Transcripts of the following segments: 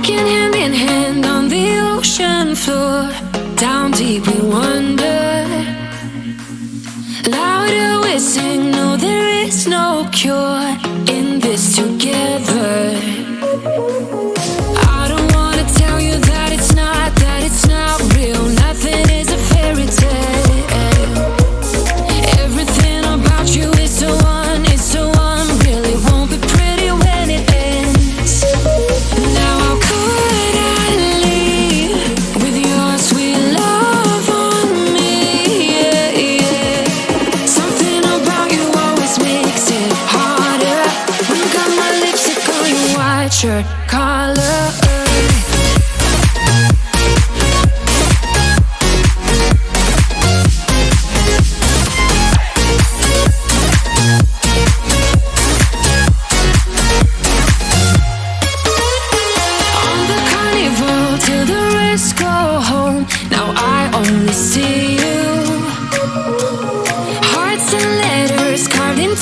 Walking hand in hand on the ocean floor, down deep we wander. Louder we sing, no there is no cure in this together. I don't wanna tell you that it's not real. Nothing is a fairy tale. Everything about you is so unreal. It won't be pretty when it ends. Now how could I leave with your sweet love on me? Yeah, yeah. Something about you always makes it harder. When you got my lipstick on your white shirt collar.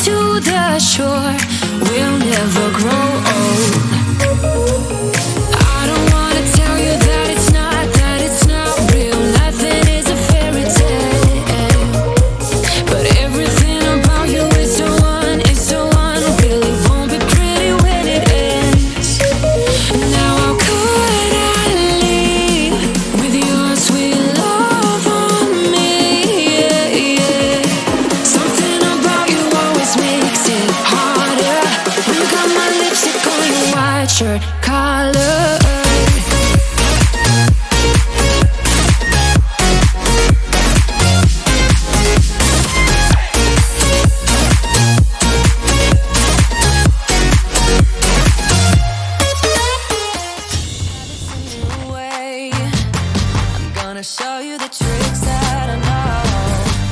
To the shore, we'll never grow old. I don't wanna tell you that it's not real. Nothing is a fairy tale. But everything about you is so unreal. It won't be pretty when it ends. Now how could I leave with your sweet love on me? Yeah, yeah. Something about you always makes it harder. When you got my lipstick on your white shirt collar. I'm gonna show you the tricks that I know.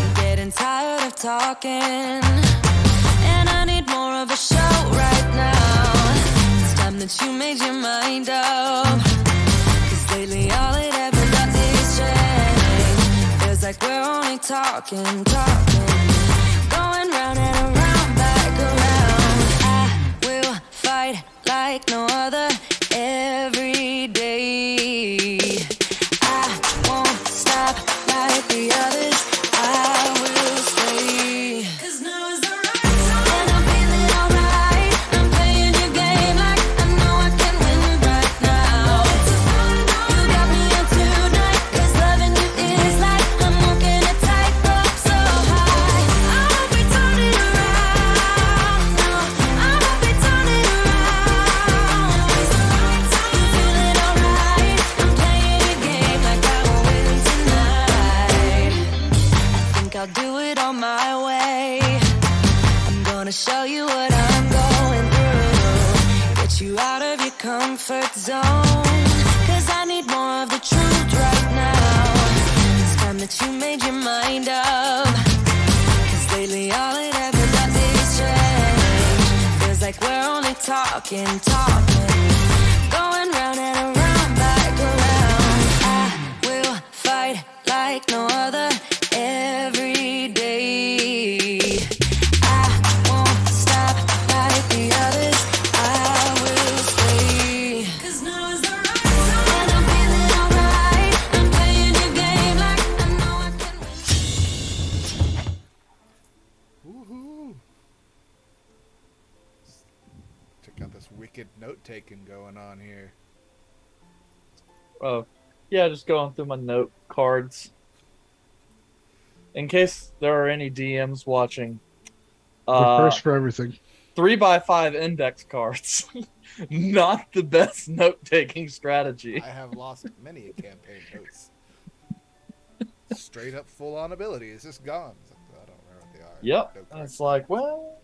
I'm getting tired of talking, and I need more of a show right now. It's time that you made your mind up, 'cause lately all it ever does is change. Feels like we're only talking, going round and around, back around. I will fight like no other every day. I won't stop like the others. I will stay. 'Cause now is the right time, and I'm feeling alright. I'm playing your game like I know I can win right now. You got me up tonight, 'cause loving you is like I'm walking a tightrope so high. I won't be turning around, no, I won't be turning around. It's the right time, I'm feeling alright. I'm playing your game like I will win tonight. I think I'll do it on my way. I'm gonna show you what I'm going through. Get you out of your comfort zone. 'Cause I need more of the truth right now. It's time that you made your mind up. 'Cause lately all it ever does is change. Feels like we're only talking, going round and around, back around. I will fight like no other every day. I won't stop like the others. I will stay. 'Cause now is the right time, and I'm feeling alright. I'm playing your game like I know I can win. Woohoo! Check out this wicked note-taking going on here. Oh, yeah, just going through my note cards. In case there are any DMs watching, First for everything. 3x5 index cards. Not the best note-taking strategy. I have lost many campaign notes. Straight up full-on ability. It's just gone. It's like, I don't remember what they are. Yep. No And cards. it's like, well,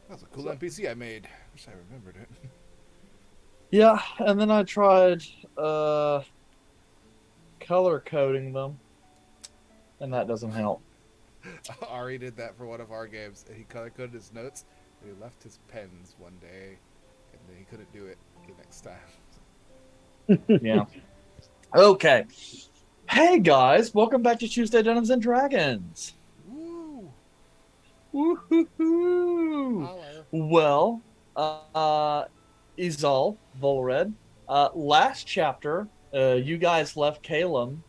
That's a cool NPC I made. Wish I remembered it. yeah. And then I tried color coding them, and that doesn't help. Ari did that for one of our games. He color-coded his notes, and he left his pens one day, and then he couldn't do it the next time. Yeah. Okay. Hey guys, welcome back to Tuesday Dungeons and Dragons. Woo! Woo-hoo-hoo. Holler. Well, Izal, Volred, Last chapter, you guys left Calum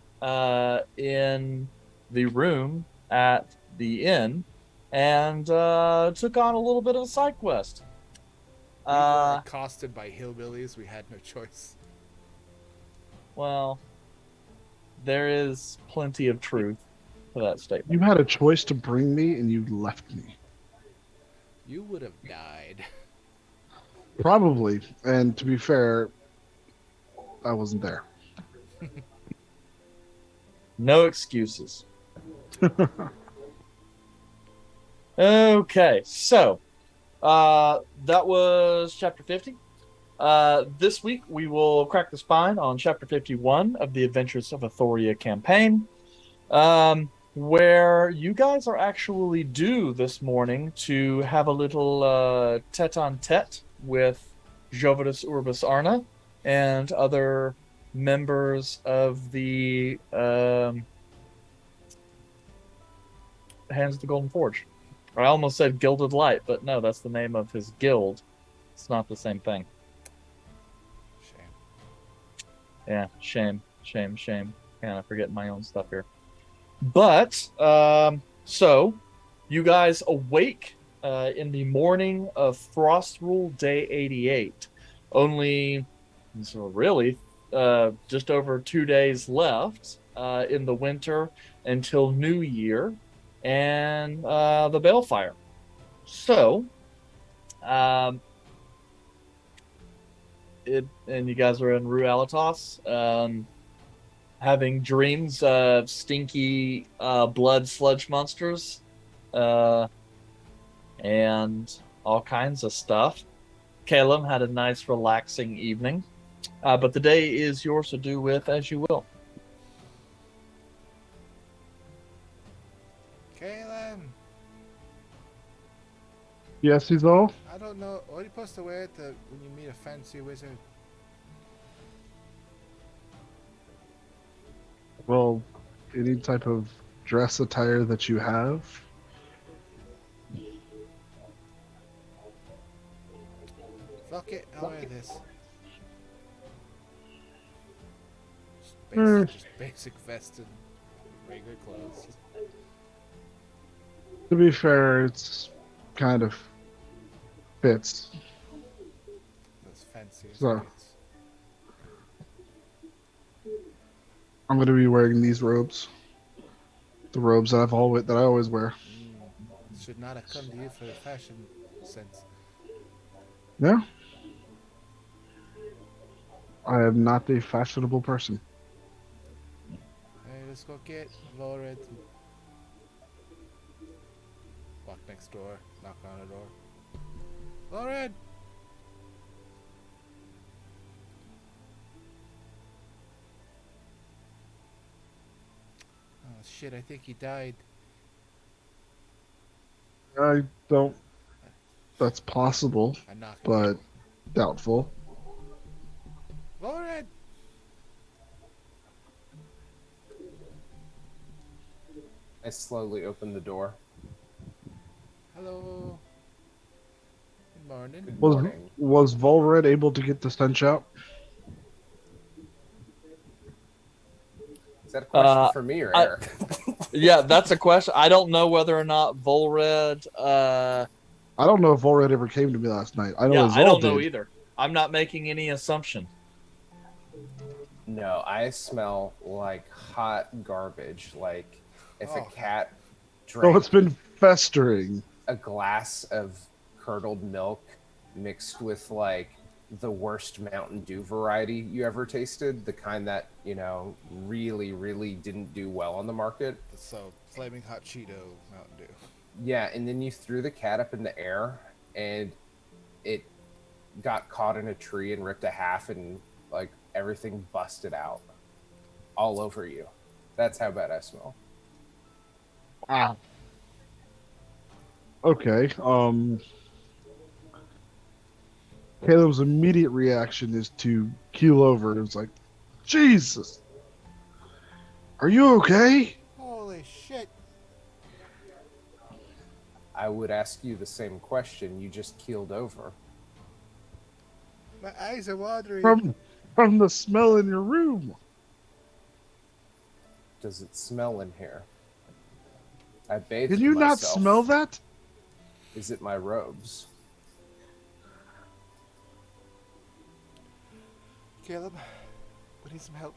in the room at the inn and took on a little bit of a side quest. We were accosted by hillbillies. We had no choice. Well, there is plenty of truth to that statement. You had a choice to bring me, and you left me. You would have died. Probably. And to be fair, I wasn't there. No excuses. Okay, so that was chapter 50. This week we will crack the spine on chapter 51 of the Adventures of Athoria campaign, where you guys are actually due this morning to have a little tete-a-tete with Jovitus Urbis Arna and other members of the Hands of the Golden Forge. I almost said Gilded Light, but no, that's the name of his guild. It's not the same thing. Shame. Yeah, shame. Kind of forgetting my own stuff here. But, so, you guys awake in the morning of Frost Rule Day 88. Only, so really, just over 2 days left in the winter until New Year and the Balefire. So, and you guys are in Rue Alatos, having dreams of stinky blood sludge monsters and all kinds of stuff. Calum had a nice relaxing evening, but the day is yours to do with as you will. Caleb, Yes, he's all. I don't know. What are you supposed to wear when you meet a fancy wizard? Well, any type of dress attire that you have. Fuck it, I'll wear this. Just basic vest and regular clothes. To be fair, it's kind of fits. Those fancy So. skates. I'm going to be wearing these robes. The robes that I always wear. Should not have come to you for the fashion sense. Yeah. I am not a fashionable person. Hey, let's go get Volred. Walk next door, knock on the door. Volred! Oh shit, I think he died. I don't. That's possible, I knock but again. doubtful. Volred! I slowly open the door. Hello. Good morning. Good Was morning. was Volred able to get the stench out? Is that a question for me or Eric? Yeah, that's a question. I don't know whether or not Volred. I don't know if Volred ever came to me last night. I know Yeah, Azal I don't know did. either. I'm not making any assumption. No, I smell like hot garbage. Like if a Oh. cat So drank it's been festering. a glass of curdled milk mixed with like the worst Mountain Dew variety you ever tasted, the kind that, really, really didn't do well on the market. So, flaming hot Cheeto Mountain Dew. Yeah, and then you threw the cat up in the air and it got caught in a tree and ripped a half and like everything busted out all over you. That's how bad I smell. Ah. Okay. Caleb's immediate reaction is to keel over. It's like, Jesus, are you okay? Holy shit. I would ask you the same question. You just keeled over. My eyes are watering. from the smell in your room. Does it smell in here? I bathed Can you not myself. smell that? Is it my robes? Caleb, we need some help.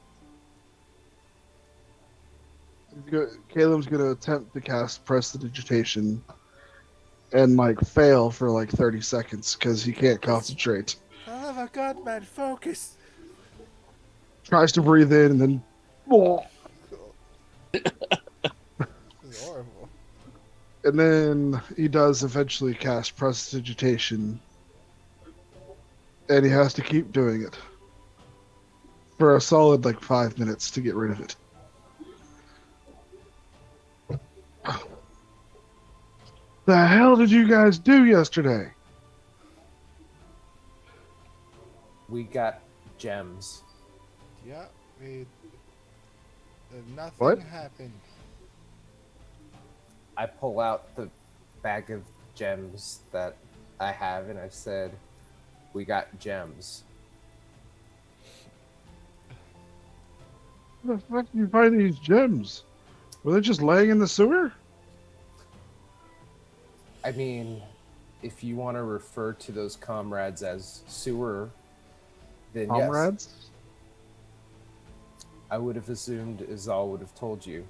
Caleb's gonna attempt to cast Prestidigitation and like fail for like 30 seconds because he can't concentrate. For the love of God, man, focus. Tries to breathe in and then This is horrible. and then he does eventually cast Prestidigitation, and he has to keep doing it for a solid like 5 minutes to get rid of it. The hell did you guys do yesterday? We got gems. Yeah, nothing What? happened. I pull out the bag of gems that I have, and I said, "We got gems." Where the fuck did you find these gems? Were they just laying in the sewer? I mean, if you want to refer to those comrades as sewer, then yes. Comrades? I would have assumed Izal would have told you.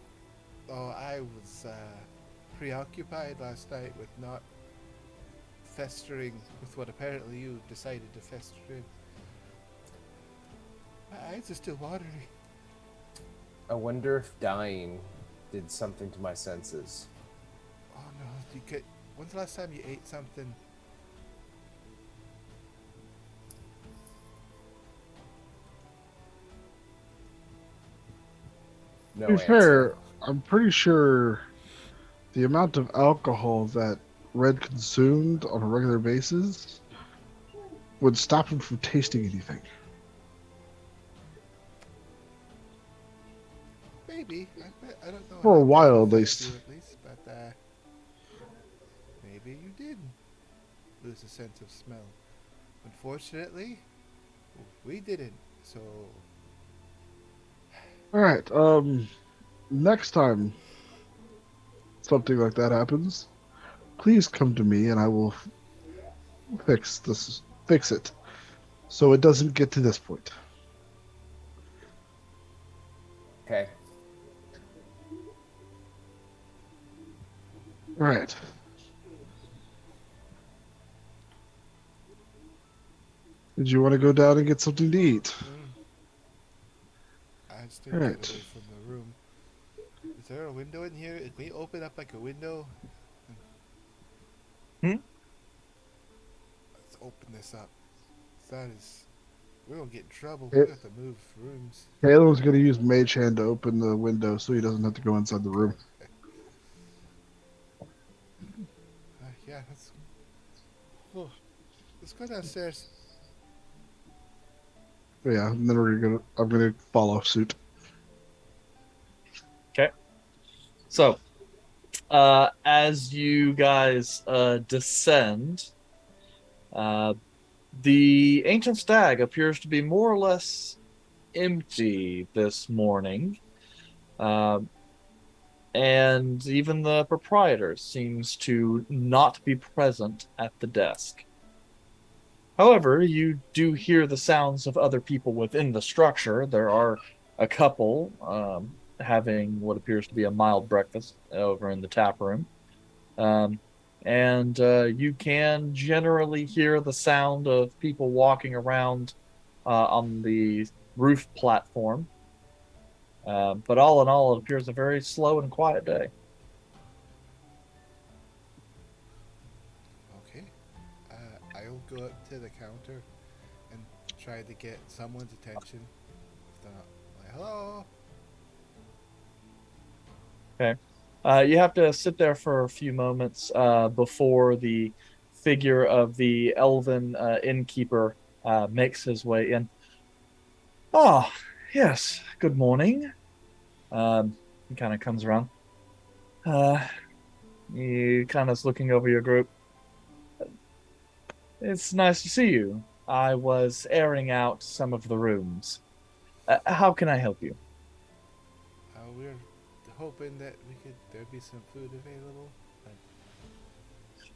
Oh, I was preoccupied last night with not festering with what apparently you decided to fester in. My eyes are still watery. I wonder if dying did something to my senses. Oh no, when's the last time you ate something? No To be answer. fair, I'm pretty sure the amount of alcohol that Red consumed on a regular basis would stop him from tasting anything. Maybe. I don't know. For a how while, that at affects least. you at least, but maybe you did lose a sense of smell. Unfortunately, we didn't. So Alright, next time something like that happens, please come to me and I will fix it so it doesn't get to this point. Okay. Alright. Did you want to go down and get something to eat? I still Right. get away from the room. Is there a window in here? Can we open up like a window? Hmm? Let's open this up. We're gonna get in trouble. It- We have to move rooms. Caleb's going to use Mage Hand to open the window so he doesn't have to go inside the room. Yeah, let's go downstairs. Yeah, and then I'm gonna follow suit. So, as you guys descend, the ancient stag appears to be more or less empty this morning. And even the proprietor seems to not be present at the desk. However, you do hear the sounds of other people within the structure. There are a couple having what appears to be a mild breakfast over in the tap room. And you can generally hear the sound of people walking around on the roof platform. But all in all, it appears a very slow and quiet day. Okay. I'll go up to the counter and try to get someone's attention. If they're not like, hello. You have to sit there for a few moments before the figure of the elven innkeeper makes his way in. Oh, yes. Good morning. He kind of comes around. He kind of is looking over your group. It's nice to see you. I was airing out some of the rooms. How can I help you? We're hoping that there'd be some food available.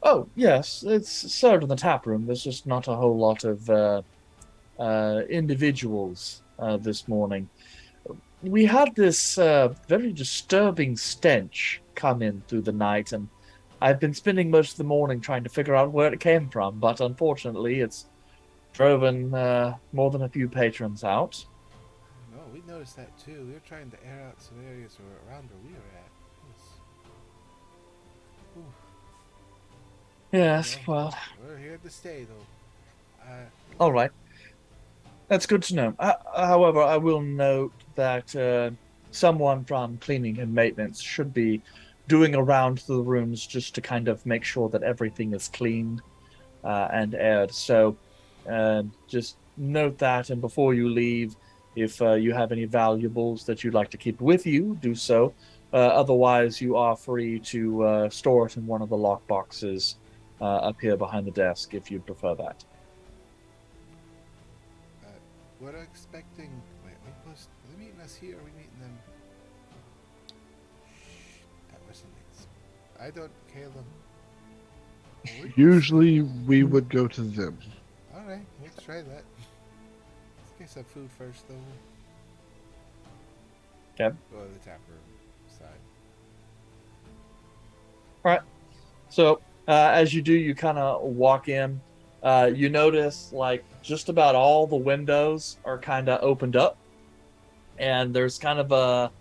Oh, yes, it's served in the tap room. There's just not a whole lot of individuals this morning. We had this very disturbing stench come in through the night, and I've been spending most of the morning trying to figure out where it came from, but unfortunately it's driven more than a few patrons out. No, we noticed that too. We were trying to air out some areas around where we were at. Yes, well, We're here to stay though. all right. That's good to know. However, I will note that someone from cleaning and maintenance should be doing a round through the rooms just to kind of make sure that everything is cleaned and aired. So just note that, and before you leave, if you have any valuables that you'd like to keep with you, do so. Otherwise, you are free to store it in one of the lock boxes up here behind the desk if you'd prefer that. We're expecting. Wait, are they meeting us here? Or are we meeting them? Shh, that wasn't. I don't, Caleb. Usually we would go to them. All right, let's try that. Let's get some food first, though. Okay. Go to the tap room side. All right. So as you do, you kind of walk in. You notice like just about all the windows are kind of opened up, and there's kind of a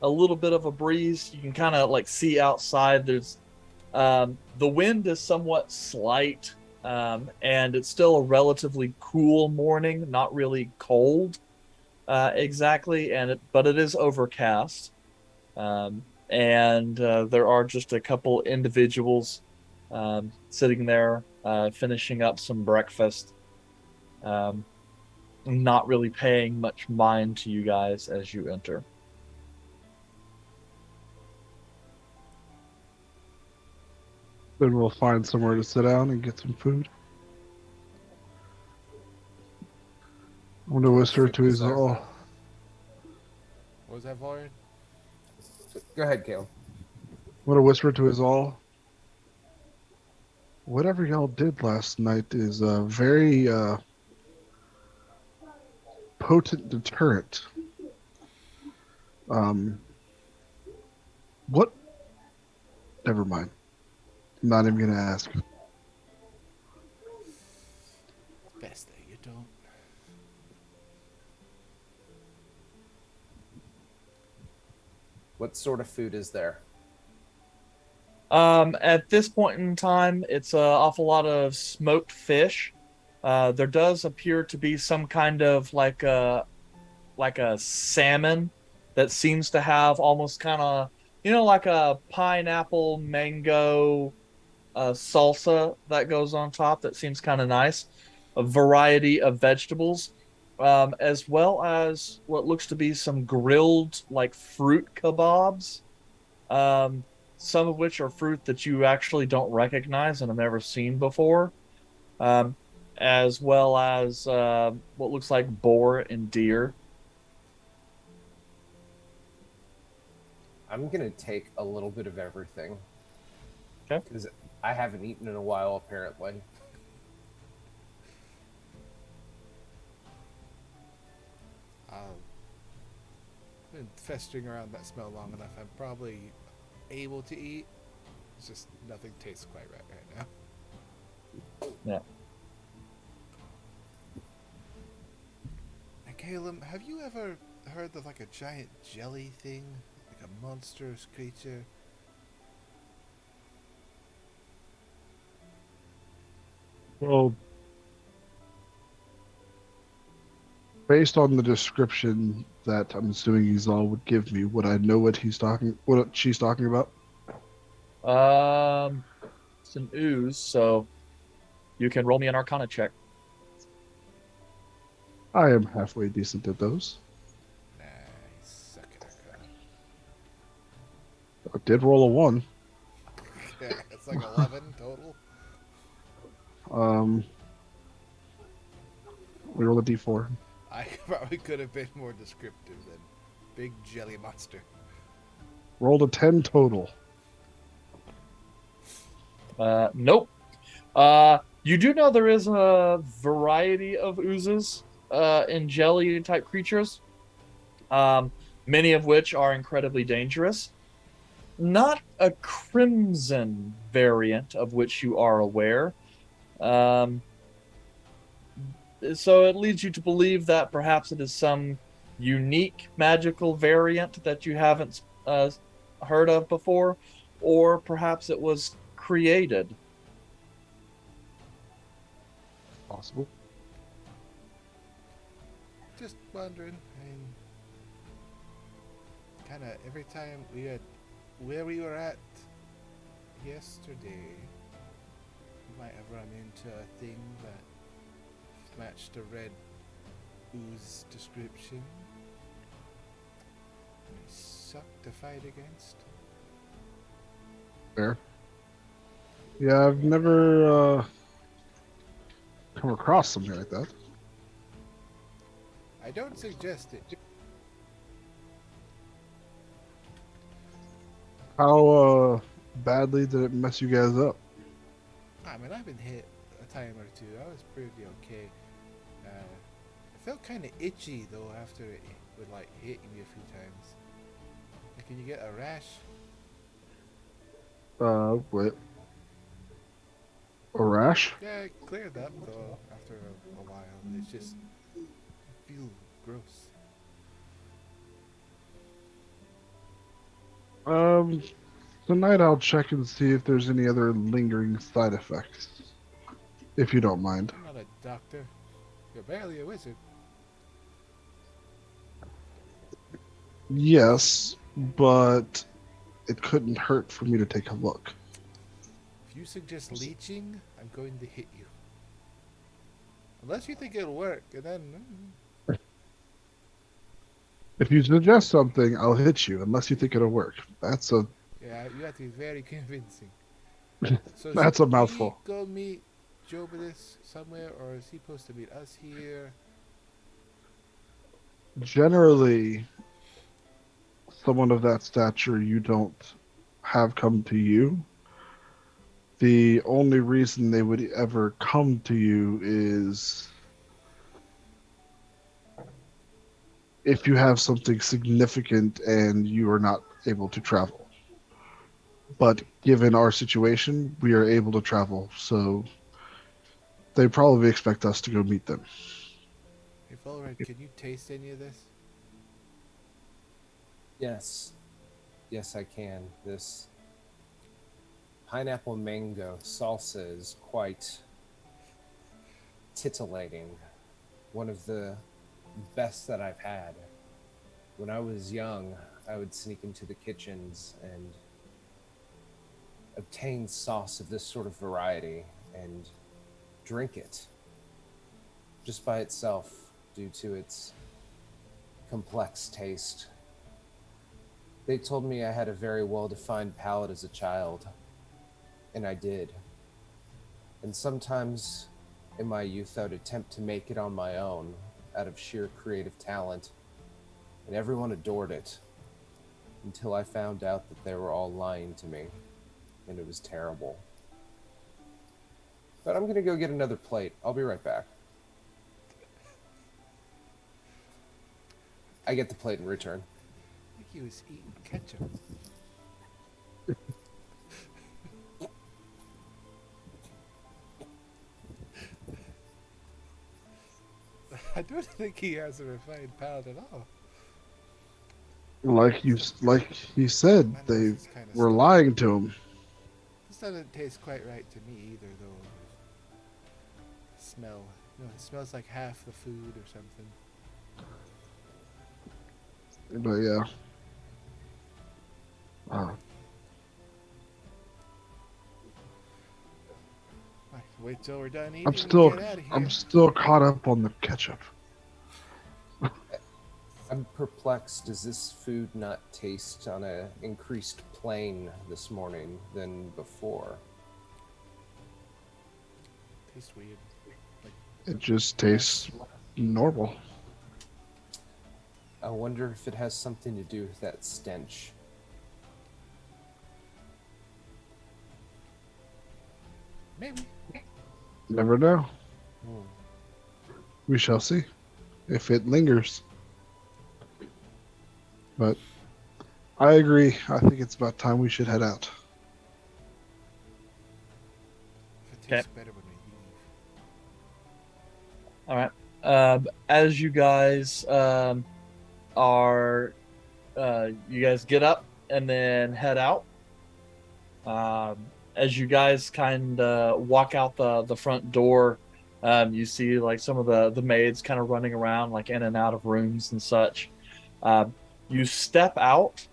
little bit of a breeze. You can kind of like see outside. There's the wind is somewhat slight, and it's still a relatively cool morning, not really cold exactly, but it is overcast. And there are just a couple individuals sitting there finishing up some breakfast, not really paying much mind to you guys as you enter. Then we'll find somewhere to sit down and get some food. I'm gonna whisper to his all. What was that, Valrian? Go ahead, Caleb. I'm gonna whisper to his all. Whatever y'all did last night is a very potent deterrent. What? Never mind. I'm not even gonna ask. Best that you don't. What sort of food is there? At this point in time, it's an awful lot of smoked fish. There does appear to be some kind of like a salmon that seems to have almost kind of like a pineapple mango salsa that goes on top that seems kind of nice. A variety of vegetables, as well as what looks to be some grilled like fruit kebabs. Some of which are fruit that you actually don't recognize and have never seen before, as well as what looks like boar and deer. I'm gonna take a little bit of everything. Okay. Because I haven't eaten in a while, apparently. I've been festering around that smell long enough. I'm probably able to eat. It's just nothing tastes quite right now. Yeah. And Caleb, have you ever heard of like a giant jelly thing? Like a monstrous creature? Well, based on the description that I'm assuming Izal would give me, would I know what she's talking about? It's an ooze, so you can roll me an Arcana check. I am halfway decent at those. Nice. Suck it, Arcana. I did roll a 1. Yeah, it's like 11 total. me roll a d4. I probably could have been more descriptive than big jelly monster. Rolled a 10 total. Nope. You do know there is a variety of oozes in jelly type creatures, many of which are incredibly dangerous. Not a crimson variant of which you are aware. So it leads you to believe that perhaps it is some unique magical variant that you haven't heard of before, or perhaps it was created. Possible. Just wondering. I mean, kind of every time we had where we were at yesterday, we might have run into a thing that matched the red ooze description. It sucked to fight against. Fair. Yeah, I've never come across something like that. I don't suggest it. How badly did it mess you guys up? I mean, I've been hit a time or two. I was pretty okay. I felt kind of itchy though after it would like hit me a few times. Like, can you get a rash? What? A rash? Yeah, it cleared up though after a while. It's just feel gross. Tonight I'll check and see if there's any other lingering side effects. If you don't mind. I'm not a doctor. You're barely a wizard. Yes, but it couldn't hurt for me to take a look. If you suggest leeching, I'm going to hit you. Unless you think it'll work, and then If you suggest something, I'll hit you, unless you think it'll work. That's a yeah, you have to be very convincing. So that's should a mouthful. we go meet Jobidus somewhere, or is he supposed to meet us here? Generally, someone of that stature you don't have come to you. The only reason they would ever come to you is if you have something significant and you are not able to travel. But given our situation, we are able to travel, so they probably expect us to go meet them. Hey, Fulred, can you taste any of this? Yes. Yes, I can. This pineapple mango salsa is quite titillating. One of the best that I've had. When I was young, I would sneak into the kitchens and obtain sauce of this sort of variety and drink it just by itself due to its complex taste. They told me I had a very well-defined palate as a child, and I did. And sometimes in my youth, I would attempt to make it on my own out of sheer creative talent, and everyone adored it until I found out that they were all lying to me, and it was terrible. But I'm gonna go get another plate. I'll be right back. I get the plate in return. I think he was eating ketchup. I don't think he has a refined palate at all. Like he said, My nose they is kinda were stuffed. lying to him. This doesn't taste quite right to me either, though. Smell. You know, it smells like half the food or something. But yeah. Right, wait till we're done eating I'm and still get out of here. I'm still caught up on the ketchup. I'm perplexed. Does this food not taste on a increased plane this morning than before? Tastes weird. It just tastes normal. I wonder if it has something to do with that stench. Maybe. Never know. Hmm. We shall see if it lingers. But I agree. I think it's about time we should head out. If it tastes better when we leave. All right. As you guys are, you guys get up and then head out. As you guys kind of walk out the front door, you see like some of the maids kind of running around like in and out of rooms and such. You step out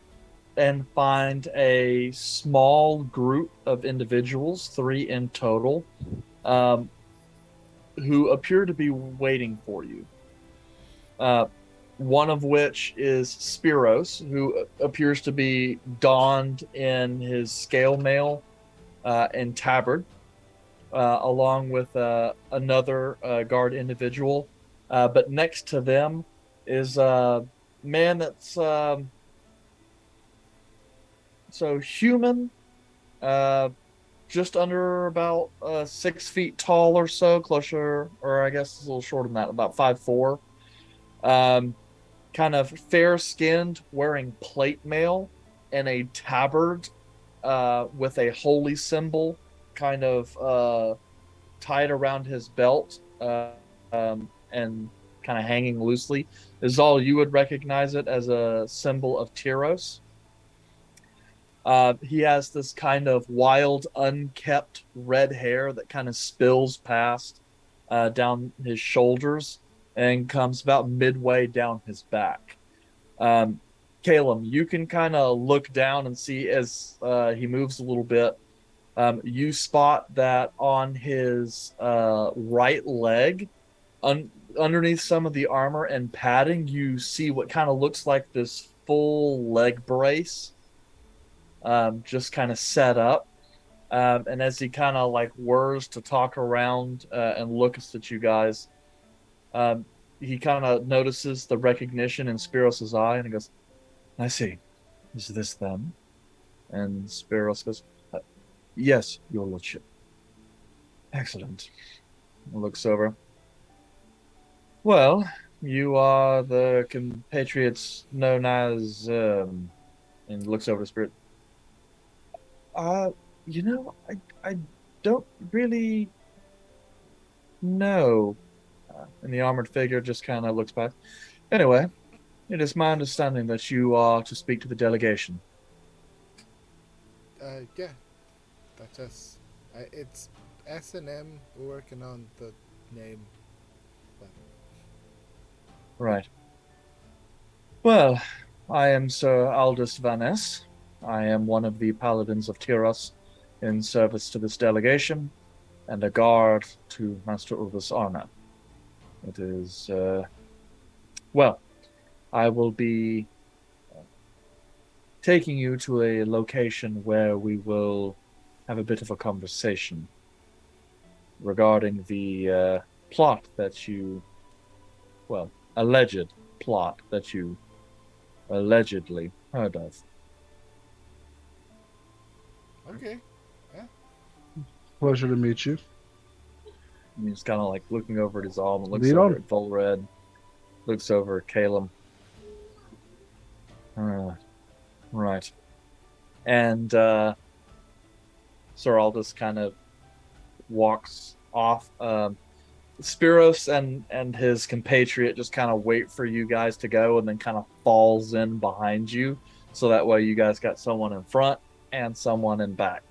and find a small group of individuals, 3 in total, who appear to be waiting for you. One of which is Spiros, who appears to be donned in his scale mail and tabard, along with another guard individual. But next to them is a man that's so human, just under about 6 feet tall or so, closer, or I guess it's a little shorter than that, about 5'4". Kind of fair-skinned, wearing plate mail and a tabard with a holy symbol kind of tied around his belt and kind of hanging loosely. Is all you would recognize it as a symbol of Tyros. He has this kind of wild, unkept red hair that kind of spills past down his shoulders and comes about midway down his back. Caleb, you can kind of look down and see as he moves a little bit. You spot that on his right leg, underneath some of the armor and padding, you see what kind of looks like this full leg brace, just kind of set up. And as he kind of like whirs to talk around and looks at you guys, he kind of notices the recognition in Spiros's eye and he goes, I see. Is this them? And Spiros goes, yes, your lordship. Excellent. Looks over. Well, you are the compatriots known as, and looks over to Spirit. You know, I don't really know. And the armored figure just kind of looks back. Anyway, it is my understanding that you are to speak to the delegation. Yeah, that's us. It's S&M. We're working on the name. But Right. Well, I am Sir Aldous Van Ness. I am one of the paladins of Tyros in service to this delegation and a guard to Master Ulvis Arna. It is, well, I will be taking you to a location where we will have a bit of a conversation regarding the plot that you, well, alleged plot that you allegedly heard of. okay. Pleasure to meet you. And he's kind of like looking over at his arm and looks Lead over on. at Volred, looks over at Caleb. Right. And Sir Aldous kind of walks off. Spiros and his compatriot just kind of wait for you guys to go and then kind of falls in behind you. So that way you guys got someone in front and someone in back.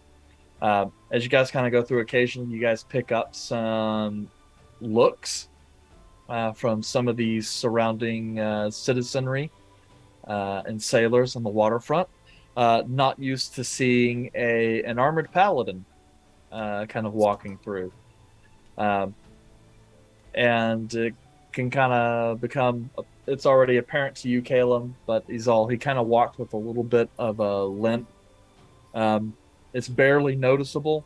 As you guys kind of go through, occasionally you guys pick up some looks from some of these surrounding citizenry and sailors on the waterfront. Not used to seeing an armored paladin kind of walking through. And it can kind of become, it's already apparent to you, Caleb, but he kind of walked with a little bit of a limp. It's barely noticeable,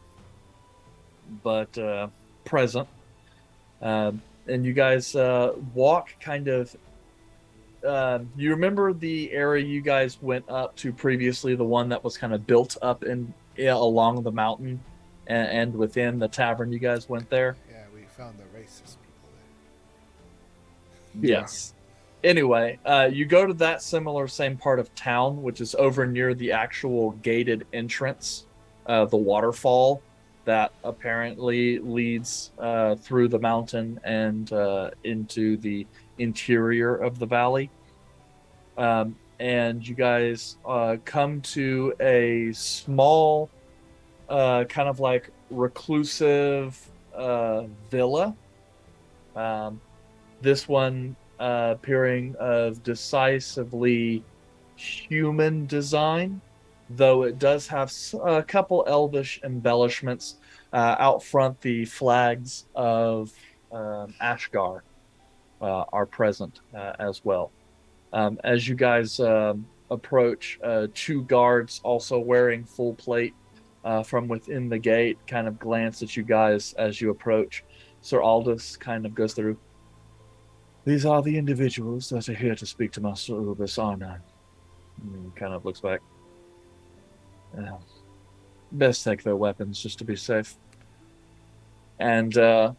but present. and you guys walk kind of. You remember the area you guys went up to previously, the one that was kind of built up along the mountain and within the tavern. You guys went there. Yeah, we found the racist people Yes. Anyway, you go to that same part of town, which is over near the actual gated entrance, the waterfall that apparently leads through the mountain and into the interior of the valley. And you guys come to a small, kind of like reclusive villa. This one appearing of decisively human design, though it does have a couple elvish embellishments. Out front, the flags of Ashgar are present as well. As you guys approach, two guards also wearing full plate from within the gate kind of glance at you guys as you approach. Sir Aldous kind of goes through. These are the individuals that are here to speak to Master Urbis Arna. Kind of looks back. Best take their weapons just to be safe. And the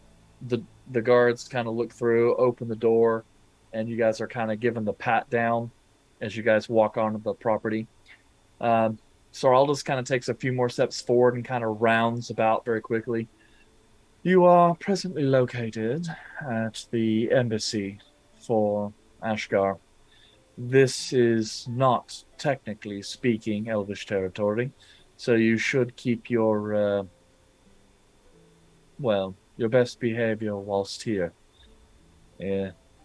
guards kind of look through, open the door, and you guys are kind of given the pat down as you guys walk onto the property. Sir Aldous kind of takes a few more steps forward and kind of rounds about very quickly. You are presently located at the embassy for Ashgar. This is not, technically speaking, Elvish territory, so you should keep your, your best behavior whilst here.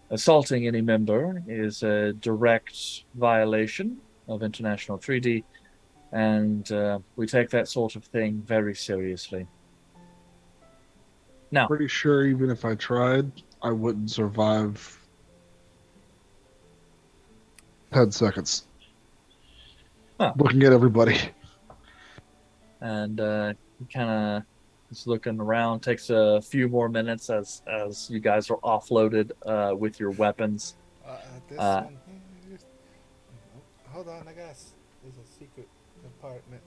Assaulting any member is a direct violation of international treaty, and we take that sort of thing very seriously. Now, Pretty sure even if I tried, I wouldn't survive 10 seconds. Huh. Looking at everybody. And he kind of is looking around. Takes a few more minutes as you guys are offloaded with your weapons. this one. Hold on, I guess there's a secret compartment.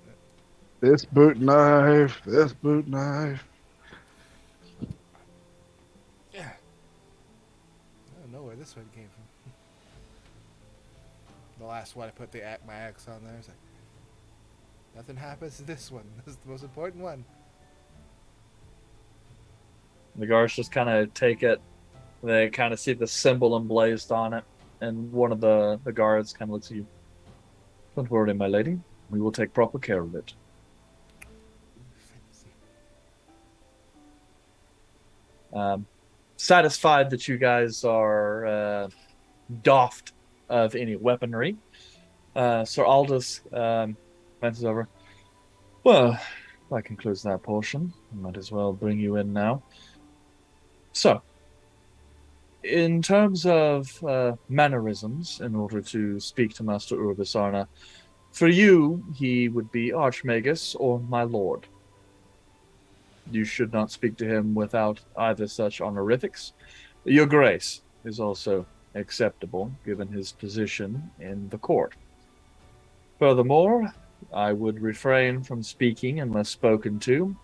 This boot knife. Yeah. I don't know where this one came from. The last one, I put my axe on there. It's like, nothing happens to this one. This is the most important one. The guards just kind of take it. They kind of see the symbol emblazed on it, and one of the guards kind of looks at you. Don't worry, my lady. We will take proper care of it. Fancy. Satisfied that you guys are doffed of any weaponry, Sir Aldous glances over. Well, that concludes that portion. Might as well bring you in now. So, in terms of mannerisms, in order to speak to Master Urbis Arna, for you, he would be Archmagus or my lord. You should not speak to him without either such honorifics. Your Grace is also acceptable, given his position in the court. Furthermore, I would refrain from speaking unless spoken to,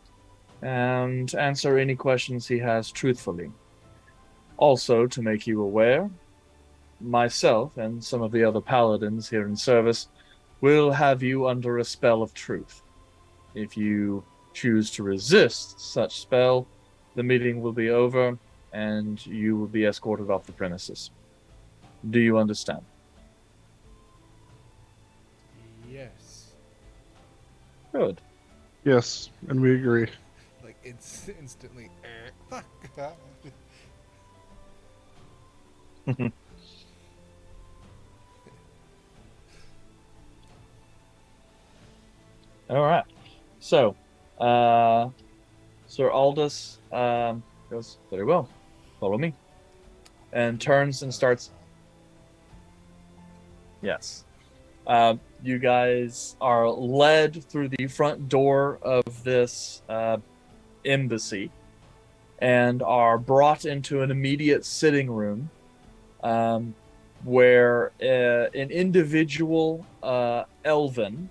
and answer any questions he has truthfully. Also, to make you aware, myself and some of the other paladins here in service will have you under a spell of truth. If you choose to resist such spell, the meeting will be over and you will be escorted off the premises. Do you understand? Yes. Good. Yes, and we agree. Like instantly. Fuck. All right. So, Sir Aldous goes, very well, follow me. And turns and starts. Yes. You guys are led through the front door of this embassy. and are brought into an immediate sitting room, where an individual elven,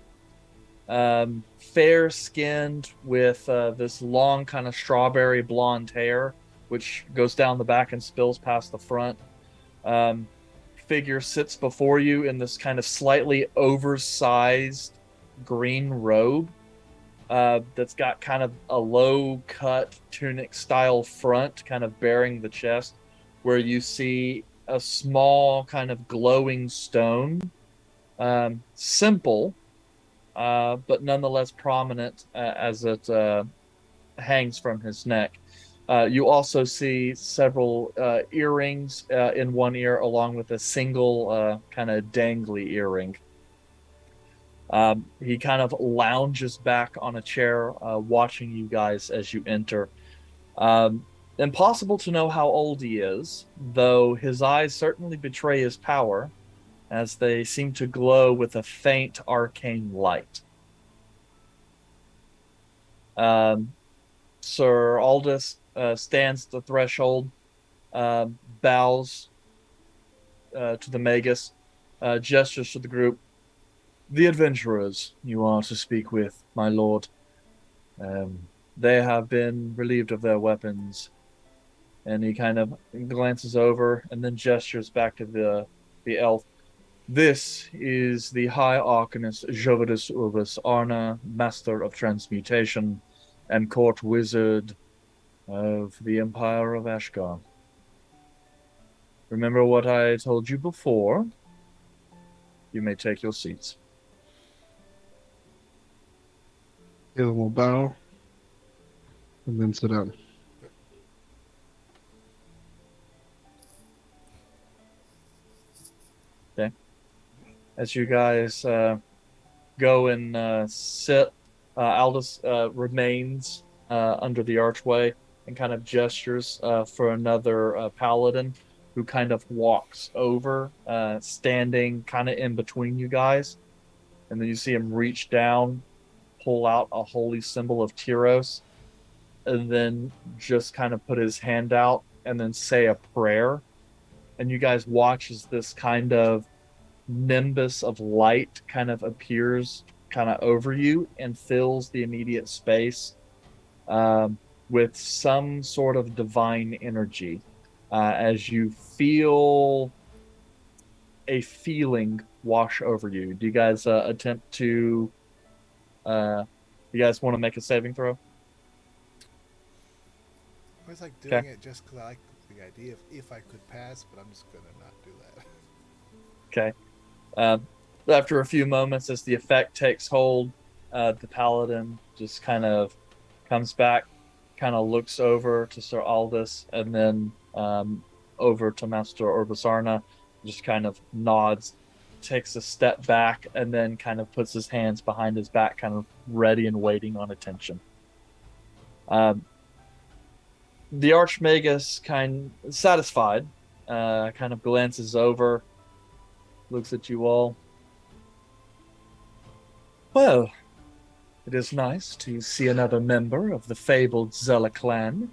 fair-skinned with this long kind of strawberry blonde hair, which goes down the back and spills past the front, um, figure sits before you in this kind of slightly oversized green robe, that's got kind of a low cut tunic style front, kind of bearing the chest, where you see a small kind of glowing stone, simple, but nonetheless prominent, as it hangs from his neck. You also see several earrings in one ear, along with a single kind of dangly earring. He kind of lounges back on a chair, watching you guys as you enter. Impossible to know how old he is, though his eyes certainly betray his power, as they seem to glow with a faint arcane light. Sir Aldous stands at the threshold, bows to the magus, gestures to the group. The adventurers you are to speak with, my lord. They have been relieved of their weapons. And he kind of glances over and then gestures back to the elf. This is the High Arcanist Jovidus Urbis Arna, Master of Transmutation and Court Wizard of the Empire of Ashgar. Remember what I told you before? You may take your seats. Caleb will bow and then sit down. Okay. As you guys go and sit, Aldous remains under the archway and kind of gestures for another paladin, who kind of walks over, standing kind of in between you guys. And then you see him reach down, pull out a holy symbol of Tyros, and then just kind of put his hand out and then say a prayer. And you guys watch as this kind of nimbus of light kind of appears kind of over you and fills the immediate space, with some sort of divine energy, as you feel a feeling wash over you. Do you guys attempt to you guys want to make a saving throw? I was like doing Okay. it just because I like the idea of if I could pass, but I'm just gonna not do that. Okay. After a few moments, as the effect takes hold, the paladin just kind of comes back, kind of looks over to Sir Aldous, and then over to Master Orbisarna, just kind of nods, takes a step back, and then kind of puts his hands behind his back, kind of ready and waiting on attention. The Archmagus, kind of satisfied, kind of glances over, looks at you all. Well, it is nice to see another member of the fabled Zella clan.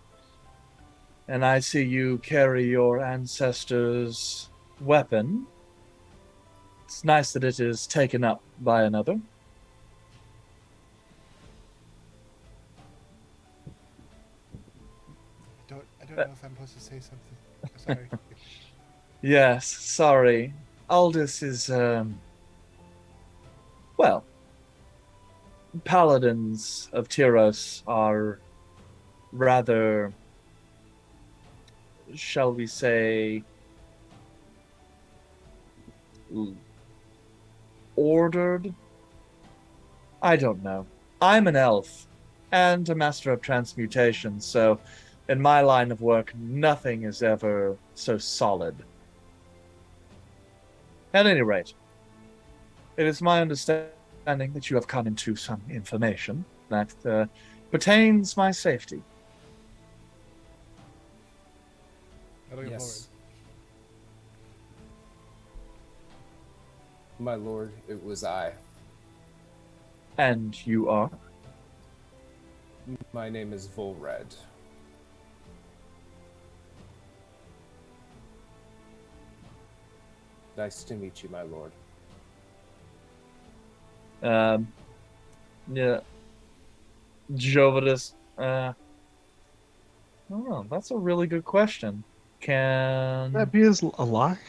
And I see you carry your ancestors' weapon. It's nice that it is taken up by another. I don't know if I'm supposed to say something. Sorry. Yes, sorry. Aldous is, well, paladins of Tyros are rather, shall we say, ordered? I don't know. I'm an elf and a master of transmutation, so in my line of work, nothing is ever so solid. At any rate, it is my understanding that you have come into some information that pertains my safety. Looking Yes. My lord, it was I. And you are? My name is Volred. Nice to meet you, my lord. Yeah, Jovitus. Oh, that's a really good question. Would that Can be a lie?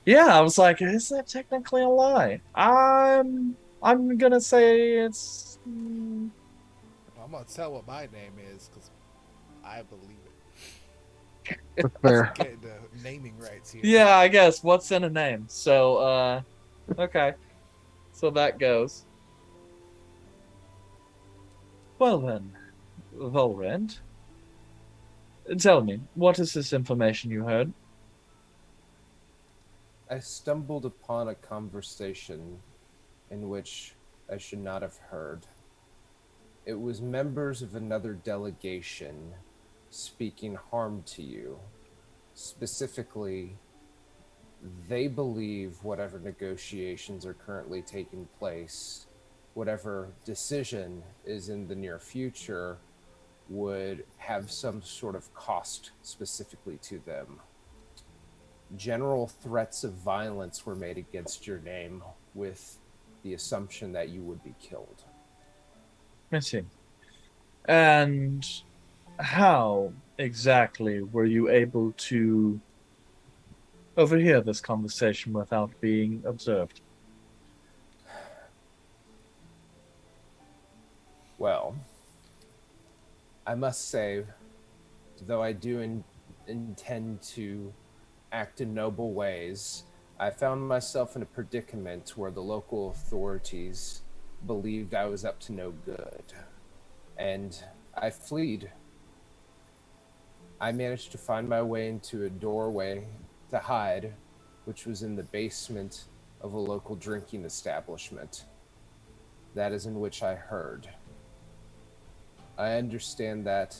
Yeah, I was like, is that technically a lie? I'm gonna say it's I'm gonna tell what my name is because I believe it. That's Let's fair. get into naming rights here. yeah, I guess what's in a name. So okay. So that goes. Well then, Volrend, tell me, what is this information you heard? I stumbled upon a conversation in which I should not have heard. It was members of another delegation speaking harm to you. Specifically, they believe whatever negotiations are currently taking place, whatever decision is in the near future, would have some sort of cost specifically to them. General threats of violence were made against your name with the assumption that you would be killed. I see. And how exactly were you able to overhear this conversation without being observed? Well, I must say, though I do intend to act in noble ways, I found myself in a predicament where the local authorities believed I was up to no good. And I fled. I managed to find my way into a doorway to hide, which was in the basement of a local drinking establishment. That is in which I heard. I understand that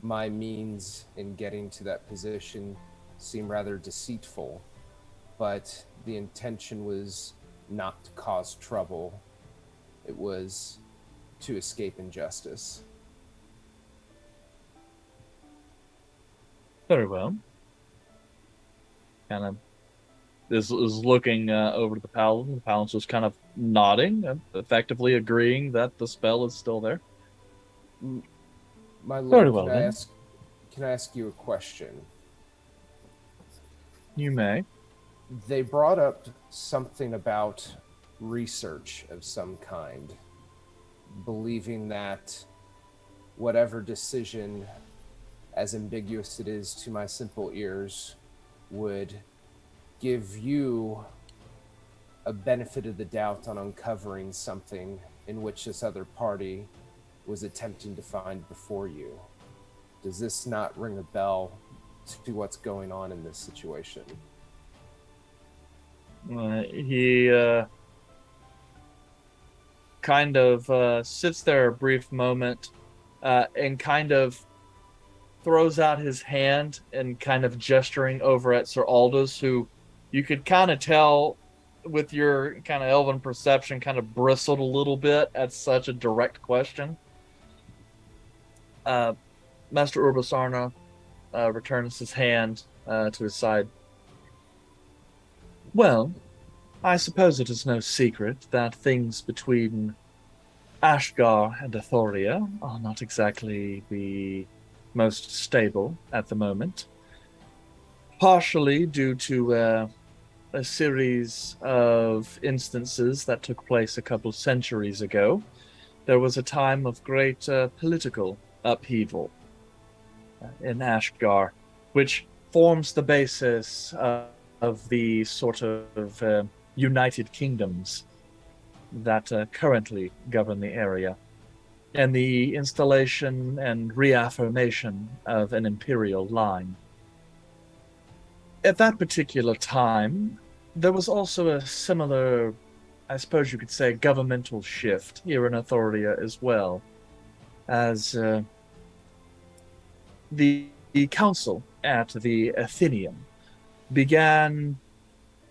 my means in getting to that position seem rather deceitful, but the intention was not to cause trouble. It was to escape injustice. Very well. Kind of is looking over to the paladin. The paladin's just kind of nodding, effectively agreeing that the spell is still there. My Very lord, well, then. can I ask you a question? You may. They brought up something about research of some kind, believing that whatever decision, as ambiguous it is to my simple ears, would give you a benefit of the doubt on uncovering something in which this other party was attempting to find before you. Does this not ring a bell to what's going on in this situation? He kind of sits there a brief moment and kind of throws out his hand and kind of gesturing over at Sir Aldous, who you could kind of tell with your kind of elven perception kind of bristled a little bit at such a direct question. Master Urbasarna returns his hand to his side. Well, I suppose it is no secret that things between Ashgar and Athoria are not exactly the most stable at the moment. Partially due to a series of instances that took place a couple of centuries ago. There was a time of great political upheaval in Ashgar, which forms the basis of the sort of United Kingdoms that currently govern the area, and the installation and reaffirmation of an imperial line. At that particular time, there was also a similar, I suppose you could say, governmental shift here in Athoria as well, as the council at the Athenaeum began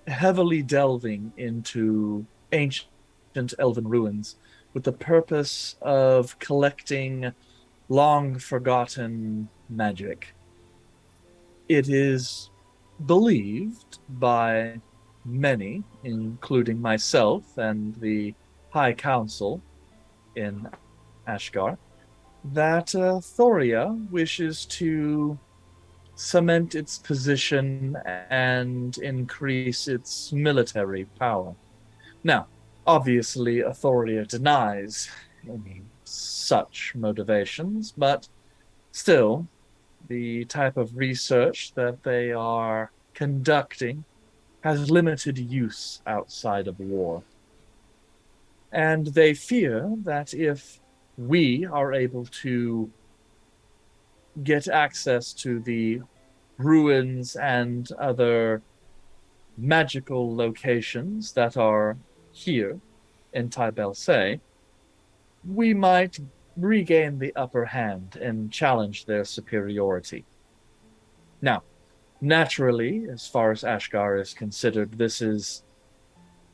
heavily delving into ancient elven ruins with the purpose of collecting long-forgotten magic. It is believed by many, including myself and the High Council in Ashgar, that Athoria wishes to cement its position and increase its military power. Now, obviously, Athoria denies any such motivations, but still, the type of research that they are conducting has limited use outside of war. And they fear that if we are able to get access to the ruins and other magical locations that are here in Tybelsay, we might regain the upper hand and challenge their superiority. Now, naturally, as far as Ashgar is considered, this is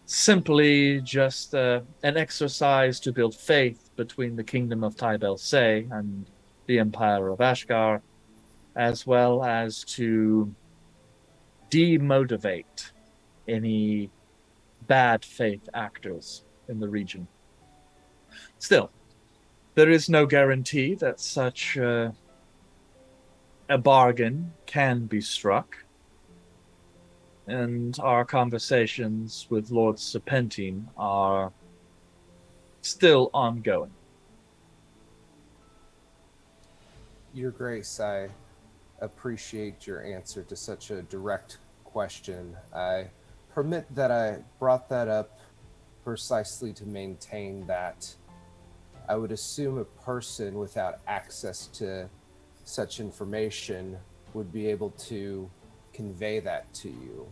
simply just an exercise to build faith between the Kingdom of Tybelsay and the Empire of Ashgar, as well as to demotivate any bad faith actors in the region. Still, there is no guarantee that such a bargain can be struck, and our conversations with Lord Serpentine are still ongoing. Your Grace, I appreciate your answer to such a direct question. I permit that I brought that up precisely to maintain that I would assume a person without access to such information would be able to convey that to you.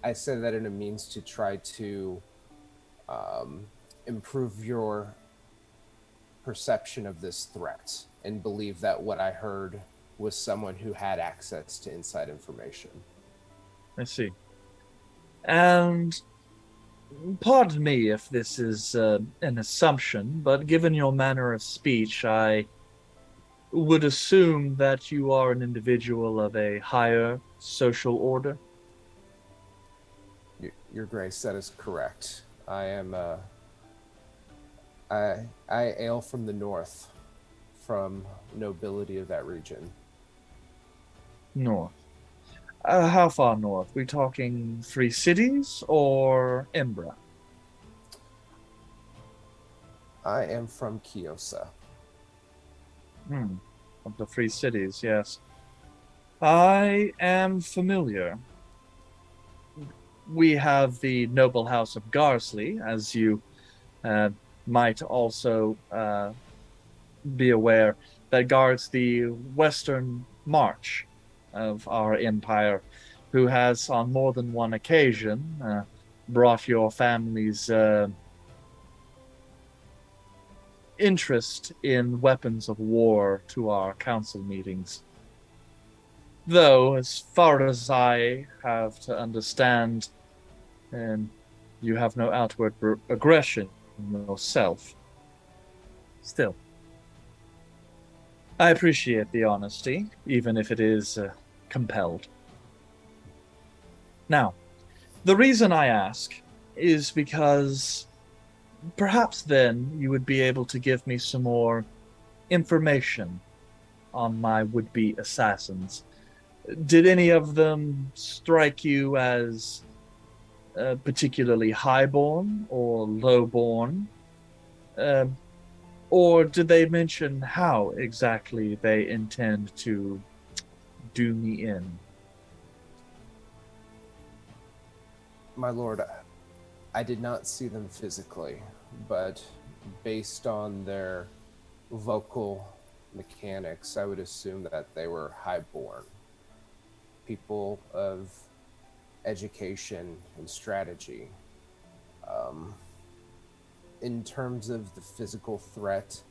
I say that in a means to try to improve your perception of this threat and believe that what I heard was someone who had access to inside information. I see. And pardon me if this is an assumption, but given your manner of speech, I would assume that you are an individual of a higher social order. Your Grace, that is correct. I am. I hail from the north, from nobility of that region. North. How far north? We talking 3 cities or Embra? I am from Kiosa. Of the 3 cities, yes. I am familiar. We have the noble house of Garsley, as you might also be aware, that guards the western march of our empire, who has on more than one occasion brought your family's interest in weapons of war to our council meetings. Though, as far as I have to understand, and you have no outward aggression yourself. Still, I appreciate the honesty, even if it is compelled. Now, the reason I ask is because perhaps then you would be able to give me some more information on my would-be assassins. Did any of them strike you as particularly highborn or lowborn? Or did they mention how exactly they intend to do me in? My lord, I did not see them physically, but based on their vocal mechanics, I would assume that they were highborn. People of education and strategy. In terms of the physical threat,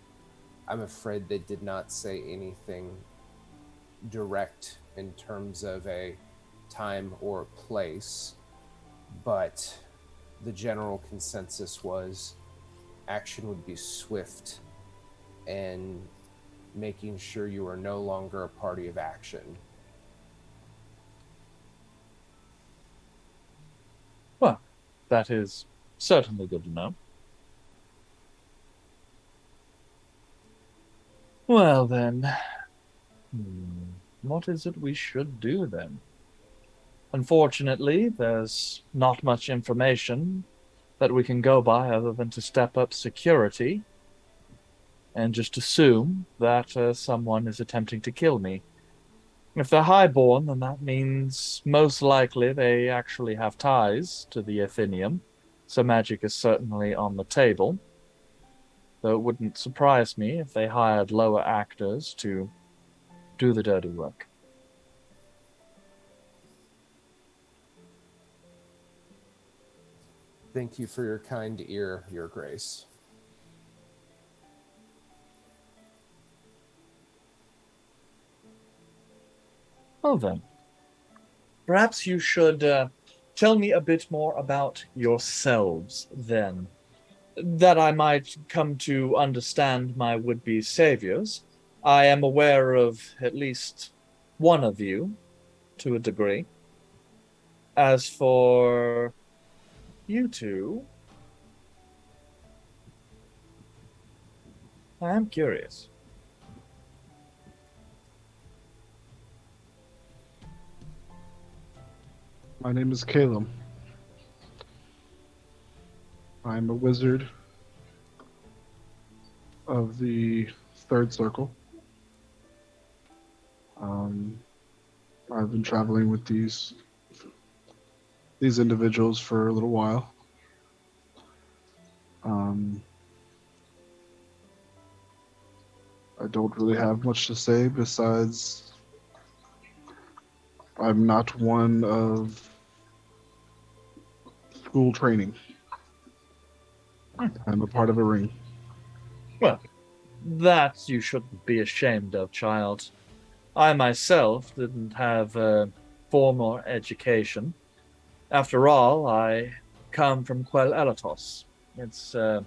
I'm afraid they did not say anything direct in terms of a time or place, but the general consensus was action would be swift and making sure you are no longer a party of action. That is certainly good to know. Well then, what is it we should do then? Unfortunately, there's not much information that we can go by other than to step up security and just assume that someone is attempting to kill me. If they're highborn, then that means most likely they actually have ties to the Athenium, so magic is certainly on the table. Though it wouldn't surprise me if they hired lower actors to do the dirty work. Thank you for your kind ear, Your Grace. Well then, perhaps you should tell me a bit more about yourselves then, that I might come to understand my would-be saviors. I am aware of at least one of you, to a degree. As for you two, I am curious. My name is Caleb. I'm a wizard of the third circle. I've been traveling with these individuals for a little while. I don't really have much to say besides I'm not one of school training. I'm a part of a ring. Well, that you shouldn't be ashamed of, child. I myself didn't have a formal education. After all, I come from Quel Elatos. It's an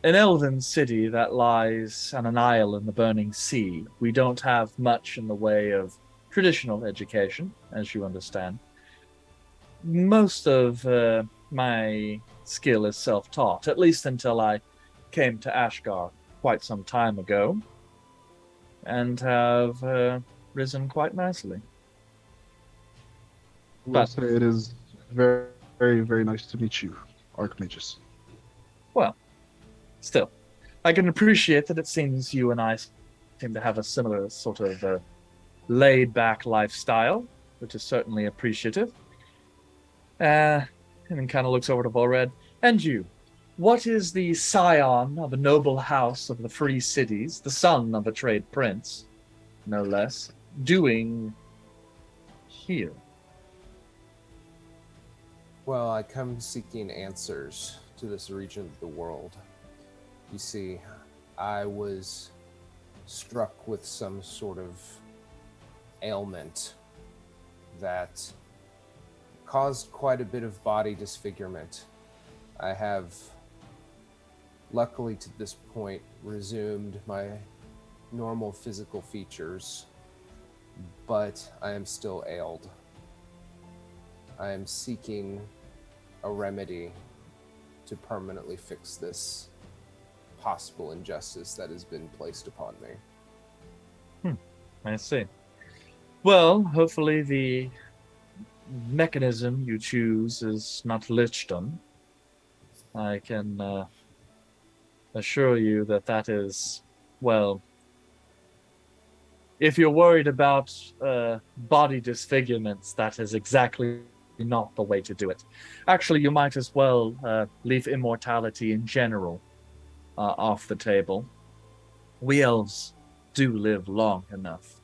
elven city that lies on an isle in the burning sea. We don't have much in the way of traditional education, as you understand. Most of my skill is self-taught, at least until I came to Ashgar quite some time ago, and have risen quite nicely. I will But, say it is very, very, very nice to meet you, Archmagus. well, still, I can appreciate that it seems you and I seem to have a similar sort of laid-back lifestyle, which is certainly appreciative. And then kind of looks over to Volred. And you, what is the scion of a noble house of the free cities, the son of a trade prince, no less, doing here? Well, I come seeking answers to this region of the world. You see, I was struck with some sort of ailment that caused quite a bit of body disfigurement. I have, luckily to this point, resumed my normal physical features, but I am still ailed. I am seeking a remedy to permanently fix this possible injustice that has been placed upon me. I see. Well, hopefully the mechanism you choose is not lichdom. I can assure you that that is, well, if you're worried about body disfigurements, that is exactly not the way to do it. Actually, you might as well leave immortality in general off the table. We elves do live long enough.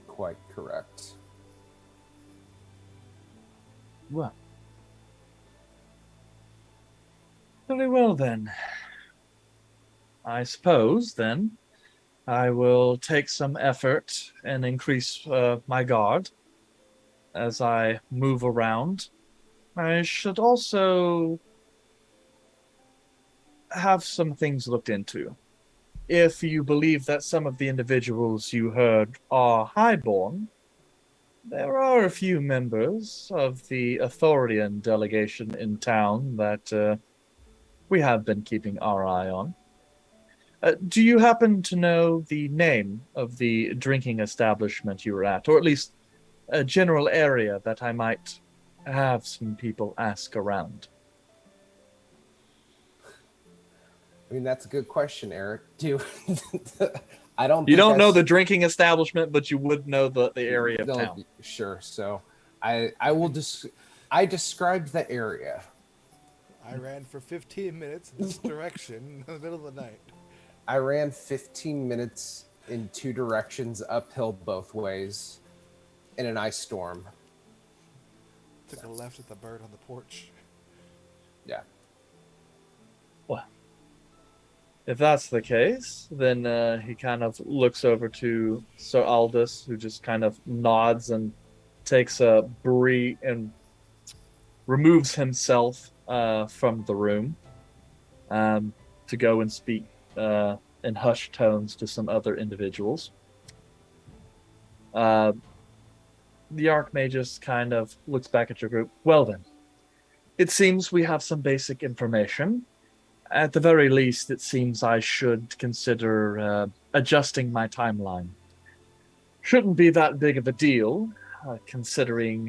Quite correct. Well, very well then. I suppose then I will take some effort and increase my guard as I move around. I should also have some things looked into. If you believe that some of the individuals you heard are highborn, There are a few members of the Athorian delegation in town that we have been keeping our eye on. Do you happen to know the name of the drinking establishment you were at, or at least a general area that I might have some people ask around? I mean, that's a good question, Eric. Do I don't. You think don't know the I've- drinking establishment, but you would know the area of No, town. Sure. So I will just I described the area. I ran for 15 minutes in this direction in the middle of the night. I ran 15 minutes in two directions, uphill both ways, in an ice storm. Took a left at the bird on the porch. Yeah. Well, if that's the case, then he kind of looks over to Sir Aldous, who just kind of nods and takes a breath and removes himself from the room to go and speak in hushed tones to some other individuals. The Archmagus kind of looks back at your group. Well then, it seems we have some basic information. At the very least, it seems I should consider adjusting my timeline. Shouldn't be that big of a deal, considering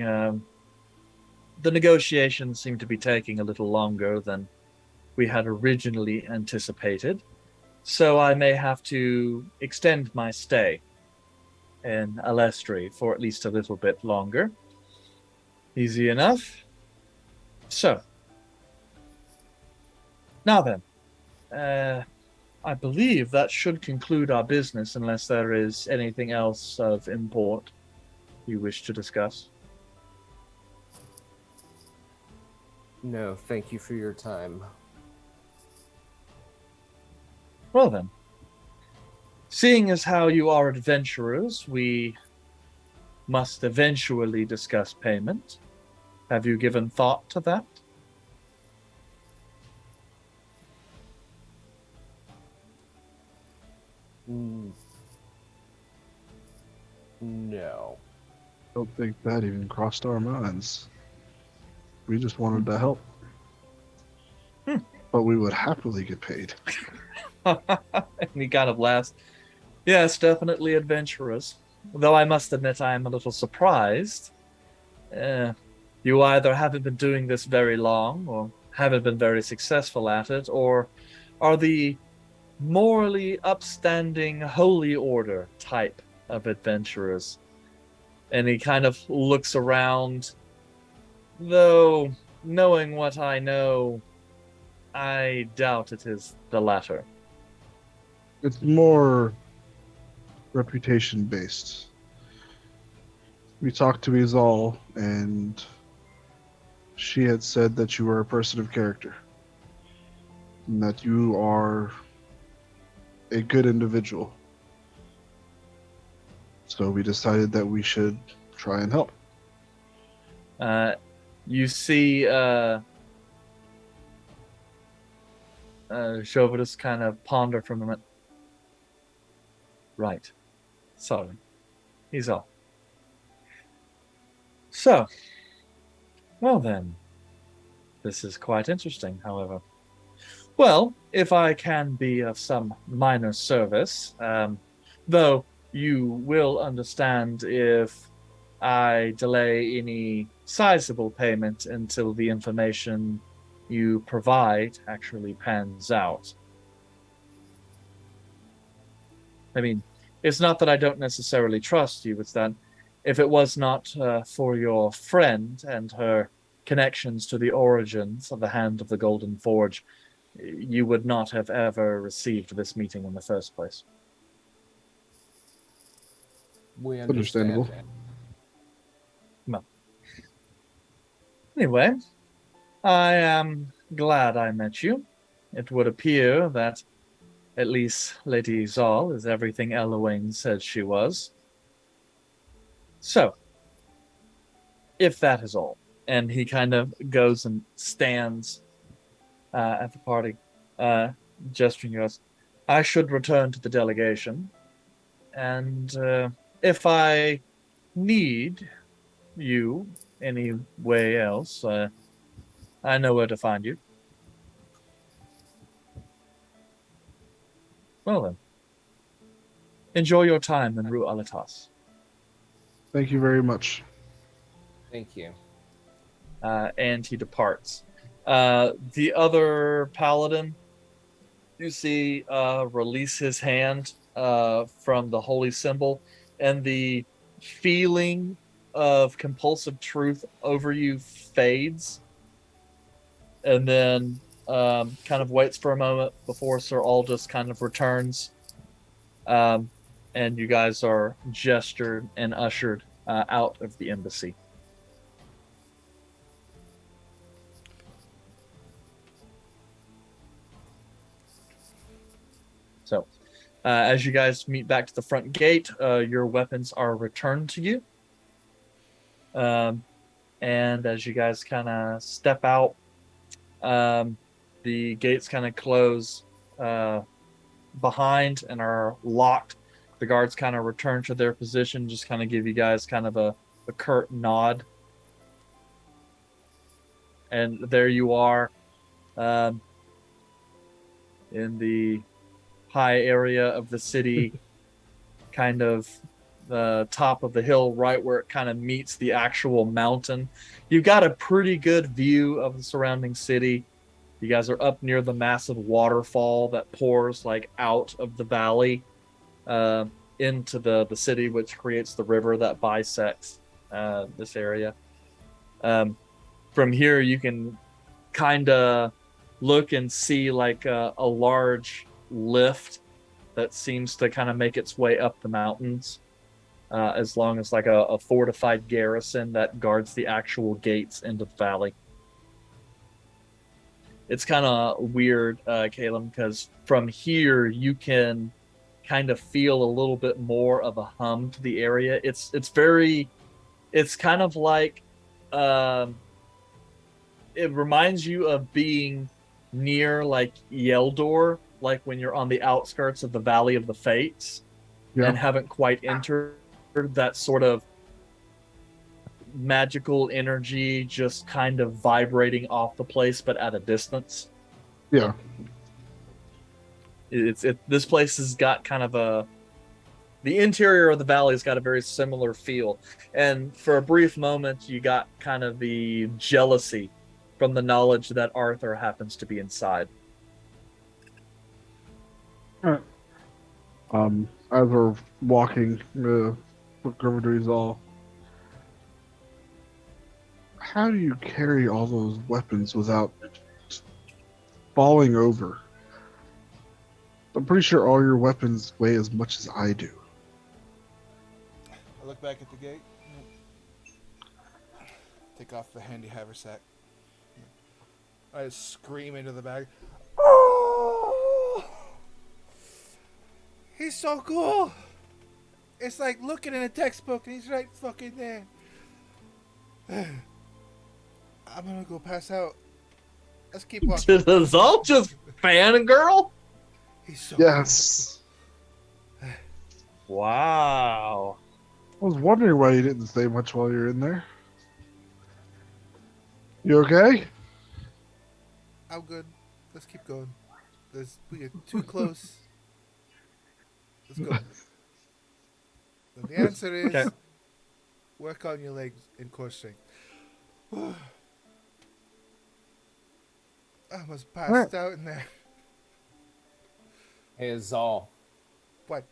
the negotiations seem to be taking a little longer than we had originally anticipated. So I may have to extend my stay in Alestri for at least a little bit longer. Easy enough. So, now then, I believe that should conclude our business unless there is anything else of import you wish to discuss. No, thank you for your time. Well then, seeing as how you are adventurers, we must eventually discuss payment. Have you given thought to that? No. Don't think that even crossed our minds. We just wanted to help. But we would happily get paid. And he kind of laughs. Yes, definitely adventurous. Though I must admit I am a little surprised. You either haven't been doing this very long, or haven't been very successful at it, or are the morally upstanding holy order type of adventurers. And he kind of looks around. Though, knowing what I know, I doubt it is the latter. It's more reputation based. We talked to Izal, and she had said that you were a person of character, and that you are a good individual. So we decided that we should try and help. You see Chauvinist kind of ponder for a moment. Right. Sorry. He's off. So, well then, this is quite interesting, however. Well, if I can be of some minor service, though you will understand if I delay any sizable payment until the information you provide actually pans out. I mean, it's not that I don't necessarily trust you, it's that if it was not for your friend and her connections to the origins of the Hand of the Golden Forge, you would not have ever received this meeting in the first place. We understand. Understandable. Well, anyway, I am glad I met you. It would appear that at least Lady Zal is everything Elowain said she was. So, if that is all, and he kind of goes and stands at the party, gesturing to us, I should return to the delegation, and if I need you any way else, I know where to find you. Well then, enjoy your time in Rue Alatas. Thank you very much. Thank you. And he departs. The other paladin, you see, release his hand from the holy symbol, and the feeling of compulsive truth over you fades, and then kind of waits for a moment before Sir Aldous kind of returns, and you guys are gestured and ushered out of the embassy. So, as you guys meet back to the front gate, your weapons are returned to you. And as you guys kind of step out, the gates kind of close behind and are locked. The guards kind of return to their position, just kind of give you guys kind of a curt nod. And there you are in the high area of the city, kind of the top of the hill, right where it kind of meets the actual mountain. You've got a pretty good view of the surrounding city. You guys are up near the massive waterfall that pours like out of the valley into the city, which creates the river that bisects this area. From here, you can kind of look and see like a large lift that seems to kind of make its way up the mountains, as long as like a fortified garrison that guards the actual gates into the valley. It's kind of weird, Caleb, because from here you can kind of feel a little bit more of a hum to the area. It's kind of like it reminds you of being near like Yeldor, like when you're on the outskirts of the Valley of the Fates, and haven't quite entered that sort of magical energy just kind of vibrating off the place, but at a distance. Yeah. This place has got kind of the interior of the valley has got a very similar feel. And for a brief moment, you got kind of the jealousy from the knowledge that Arthur happens to be inside. All right. As we're walking, look over to Rizal. How do you carry all those weapons without falling over? I'm pretty sure all your weapons weigh as much as I do. I look back at the gate. Take off the handy haversack. I just scream into the bag. Oh! He's so cool! It's like looking in a textbook and he's right fucking there. I'm gonna go pass out. Let's keep walking. Did Azal just fangirl? He's so Yes. cool. Wow. I was wondering why you didn't say much while you were in there. You okay? I'm good. Let's keep going. We get too close. Let's go. And the answer is Okay. work on your legs and core strength. I almost passed out in there. Hey, Azal. What?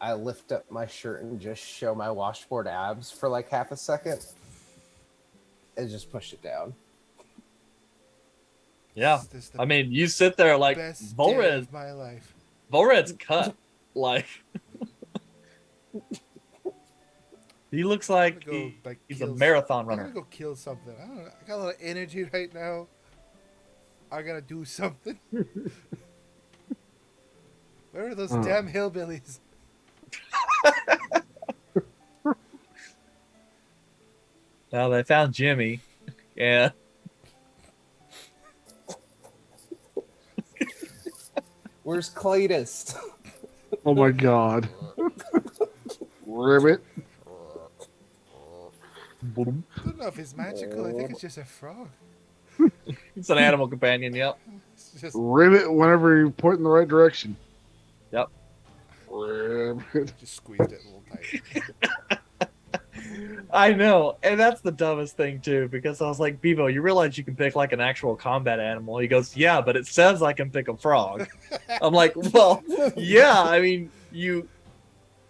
I lift up my shirt and just show my washboard abs for like half a second. And just push it down. Yeah. This is the I mean, you sit there like best day Volred. of my life. Volred's cut. Like he looks like, Go, like he's a kill marathon I'm runner. gonna go kill something. I don't know. I got a lot of energy right now. I gotta do something. Where are those damn hillbillies? Now they found Jimmy. Yeah. Where's Cletus? Oh my god. Ribbit. I don't know if it's magical. I think it's just a frog. It's an animal companion. Yep. It's just Ribbit whenever you point in the right direction. Yep. Ribbit. just squeezed it a little tight. I know, and that's the dumbest thing too, because I was like, Bevo, you realize you can pick like an actual combat animal? He goes, yeah, but it says I can pick a frog. I'm like, well, yeah, I mean, it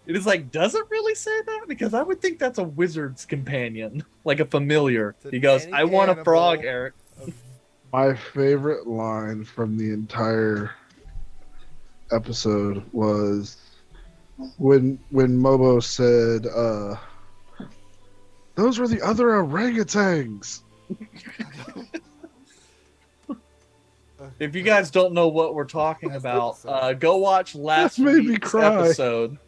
is like, does it really say that? Because I would think that's a wizard's companion, like a familiar. It's He goes, any I want a frog, animal Eric. My favorite line from the entire episode was when Mobo said, those were the other orangutans. If you guys don't know what we're talking Last about, episode. go watch last That made me week's cry. episode.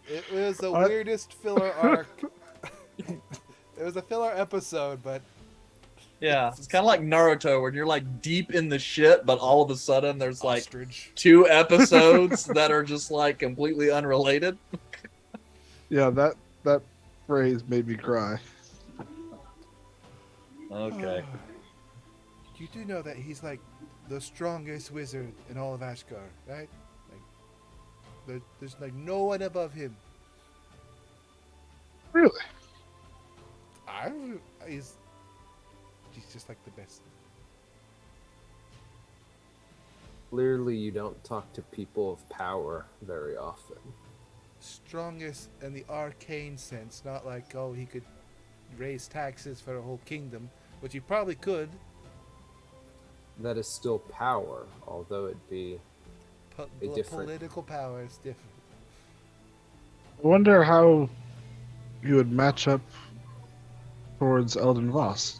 It was the I- weirdest filler arc. It was a filler episode, but Yeah, it's kind of like Naruto, where you're like deep in the shit, but all of a sudden there's like ostrich. 2 episodes that are just like completely unrelated. Yeah, that phrase made me cry. Okay. You do know that he's like the strongest wizard in all of Ashgar, right? Like, there's like no one above him. Really? He's just like the best. Clearly, you don't talk to people of power very often. Strongest in the arcane sense, not like, oh, he could raise taxes for a whole kingdom, which he probably could. That is still power, although it be a different. Political power is different. I wonder how you would match up towards Eldon Voss.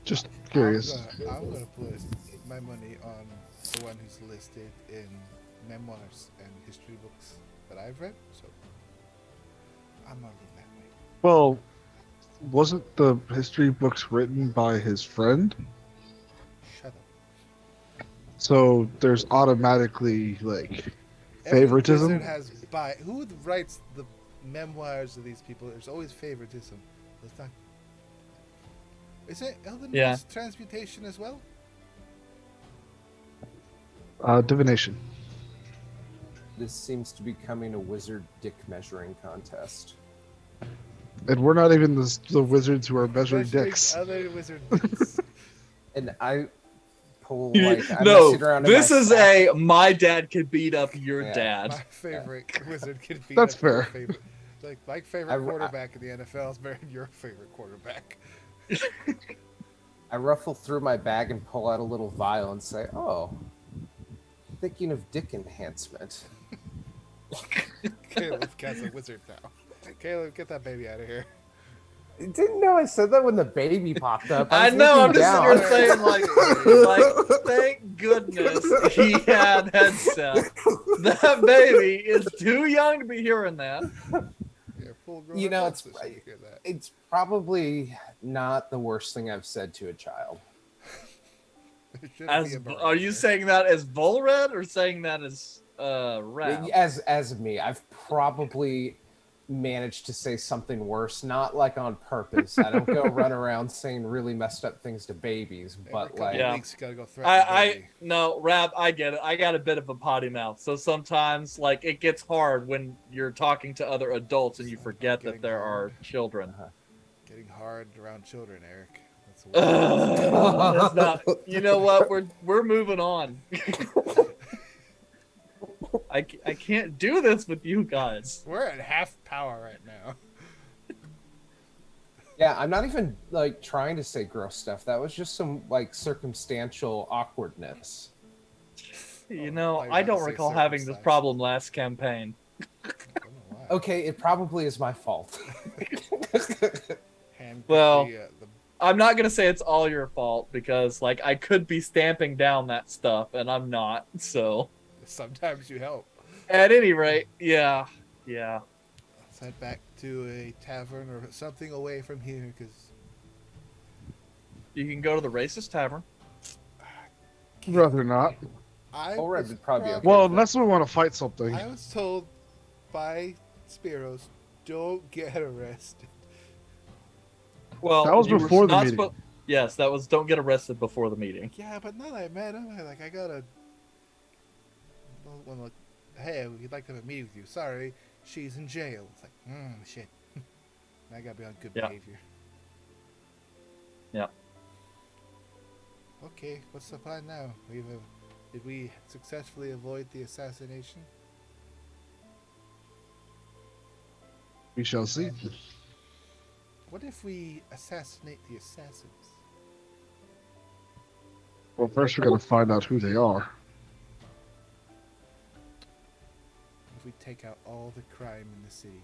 Just curious. I'm gonna put my money on the one who's listed in memoirs and history books that I've read, so I'm not looking that way. Well, wasn't the history books written by his friend? Shut up. So there's automatically like Every favoritism. wizard has who writes the memoirs of these people? There's always favoritism. It's not. Is it Elden Yeah. Ring's transmutation as well? Divination. This seems to be becoming a wizard dick measuring contest. And we're not even the wizards who are measuring dicks. Other wizard dicks. And I pull like I'm No, messing around in this my is sack. my dad could beat up your Yeah. dad. My favorite wizard could be. That's your fair. Favorite. Like my favorite I- quarterback in the NFL is better than your favorite quarterback. I ruffle through my bag and pull out a little vial and say, "Oh, thinking of dick enhancement." Caleb cat's a wizard now. Caleb, get that baby out of here. I didn't know I said that when the baby popped up. I was know, I'm looking just down. sitting here saying like, thank goodness he had headset. That baby is too young to be hearing that. You're full grown You know, adults it's- that should hear that. It's probably not the worst thing I've said to a child. It shouldn't As be a are you barometer. saying that as Volred or saying that as Rap? As me, I've probably managed to say something worse, not like on purpose. I don't go run around saying really messed up things to babies, Every but couple like Yeah. weeks, you gotta go threaten the I baby. no, Rap, I get it. I got a bit of a potty mouth, so sometimes like it gets hard when you're talking to other adults and you forget that there are children. Getting hard around children, Eric. That's the way. That's not. You know what? We're moving on. I can't do this with you guys. We're at half power right now. yeah, I'm not even like trying to say gross stuff. That was just some like circumstantial awkwardness. You know, thought you were I about don't to say recall having this circumstance. problem last campaign. I don't know why. Okay, it probably is my fault. Hand Well, the I'm not gonna say it's all your fault because like I could be stamping down that stuff and I'm not. So sometimes you help. at any rate, yeah. Let's head back to a tavern or something away from here, because You can go to the Racist Tavern. Rather not. I Alright, was would probably be okay. Well, unless we want to fight something. I was told by Spiros, don't get arrested. Well, That was you were before the not meeting. Yes, that was. Don't get arrested before the meeting. Yeah, but now that I met him, I gotta. Well, hey, we'd like to have a meeting with you. Sorry, she's in jail. It's like, shit. I gotta be on good Yeah. behavior. Yeah. Okay, what's the plan now? Did we successfully avoid the assassination? We shall see. What if we assassinate the assassins? Well, first we're gonna find out who they are. If we take out all the crime in the city?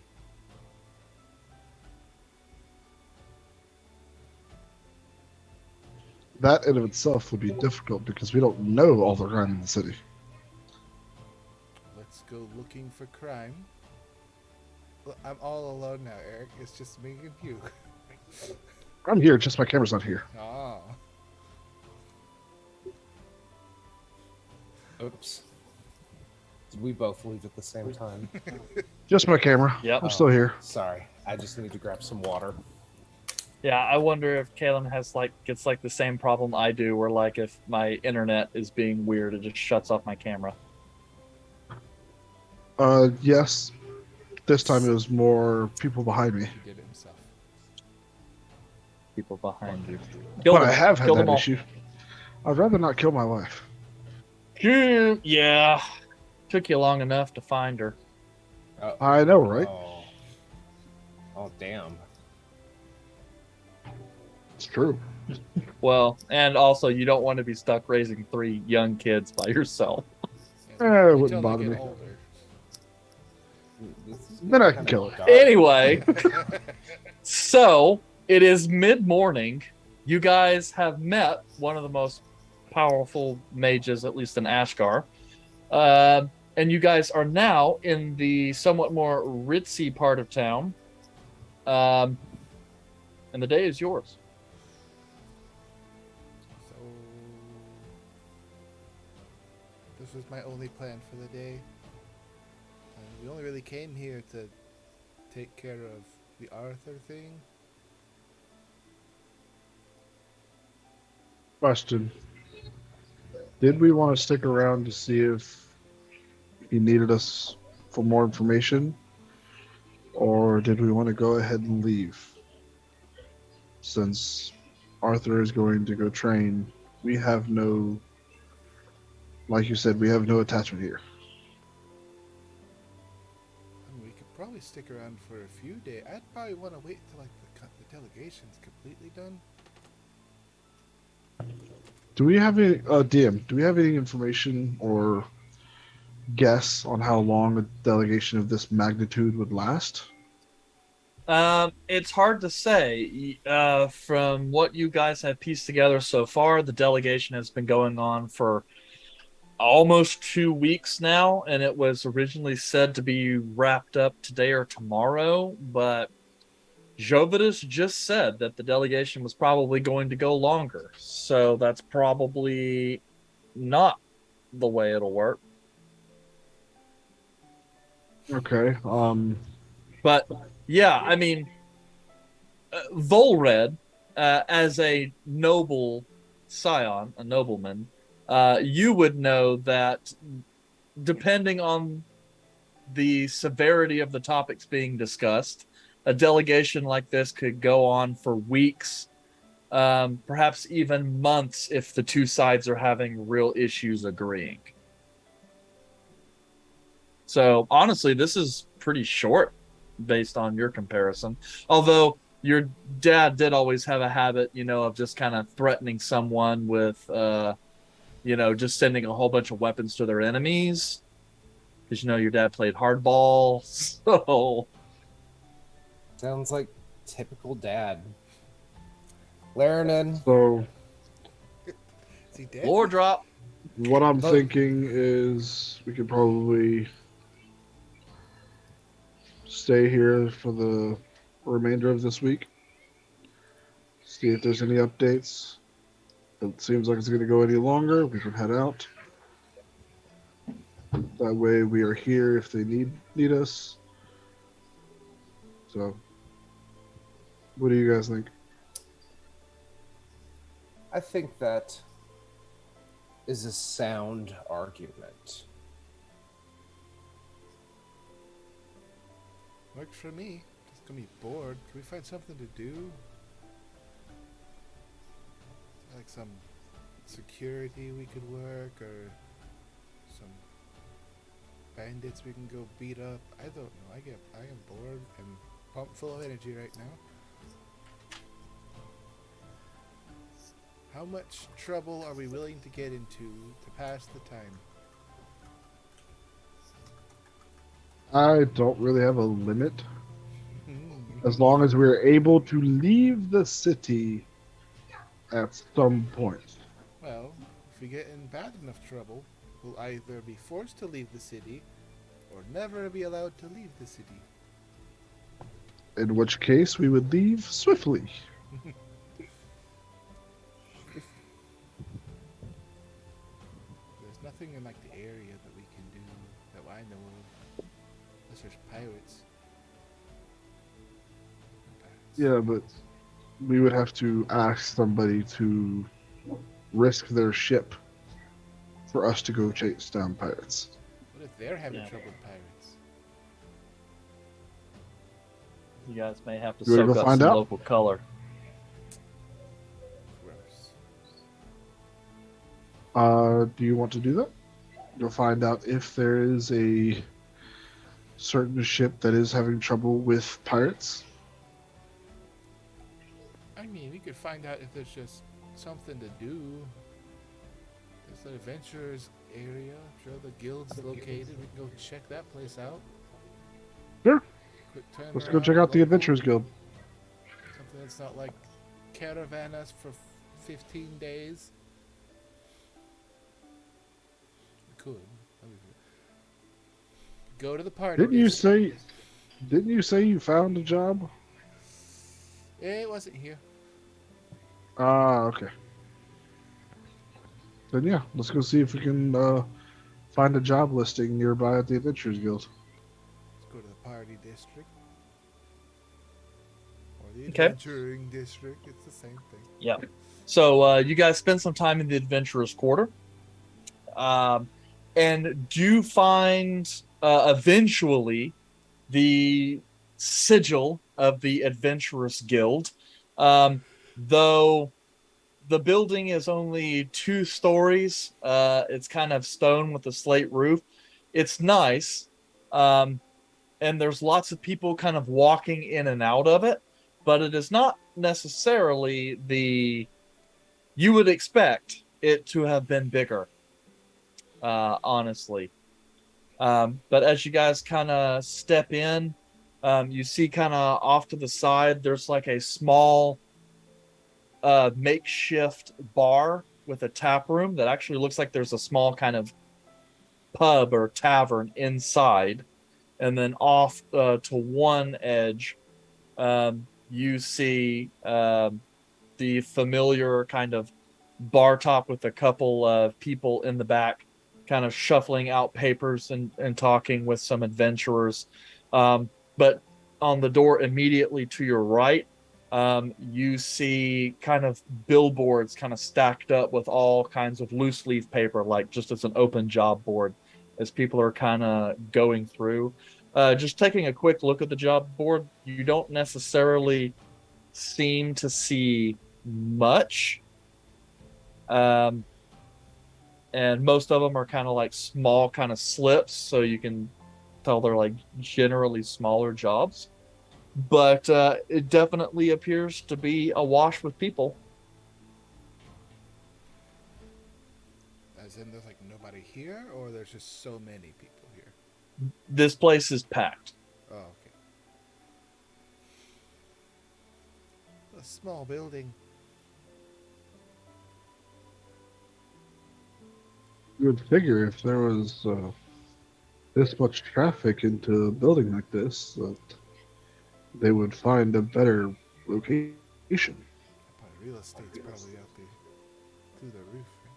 That in of itself would be difficult because we don't know all the crime in the city. Let's go looking for crime. Well, I'm all alone now, Eric. It's just me and you. I'm here, just my camera's not here. Oh. Oops. Did we both leave at the same time? Just my camera. Yep. I'm still here. Sorry, I just need to grab some water. Yeah, I wonder if Kalen gets the same problem I do, where if my internet is being weird, it just shuts off my camera. Yes. This time it was more people behind me. He did it himself. People behind you. But I have had Kill them that all. issue. I'd rather not kill my wife. Yeah. Took you long enough to find her. I know, right? Oh, damn. It's true. Well, and also you don't want to be stuck raising 3 young kids by yourself. It Until wouldn't they bother get me. older. This is Then I kinda can kill her. dark. Anyway, so it is mid-morning. You guys have met one of the most powerful mages, at least in Ashgar. And you guys are now in the somewhat more ritzy part of town. And the day is yours. So this was my only plan for the day. We only really came here to take care of the Arthur thing. Question. Did we want to stick around to see if he needed us for more information? Or did we want to go ahead and leave? Since Arthur is going to go train, we have no, like you said, we have no attachment here. I mean, we could probably stick around for a few days. I'd probably want to wait till the delegation's completely done. Do we have any, DM, do we have any information or guess on how long a delegation of this magnitude would last? It's hard to say. From what you guys have pieced together so far, the delegation has been going on for almost 2 weeks now, and it was originally said to be wrapped up today or tomorrow, but Jovitus just said that the delegation was probably going to go longer, so that's probably not the way it'll work. Okay, But yeah, I mean, Volred, as a noble scion, a nobleman, you would know that depending on the severity of the topics being discussed, a delegation like this could go on for weeks, perhaps even months if the two sides are having real issues agreeing. So honestly, this is pretty short based on your comparison. Although your dad did always have a habit, of just kind of threatening someone with, just sending a whole bunch of weapons to their enemies. Because, your dad played hardball. So Sounds like typical dad. Laranen. so Is he dead? floor drop. what I'm thinking is we could probably stay here for the remainder of this week. See if there's any updates. It seems like it's going to go any longer. We can head out. That way we are here if they need us. So, what do you guys think? I think that is a sound argument. Works for me. Just gonna be bored. Can we find something to do? Like some security we could work, or some bandits we can go beat up. I don't know. I am bored and pumped full of energy right now. How much trouble are we willing to get into to pass the time? I don't really have a limit. As long as we're able to leave the city at some point. Well, if we get in bad enough trouble, we'll either be forced to leave the city or never be allowed to leave the city. In which case, we would leave swiftly. There's nothing in like the area that we can do that I know of. Unless there's pirates. Yeah, but we would have to ask somebody to risk their ship for us to go chase down pirates. What if they're having Yeah. trouble with pirates? You guys may have to You wanna soak go up find some out? local color. Gross. Do you want to do that? You'll find out if there is a certain ship that is having trouble with pirates. I mean, we could find out if there's just something to do. There's an adventurers area. I'm sure the guild's located. We can go check that place out. Sure. Quick turn Let's go check out the Adventurers Guild. Something that's not like caravan us for 15 days. We could. Go to the party. Didn't you say you found a job? It wasn't here. Ah, okay. Then yeah, let's go see if we can find a job listing nearby at the Adventurers Guild. Let's go to the party district. Or the Okay. adventuring district. It's the same thing. Yeah. So you guys spend some time in the Adventurous Quarter, and do find eventually the sigil of the Adventurous Guild. Though the building is only 2 stories, it's kind of stone with a slate roof. It's nice, and there's lots of people kind of walking in and out of it, but it is not necessarily you would expect it to have been bigger, honestly. But as you guys kind of step in, you see kind of off to the side, there's like a small makeshift bar with a tap room that actually looks like there's a small kind of pub or tavern inside. And then off to one edge, you see the familiar kind of bar top with a couple of people in the back kind of shuffling out papers and talking with some adventurers. But on the door immediately to your right, you see kind of billboards kind of stacked up with all kinds of loose leaf paper, like just as an open job board, as people are kind of going through. Just taking a quick look at the job board, you don't necessarily seem to see much. And most of them are kind of like small kind of slips, so you can tell they're like generally smaller jobs. But it definitely appears to be awash with people. As in, there's like nobody here, or there's just so many people here? This place is packed. Oh, okay. A small building. You would figure if there was this much traffic into a building like this, that they would find a better location. Real estate's probably out there through the roof right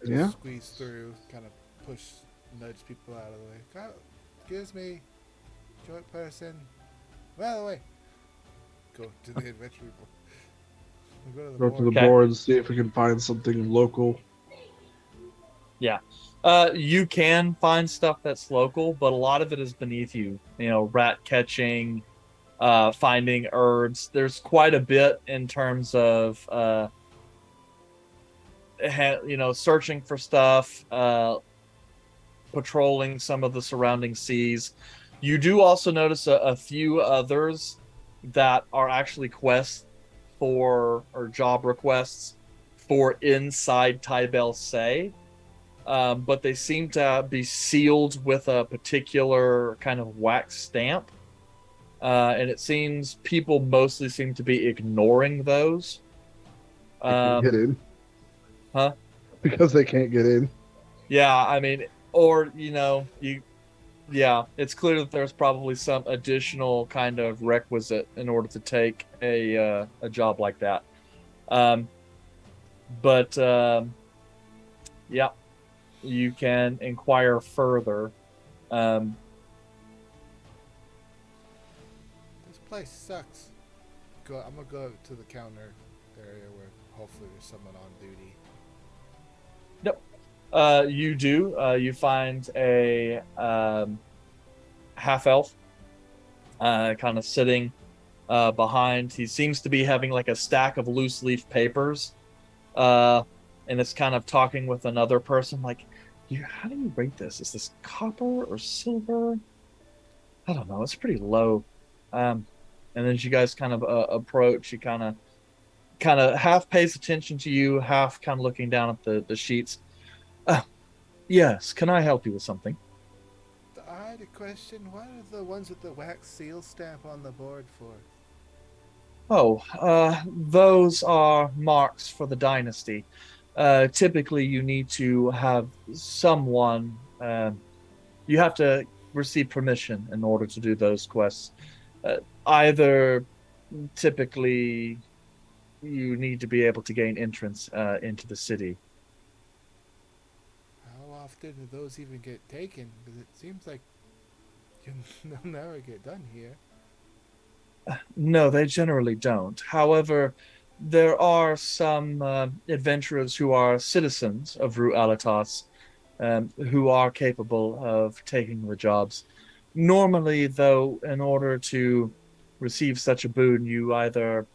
now. Yeah. Squeeze through, kind of nudge people out of the way. Oh, excuse me. Joint person. Well, wait. Go to the adventure board. We'll go to the Go board. to the Okay. board and see if we can find something local. Yeah. You can find stuff that's local, but a lot of it is beneath you. You know, rat catching, finding herbs. There's quite a bit in terms of, searching for stuff, patrolling some of the surrounding seas. You do also notice a few others that are actually quests or job requests for inside Tybel Say. But they seem to be sealed with a particular kind of wax stamp. And it seems people mostly seem to be ignoring those. They can't get in. Huh? Because they can't get in. Yeah, I mean, it's clear that there's probably some additional kind of requisite in order to take a job like that. But yeah, you can inquire further. This place sucks. I'm gonna go to the counter area where hopefully there's someone on duty. You do. You find a half elf kind of sitting behind. He seems to be having like a stack of loose leaf papers, and it's kind of talking with another person. Like, how do you rate this? Is this copper or silver? I don't know. It's pretty low. And then as you guys kind of approach, he kind of half pays attention to you, half kind of looking down at the sheets. Yes, can I help you with something? I had a question. What are the ones with the wax seal stamp on the board for? Oh, those are marks for the dynasty. Typically, you need to have someone. You have to receive permission in order to do those quests. Either, typically, you need to be able to gain entrance into the city. How often do those even get taken? Because it seems like they'll never get done here. No, they generally don't. However, there are some adventurers who are citizens of Rue Alatas who are capable of taking the jobs. Normally, though, in order to receive such a boon, you either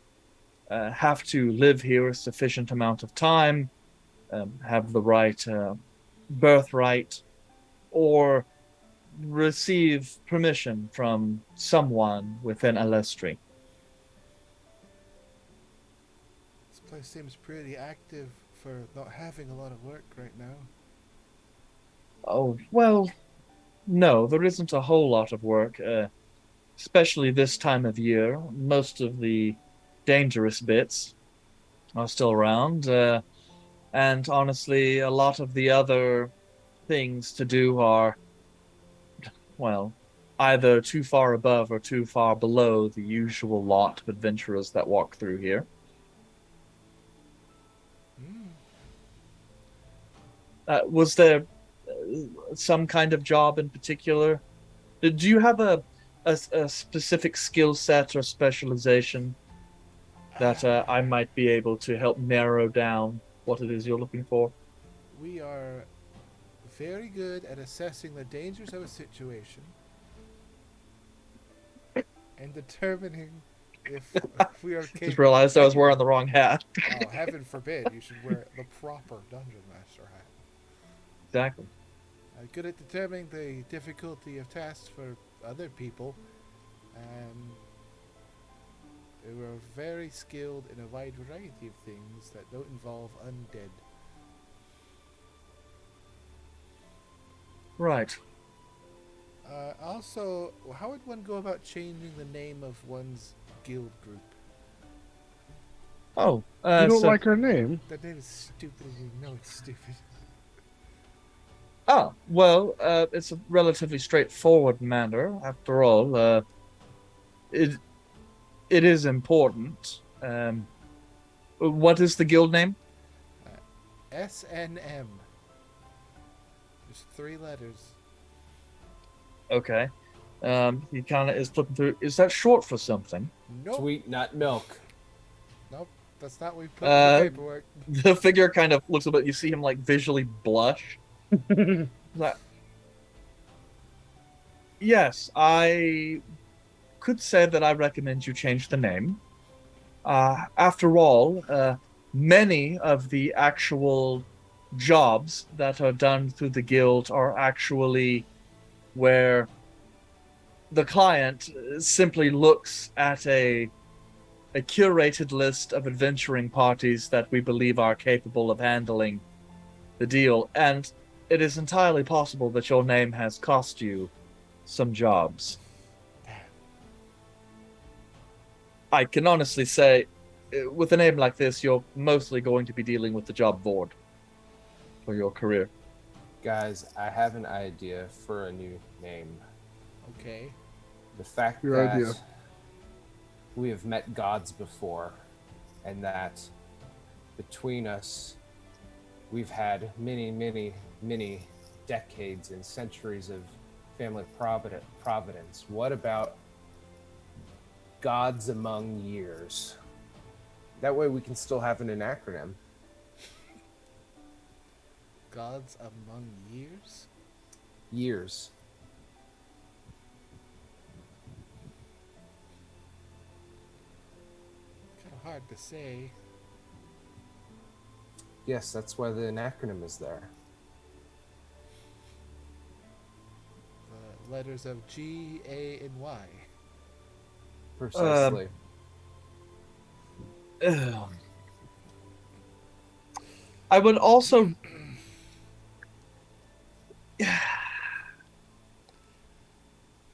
have to live here a sufficient amount of time, have the right birthright, or receive permission from someone within Alestri. This place seems pretty active for not having a lot of work right now. Oh, well, no, there isn't a whole lot of work, especially this time of year. Most of the dangerous bits are still around, and honestly, a lot of the other things to do are, well, either too far above or too far below the usual lot of adventurers that walk through here. Was there some kind of job in particular? Do you have a specific skill set or specialization that I might be able to help narrow down what it is you're looking for? We are very good at assessing the dangers of a situation and determining if we are capable. Just realized I was wearing the wrong hat. Oh, heaven forbid you should wear the proper Dungeon Master hat. Exactly. Good at determining the difficulty of tasks for other people, and we are very skilled in a wide variety of things that don't involve undead. Right. Also, how would one go about changing the name of one's guild group? Oh, You don't like her name? That name is stupid. You know it's stupid. Oh, well, it's a relatively straightforward matter. After all, it is important. What is the guild name? SNM. Just 3 letters. Okay. He kind of is flipping through. Is that short for something? Nope. Sweet nut milk. Nope. That's not what we put in the paperwork. The figure kind of looks a bit. You see him like visually blush. Like, yes, I could say that I recommend you change the name. After all, many of the actual jobs that are done through the guild are actually where the client simply looks at a curated list of adventuring parties that we believe are capable of handling the deal, and it is entirely possible that your name has cost you some jobs. I can honestly say, with a name like this, you're mostly going to be dealing with the job board for your career. Guys, I have an idea for a new name. Okay. The fact Your that idea. we have met gods before, and that between us, we've had many, many, many decades and centuries of family providence. What about gods among years? That way we can still have an acronym. Gods among years? Years. Kind of hard to say. Yes, that's why the acronym is there. The letters of G, A, and Y. Precisely. I would also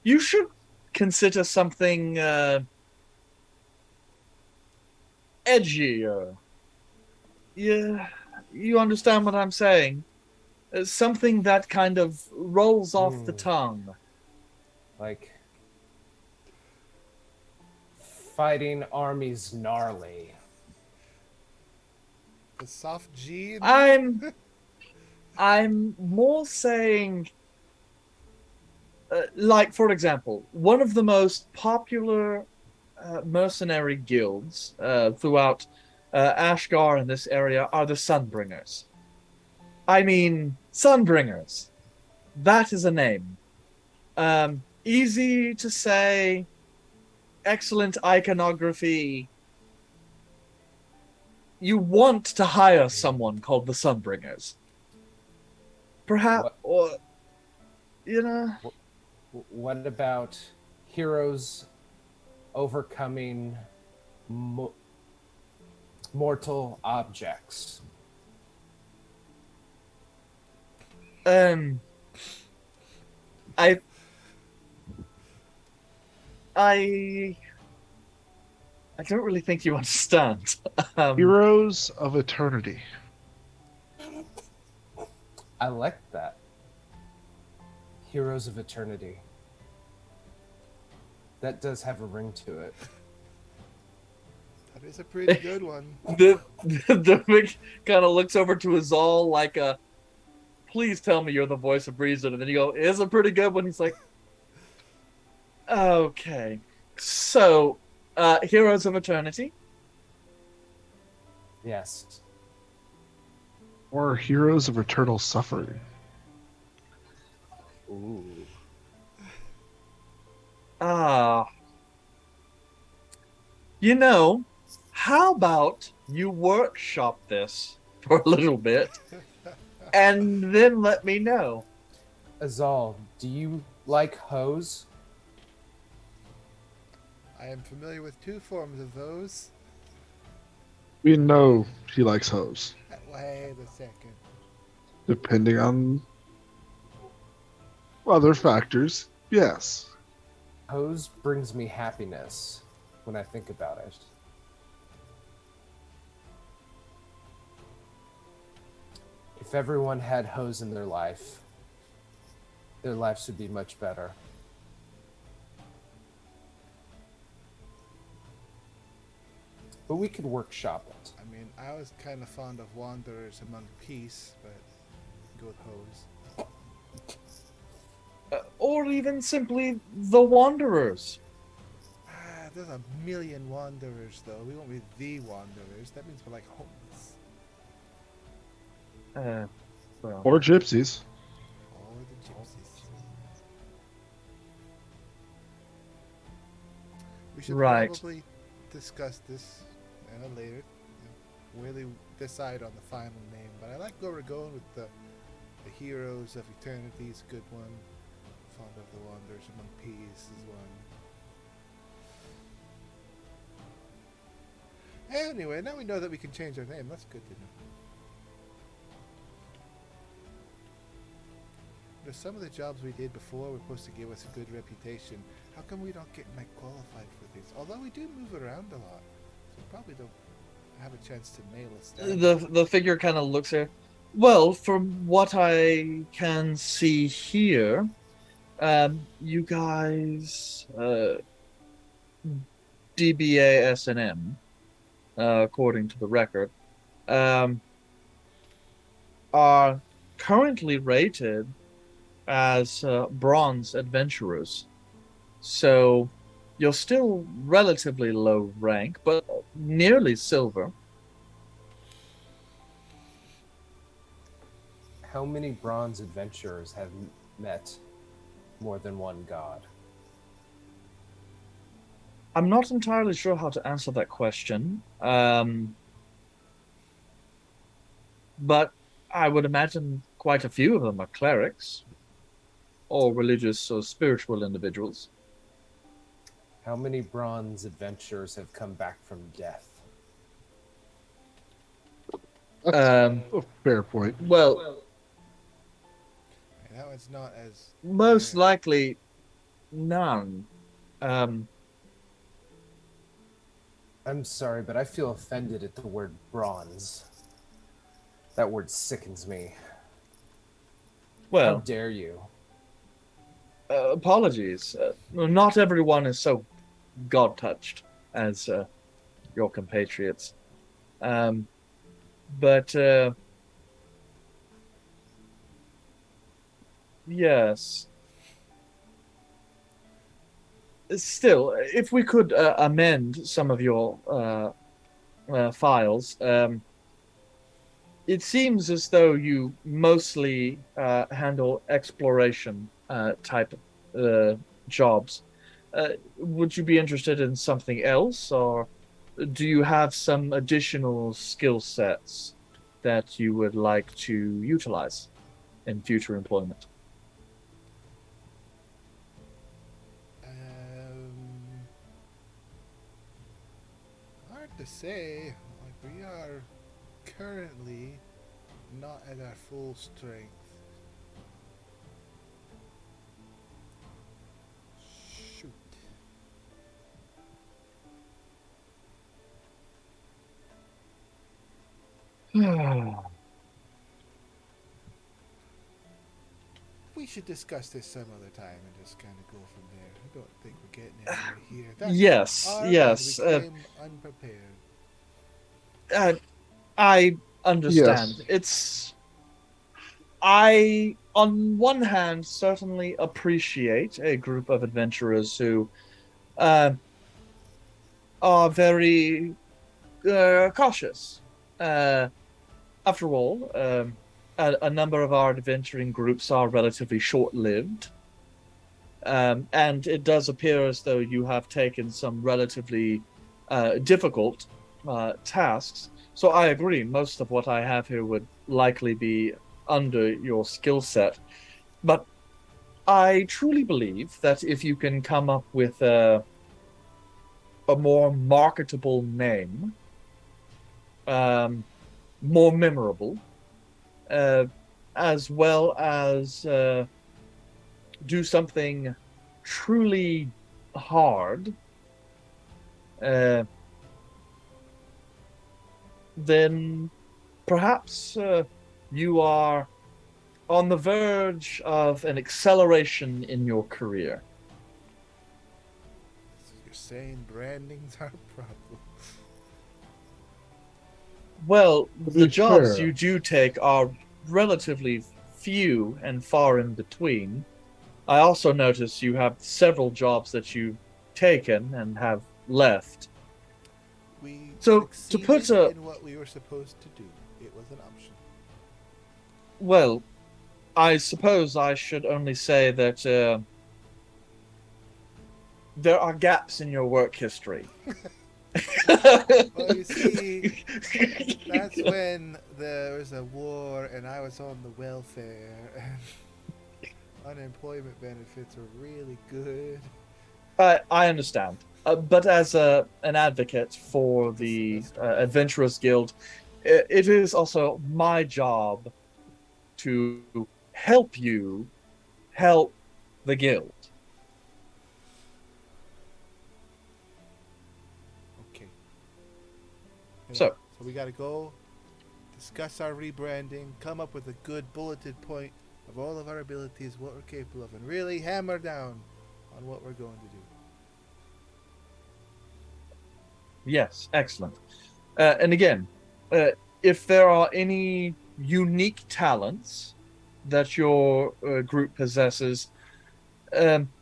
you should consider something edgier. Yeah, you understand what I'm saying? Something that kind of rolls off the tongue. Like fighting armies gnarly. The soft G. I'm more saying, like, for example, one of the most popular mercenary guilds throughout Ashgar and this area are the Sunbringers. I mean, Sunbringers. That is a name. Easy to say, excellent iconography. You want to hire someone called the Sunbringers. Perhaps, or, you know. What about heroes overcoming mortal objects? I don't really think you understand. Heroes of Eternity. I like that. Heroes of Eternity. That does have a ring to it. That is a pretty good one. the Vic kind of looks over to Azal like a, please tell me you're the voice of reason. And then you go, it's a pretty good one. He's like, okay. So, Heroes of Eternity? Yes. Or Heroes of Eternal Suffering. Ooh. You know, how about you workshop this for a little bit and then let me know? Azal, do you like hoes? I am familiar with two forms of those. We know he likes hoes. Wait a second. Depending on other factors, yes. Hose brings me happiness when I think about it. If everyone had hoes in their lives would be much better. But we could workshop it. I mean, I was kind of fond of Wanderers Among Peace, but go with Hose. or even simply the Wanderers. There's a million wanderers, though. We won't be the wanderers. That means we're like homeless. Well, Or gypsies. Or the gypsies. We should Right. probably discuss this later. Really decide on the final name. But I like where we're going with the Heroes of Eternity is a good one. Fond of the Wanderers Among Peace is one. Anyway, now we know that we can change our name. That's good to know. There's some of the jobs we did before were supposed to give us a good reputation. How come we don't get qualified for these? Although we do move around a lot, so we probably don't have a chance to nail us down. the figure kind of looks here. Well, from what I can see here, you guys, DBA S&M, according to the record, are currently rated as bronze adventurers. So you're still relatively low rank, but nearly silver. How many bronze adventurers have met more than one god? I'm not entirely sure how to answer that question. But I would imagine quite a few of them are clerics or religious or spiritual individuals. How many bronze adventurers have come back from death? That's Um, a fair point. Well, That one's not as most likely none. I'm sorry, but I feel offended at the word bronze. That word sickens me. How Well, dare you? apologies. Not everyone is so god-touched as your compatriots. But yes. Still, if we could amend some of your files, it seems as though you mostly handle exploration type jobs. Would you be interested in something else, or do you have some additional skill sets that you would like to utilize in future employment? hard to say. Like, we are currently not at our full strength. Shoot. We should discuss this some other time and just kind of go from there. I don't think we're getting anywhere here. That's Yes, our bad. yes. We came unprepared. I understand. Yes. I, on one hand, certainly appreciate a group of adventurers who are very cautious. After all, a number of our adventuring groups are relatively short-lived. And it does appear as though you have taken some relatively difficult tasks. So I agree, most of what I have here would likely be under your skill set. But I truly believe that if you can come up with a more marketable name, more memorable, as well as do something truly hard, then perhaps you are on the verge of an acceleration in your career. So you're saying branding's our problem? Well, To the be jobs fair. you do take are relatively few and far in between. I also notice you have several jobs that you've taken and have left. We So, to put succeeded a in what we were supposed to do. It was an option. well, I suppose I should only say that there are gaps in your work history. Well, you see, that's when there was a war and I was on the welfare and unemployment benefits are really good. I understand. But as an advocate for the That's true. Adventurous Guild, it is also my job to help you help the guild. Okay. Anyway, So, so we gotta go discuss our rebranding, come up with a good bulleted point of all of our abilities, what we're capable of, and really hammer down on what we're going to do. yes, excellent. And again, if there are any unique talents that your group possesses,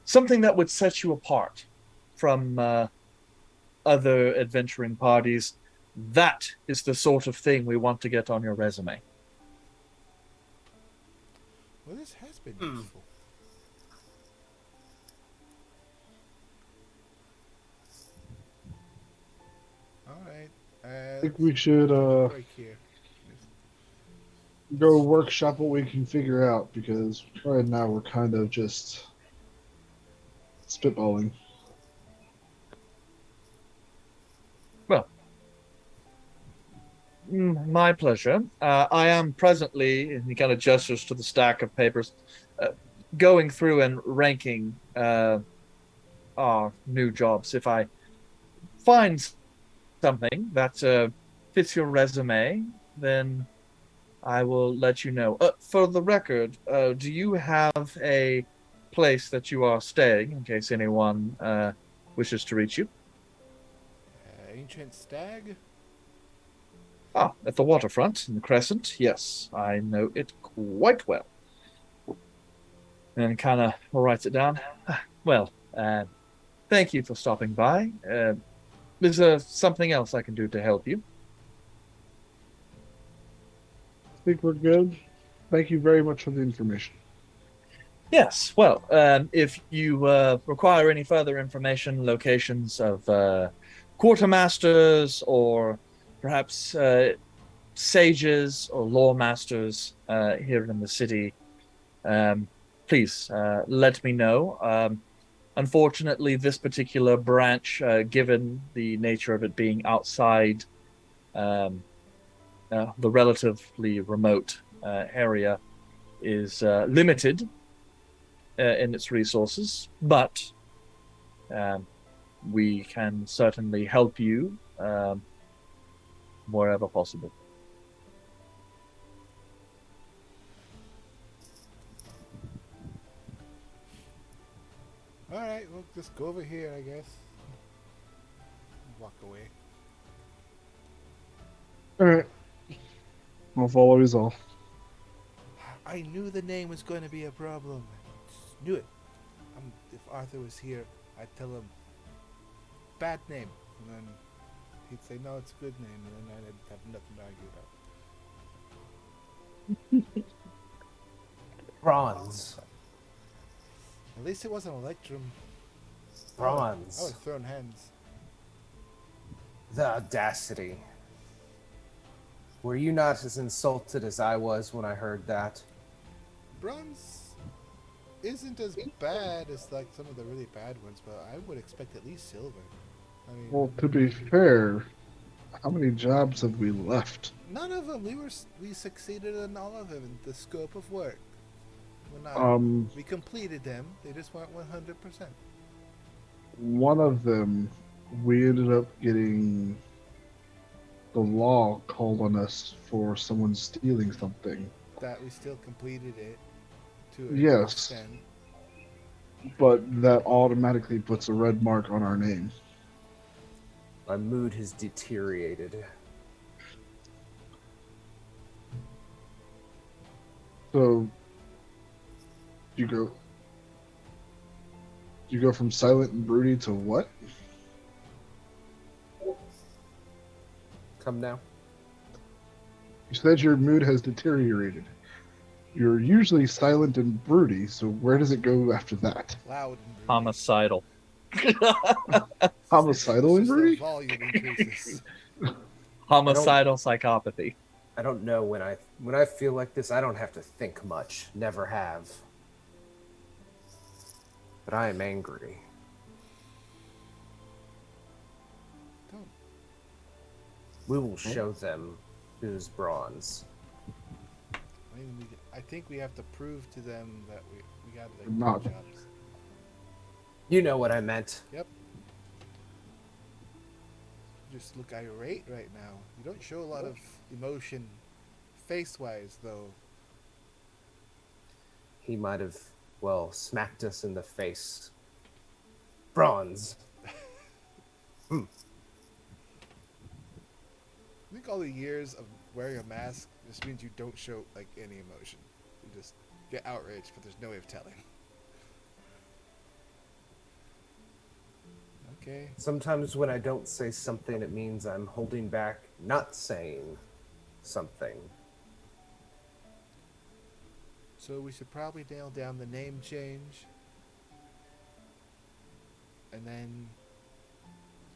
something that would set you apart from other adventuring parties, that is the sort of thing we want to get on your resume. Well, this has been Hmm. useful. All right. I think we should break here. go workshop what we can figure out because right now we're kind of just spitballing. Well, my pleasure. I am presently, and he kind of gestures to the stack of papers, going through and ranking our new jobs. If I find something that fits your resume, then I will let you know. For the record, do you have a place that you are staying in case anyone wishes to reach you? Ancient Stag? Ah, at the waterfront in the Crescent. Yes, I know it quite well. And kind of writes it down. Well, thank you for stopping by. Is there something else I can do to help you? I think we're good. Thank you very much for the information. Yes, well, if you require any further information, locations of quartermasters or perhaps sages or lore masters here in the city, please let me know. Unfortunately, this particular branch, given the nature of it being outside um, the relatively remote area, is limited in its resources, but um, we can certainly help you wherever possible. Alright, we'll just go over here, I guess. Walk away. All right. I'll follow his all. I knew the name was going to be a problem. Just knew it. If Arthur was here, I'd tell him, bad name. And then he'd say, no, it's a good name. And then I'd have nothing to argue about. Bronze. At least it wasn't Electrum. I would Bronze. have thrown hands. The audacity. Were you not as insulted as I was when I heard that? Bronze isn't as bad as like some of the really bad ones, but I would expect at least silver. I mean, Well, to be fair, how many jobs have we left? none of them. We succeeded in all of them in the scope of work. We completed them. They just weren't 100%. One of them, we ended up getting the law called on us for someone stealing something. That we still completed it to an Yes. extent. But that automatically puts a red mark on our name. My mood has deteriorated. So, you go. You go from silent and broody to what? Come now. You said your mood has deteriorated. You're usually silent and broody, so where does it go after that? Loud and broody. Homicidal. Homicidal and It's just the broody? volume increases. Homicidal psychopathy. I don't know when I feel like this. I don't have to think much. Never have. But I am angry. Don't. We will show them who's bronze. I mean, I think we have to prove to them that we got like Not. good jobs. You know what I meant. Yep. You just look irate right now. You don't show a lot of emotion face-wise, though. He might have, well, smacked us in the face. Bronze. I think all the years of wearing a mask just means you don't show like any emotion. You just get outraged, but there's no way of telling. Okay. Sometimes when I don't say something, it means I'm holding back, not saying something. So we should probably nail down the name change. And then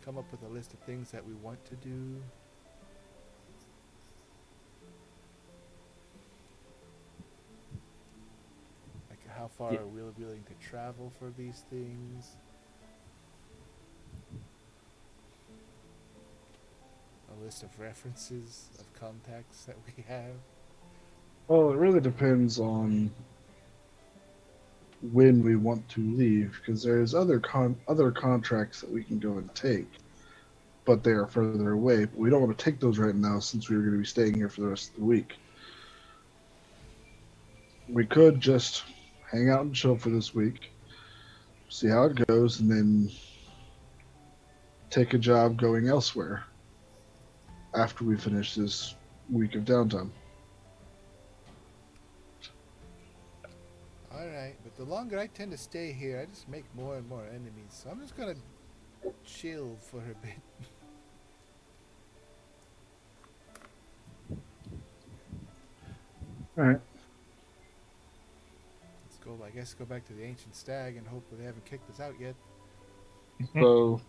come up with a list of things that we want to do. Like how far Yeah. are we willing to travel for these things? A list of references of contacts that we have. Well, it really depends on when we want to leave, because there's other contracts that we can go and take, but they are further away. But we don't want to take those right now since we were going to be staying here for the rest of the week. We could just hang out and chill for this week, see how it goes, and then take a job going elsewhere after we finish this week of downtime. Alright, but the longer I tend to stay here, I just make more and more enemies. So I'm just gonna chill for a bit. Alright. Let's go, I guess, go back to the Ancient Stag and hope that they haven't kicked us out yet. So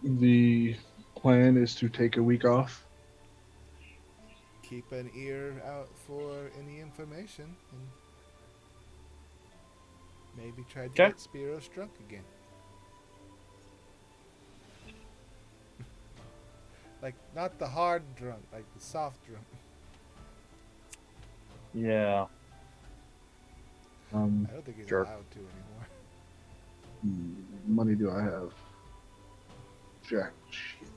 the plan is to take a week off. Keep an ear out for any information and maybe try to Okay. get Spiros drunk again. Like, not the hard drunk, like the soft drunk. Yeah. I don't think he's Jerk. allowed to anymore. Money do I have? Jack. Shit.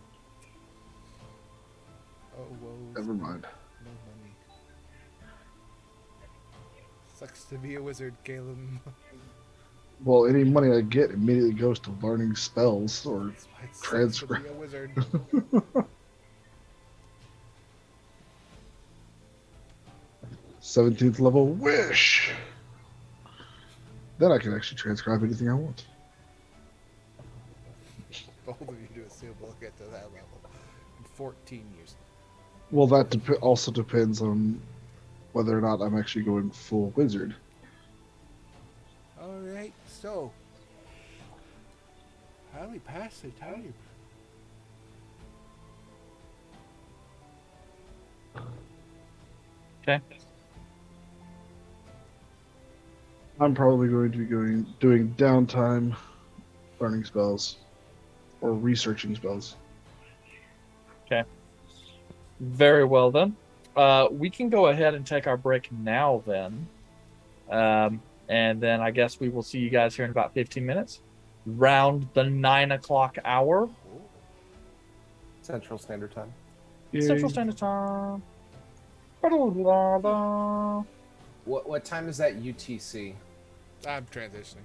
Oh, whoa. Never mind. No money. Sucks to be a wizard, Caleb. Well, any money I get immediately goes to learning spells or That's why it sucks to transfer. be a wizard. 17th level wish. Then I can actually transcribe anything I want. Both of you do assume we'll get to that level in 14 years. Well, that also depends on whether or not I'm actually going full wizard. Alright, so. How do we pass the time? Okay. I'm probably going to be doing downtime, learning spells, or researching spells. Very well then. We can go ahead and take our break now then. And then I guess we will see you guys here in about 15 minutes. Round the 9 o'clock hour. Central Standard Time. Central Standard Time. Ba-da-da-da. What time is that UTC? I'm transitioning.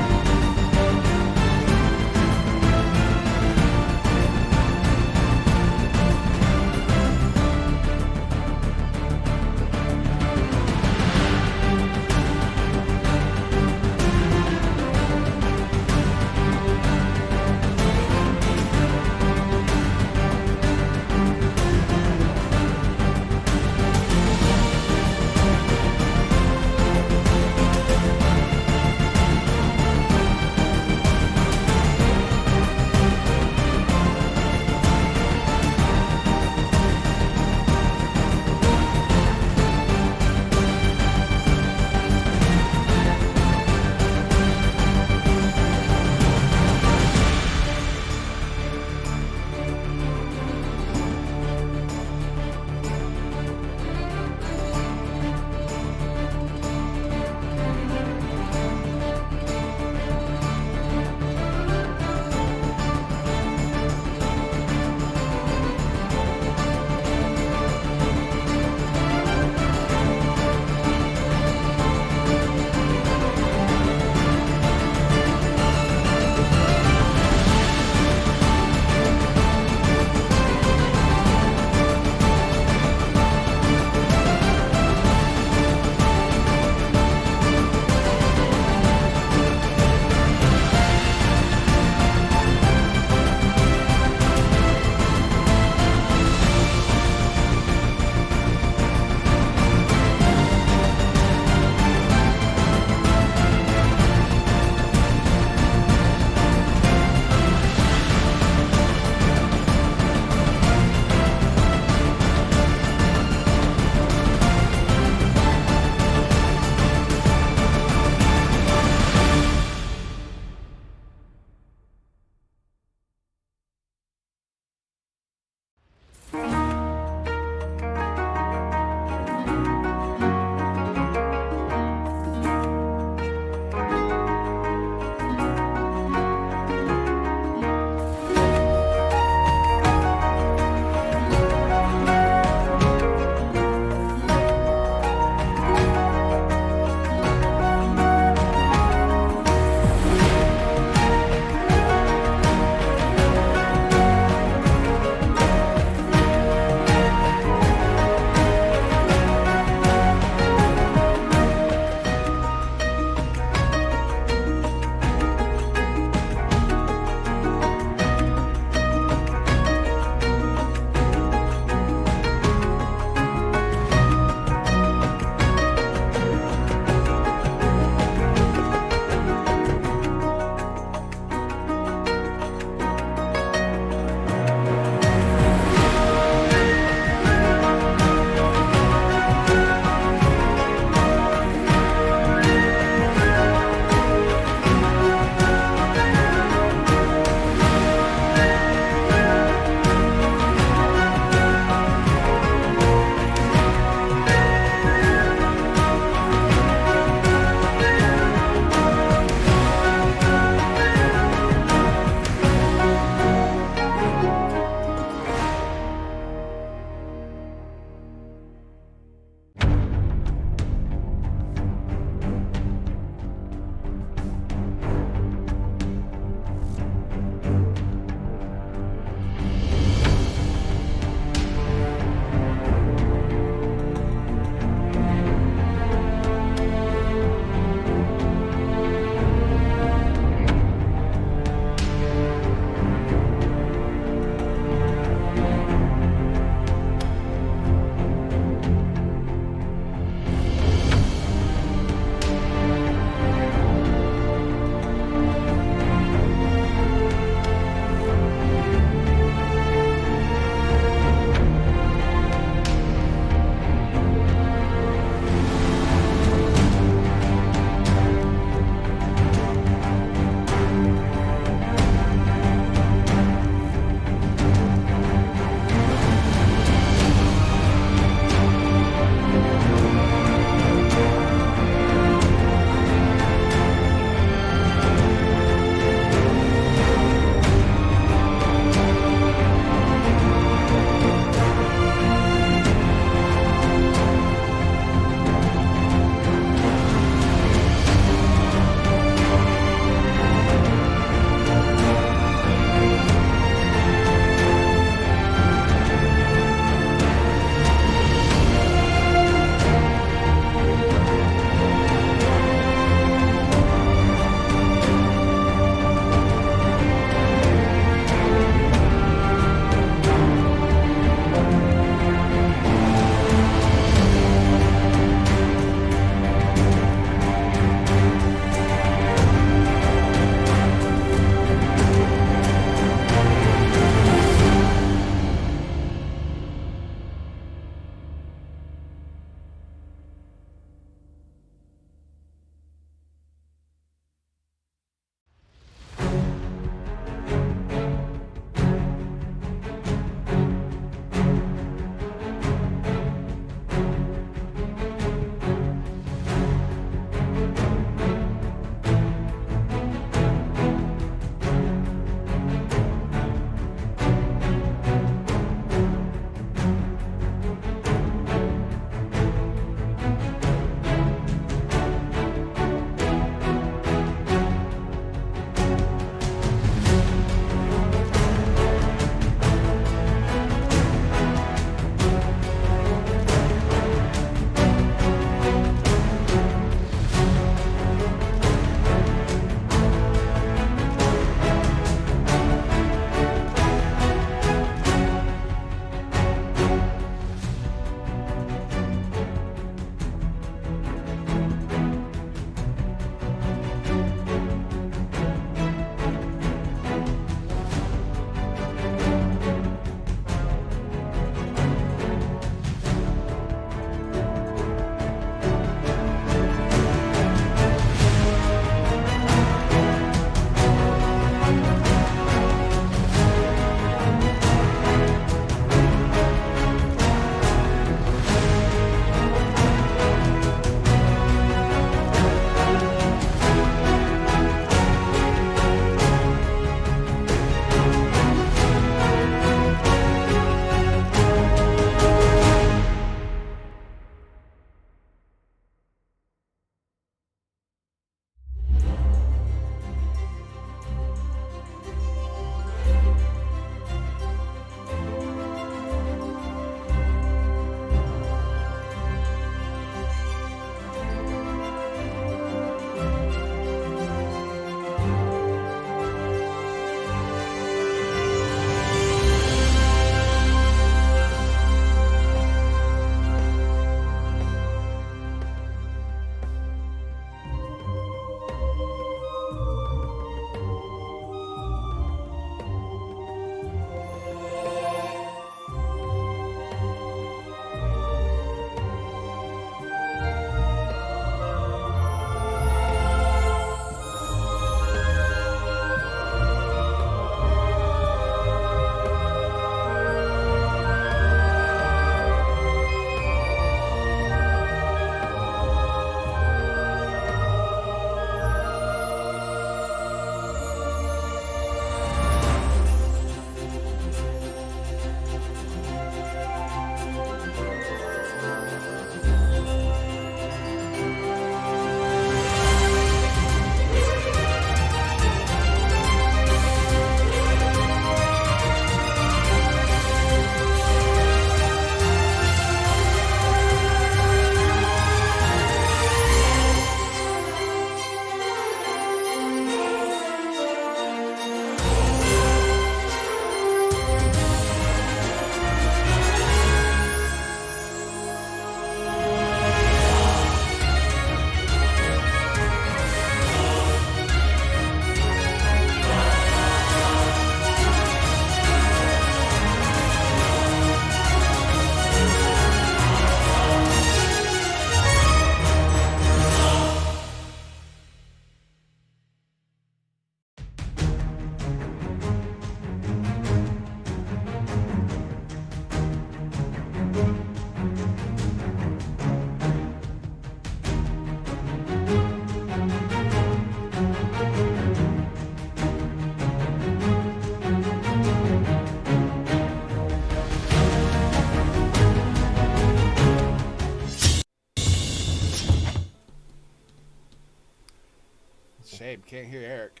can't hear Eric.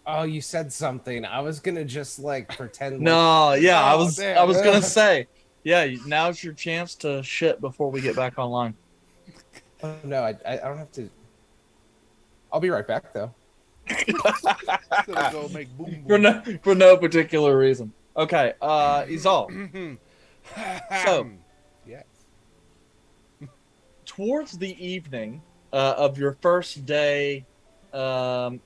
Oh, you said something. I was gonna just like pretend. No, yeah, I Oh, was damn. gonna say, yeah, now's your chance to shit before we get back online. Oh, no, I don't have to. I'll be right back though. Gonna go make boom boom. For no particular reason. Okay, Izal. So, yes. towards the evening of your first day, you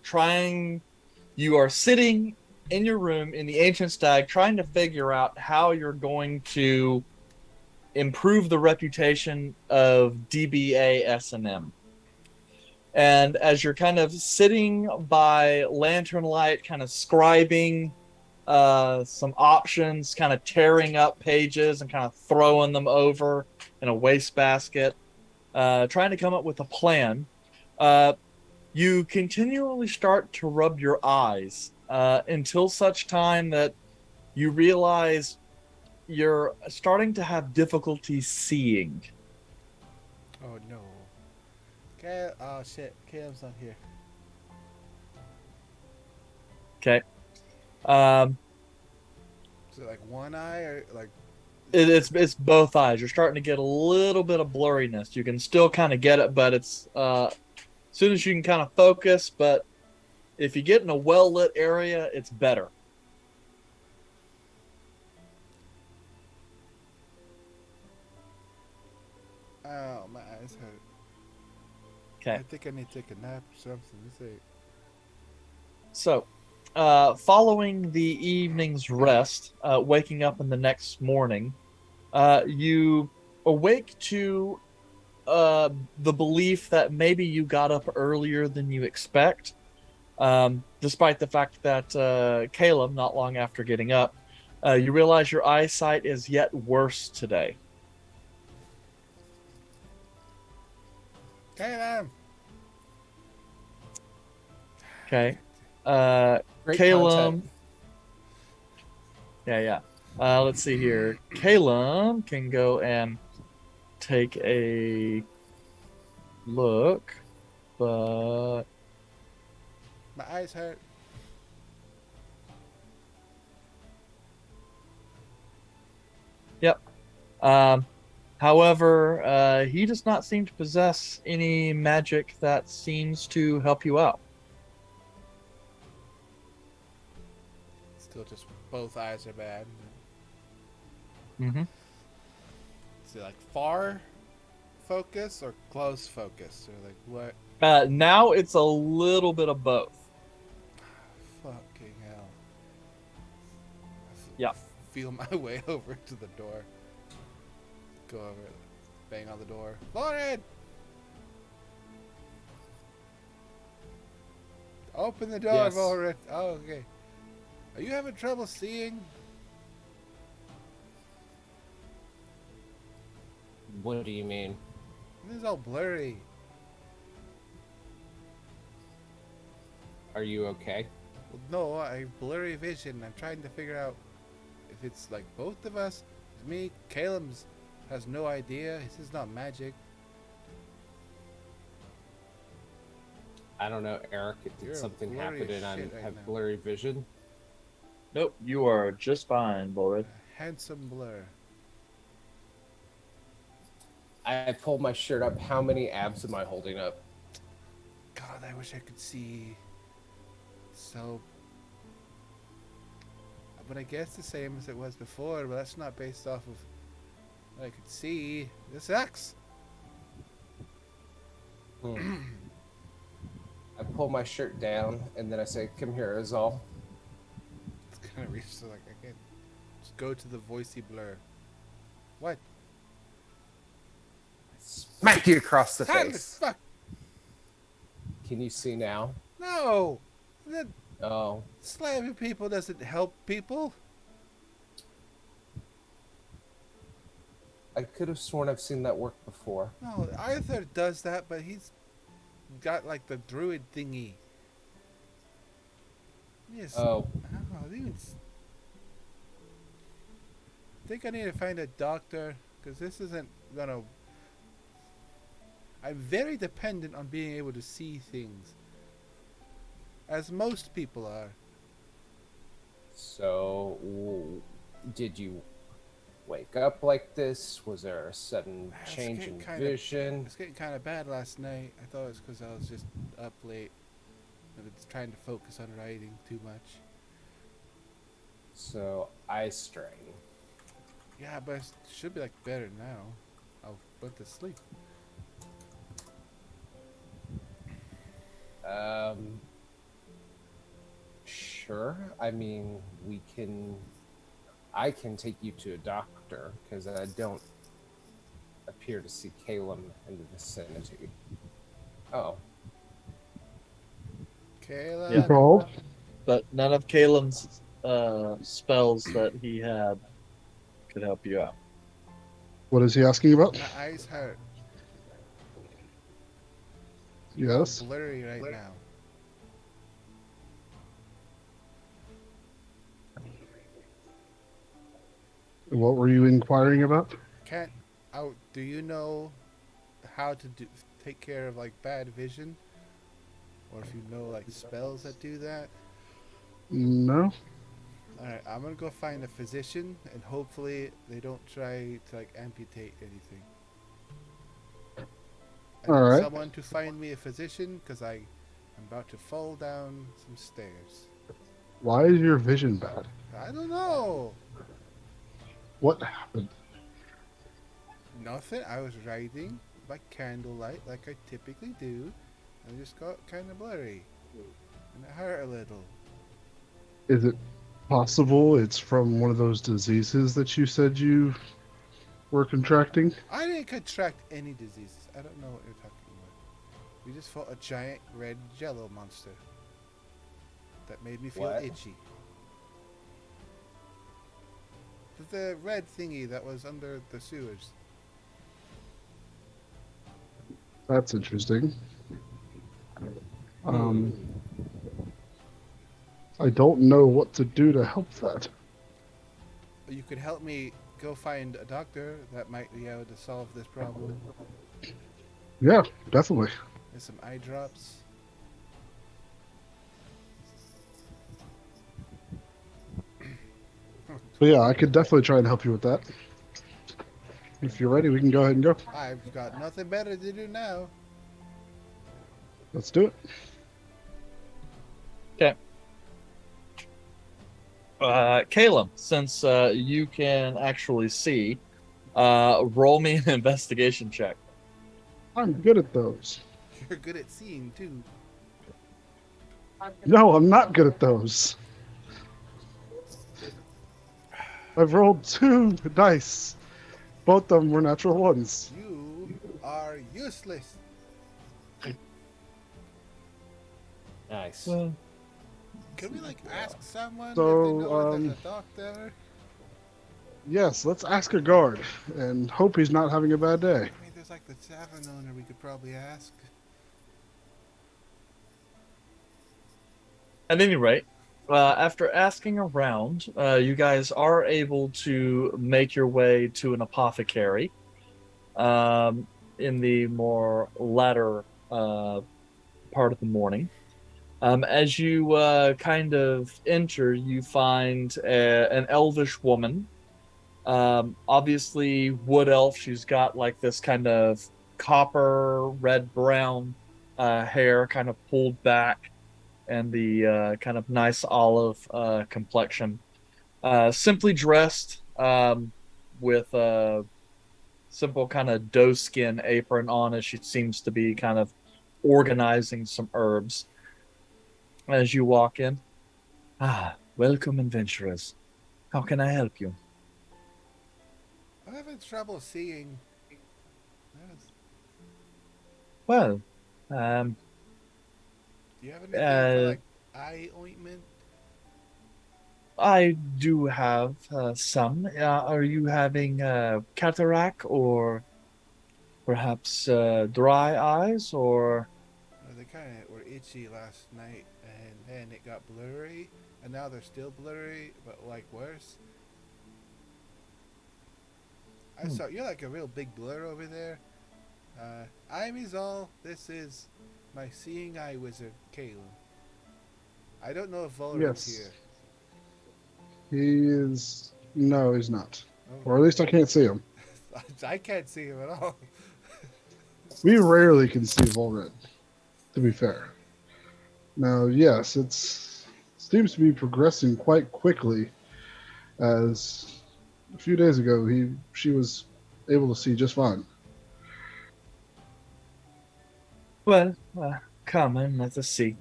are sitting in your room in the Ancient Stag, trying to figure out how you're going to improve the reputation of DBA S&M. And as you're kind of sitting by lantern light, kind of scribing some options, kind of tearing up pages and kind of throwing them over in a wastebasket, trying to come up with a plan, you continually start to rub your eyes until such time that you realize you're starting to have difficulty seeing. Oh no. Oh shit. Caleb's not here. Okay. Is it like one eye or like? It's both eyes. You're starting to get a little bit of blurriness. You can still kind of get it, but it's as soon as you can kind of focus. But if you get in a well lit area, it's better. Oh, my eyes hurt. Okay. I think I need to take a nap or something. Let's see. So, following the evening's rest, waking up in the next morning, you awake to the belief that maybe you got up earlier than you expect, despite the fact that Caleb, not long after getting up, you realize your eyesight is yet worse today. Caleb! Okay. Great Caleb. content. Yeah. Let's see here. Caleb can go and take a look, but My eyes hurt. yep. However, he does not seem to possess any magic that seems to help you out. Still just both eyes are bad. Mm-hmm. Is it like far focus or close focus? Or like what? Now it's a little bit of both. Fucking hell. Yeah. Feel my way over to the door. Go over, bang on the door. Lauren! Open the door, Yes. Lauren. Oh, okay. Are you having trouble seeing? What do you mean? This is all blurry. Are you okay? Well, no, I have blurry vision. I'm trying to figure out if it's like both of us. Me, Caleb's has no idea. This is not magic. I don't know, Eric. You're Did something blurry happen as and I shit right have now. blurry vision? Nope, you are just fine, boy. A handsome blur. I pulled my shirt up. How many abs am I holding up? God, I wish I could see. So, but I guess the same as it was before. But that's not based off of what I could see. This sucks. I pull my shirt down and then I say, "Come here, Azal." It's kind of reached so like I can't just go to the voicey blur. What? Smack you across the How the face. fuck? Can you see now? No. That Oh, slamming people doesn't help people. I could have sworn I've seen that work before. No, Arthur does that, but he's got like the druid thingy. Yes. Oh, Oh, these. I think I need to find a doctor because this isn't gonna. I'm very dependent on being able to see things. as most people are. So, did you wake up like this? Was there a sudden change in vision? It's getting kind of bad last night. I thought it was because I was just up late. I was trying to focus on writing too much. So, eye strain. Yeah, but it should be like better now. I'll put to sleep. Sure. I mean, I can take you to a doctor because I don't appear to see Calum in the vicinity. Oh, Kayla. Yeah. Called? But none of Kalen's spells that he had could help you out. What is he asking about? My eyes hurt. Yes. Blurry right now. What were you inquiring about? Can't out. Do you know how to take care of like bad vision, or if you know like spells that do that? No. All right, I'm gonna go find a physician, and hopefully they don't try to like amputate anything. I All need right. someone to find me a physician because I'm about to fall down some stairs. Why is your vision bad? I don't know. What happened? Nothing. I was writing by candlelight like I typically do, and it just got kind of blurry, and it hurt a little. Is it possible it's from one of those diseases that you said you were contracting? I didn't contract any diseases. I don't know what you're talking about. We just fought a giant red jello monster that made me feel What? itchy. The red thingy that was under the sewers. That's interesting. I don't know what to do to help that. You could help me go find a doctor that might be able to solve this problem. Yeah, definitely. There's some eye drops. But yeah, I could definitely try and help you with that. If you're ready, we can go ahead and go. I've got nothing better to do now. Let's do it. Okay. Calum, since you can actually see, roll me an investigation check. I'm good at those. You're good at seeing too. No, I'm not good at those. I've rolled 2 dice. Both of them were natural ones. You are useless. nice. Well, Can we like ask someone if So, they know where there's a doctor? Yes, let's ask a guard and hope he's not having a bad day. I mean, there's like the tavern owner we could probably ask. At any rate, after asking around, you guys are able to make your way to an apothecary in the more latter part of the morning. As you kind of enter, you find an elvish woman. Obviously, wood elf. She's got like this kind of copper, red, brown hair, kind of pulled back, and the kind of nice olive complexion. Simply dressed with a simple kind of doeskin apron on as she seems to be kind of organizing some herbs. As you walk in, welcome, adventurers. How can I help you? I'm having trouble seeing. Well, Do you have anything for like eye ointment? I do have some. Are you having cataract or perhaps dry eyes or? They kind of were itchy last night, and then it got blurry, and now they're still blurry, but like worse. I saw you're like a real big blur over there. I'm Izal. This is my seeing eye wizard, Caleb. I don't know if Volric's Yes. here. He is. No, he's not. Oh, Or at least I can't see him. I can't see him at all. We rarely can see Volred, to be fair. Now, yes, it's seems to be progressing quite quickly. As a few days ago, she was able to see just fine. Well, come and let us see.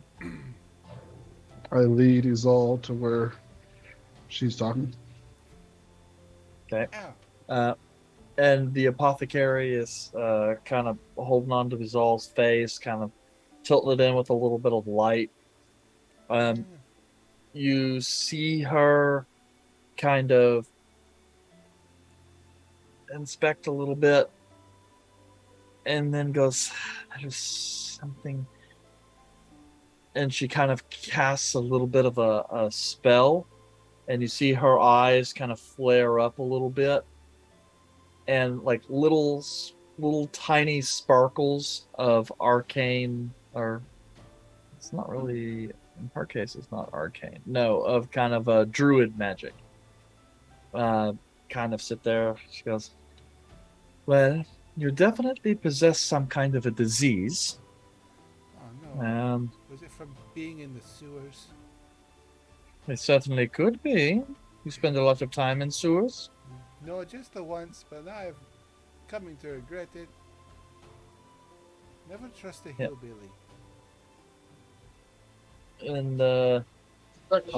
I lead Izal to where she's talking. Okay. Ow. And the apothecary is kind of holding on to Vizal's face, kind of tilting it in with a little bit of light. You see her kind of inspect a little bit and then goes, there's something. And she kind of casts a little bit of a spell, and you see her eyes kind of flare up a little bit, and like little tiny sparkles of arcane, or it's not really, in her case it's not arcane, no, of kind of a druid magic kind of sit there. She goes, well, you definitely possess some kind of a disease. Oh no. Was it from being in the sewers? It certainly could be. You spend a lot of time in sewers. No, just the once, but now I'm coming to regret it. Never trust a Yeah. hillbilly. And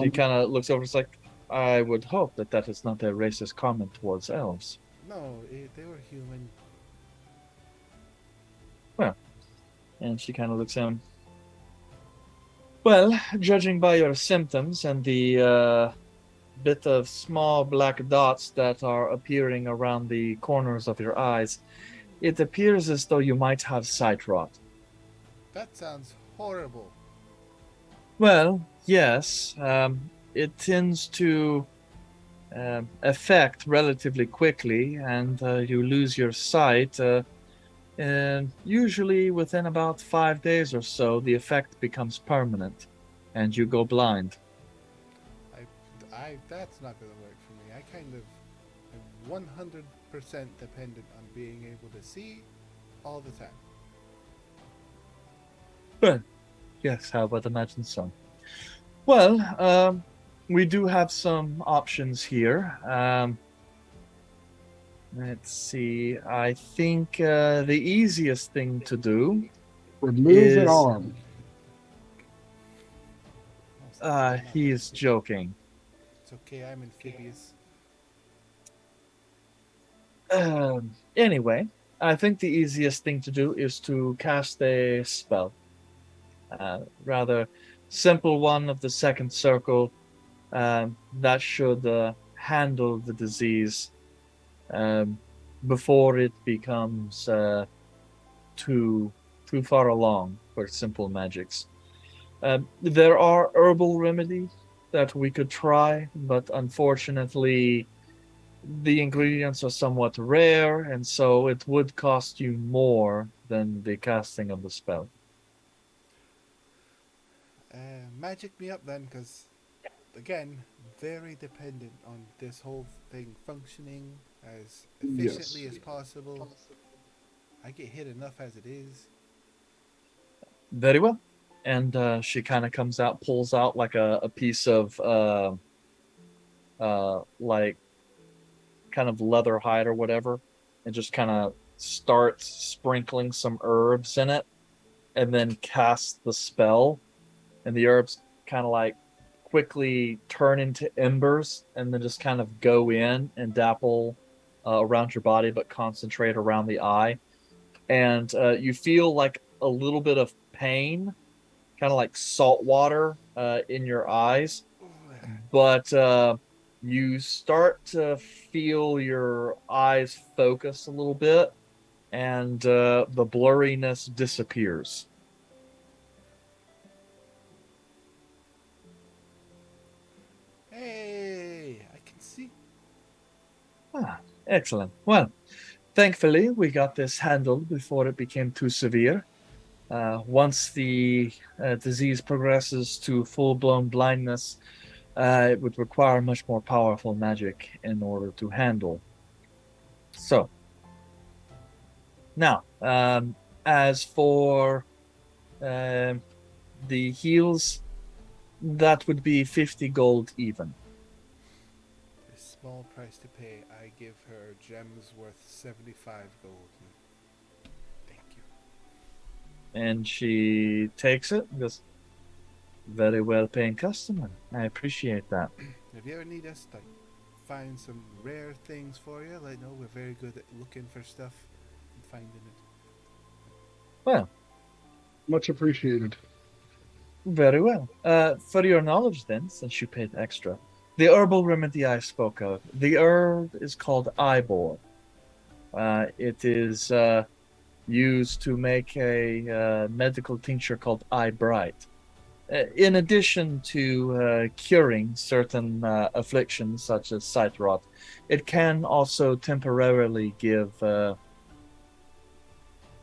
she kind of looks over. It's like, I would hope that that is not a racist comment towards elves. No, they were human. And she kind of looks at him. Well, judging by your symptoms and the bit of small black dots that are appearing around the corners of your eyes, it appears as though you might have sight rot. That sounds horrible. Well, yes. It tends to affect relatively quickly, and you lose your sight. And usually within about 5 days or so, the effect becomes permanent, and you go blind. That's not gonna work for me. I kind of am 100% dependent on being able to see all the time. Well, yes, I would imagine so. Well, we do have some options here. Let's see. I think the easiest thing to do Remove an is. arm. He is joking. It's okay, I'm amphibious. Anyway, I think the easiest thing to do is to cast a spell. Rather simple one of the second circle. That should handle the disease before it becomes too far along for simple magics. There are herbal remedies that we could try, but unfortunately the ingredients are somewhat rare, and so it would cost you more than the casting of the spell. Magic me up then, because again, very dependent on this whole thing functioning as efficiently as possible. I get hit enough as it is. Very well. And she kind of comes out, pulls out like a piece of like kind of leather hide or whatever, and just kind of starts sprinkling some herbs in it, and then casts the spell, and the herbs kind of like quickly turn into embers, and then just kind of go in and dapple around your body, but concentrate around the eye, and you feel like a little bit of pain, kind of like salt water in your eyes, but you start to feel your eyes focus a little bit, and the blurriness disappears. Hey, I can see. Excellent. Well, thankfully, we got this handled before it became too severe. Once the disease progresses to full-blown blindness, it would require much more powerful magic in order to handle. So, now, as for the heals, that would be 50 gold even. A small price to pay. I give her gems worth 75 gold. Thank you. And she takes it and goes, very well paying customer. I appreciate that. If you ever need us to find some rare things for you, let know. We're very good at looking for stuff and finding it. Well, Much appreciated. very well. For your knowledge then, since you paid extra, the herbal remedy I spoke of, the herb is called Ibor. It is used to make a medical tincture called Eye Bright. In addition to curing certain afflictions such as sight rot, it can also temporarily give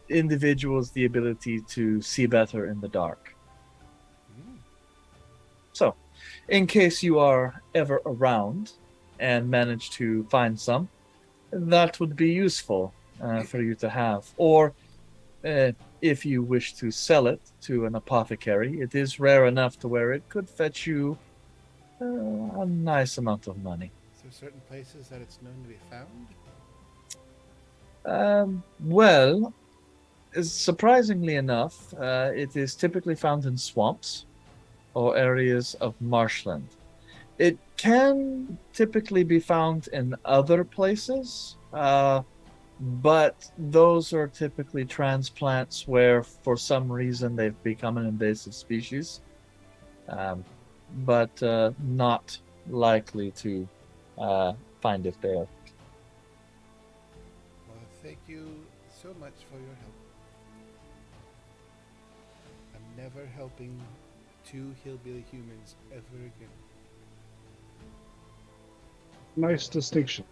individuals the ability to see better in the dark. So, in case you are ever around and manage to find some, that would be useful for you to have. Or if you wish to sell it to an apothecary, it is rare enough to where it could fetch you a nice amount of money. Is there certain places that it's known to be found? Well, surprisingly enough, it is typically found in swamps or areas of marshland. It can typically be found in other places, but those are typically transplants where, for some reason, they've become an invasive species, but not likely to find it there. Well, thank you so much for your help. I'm never helping two hillbilly humans ever again. Nice distinction.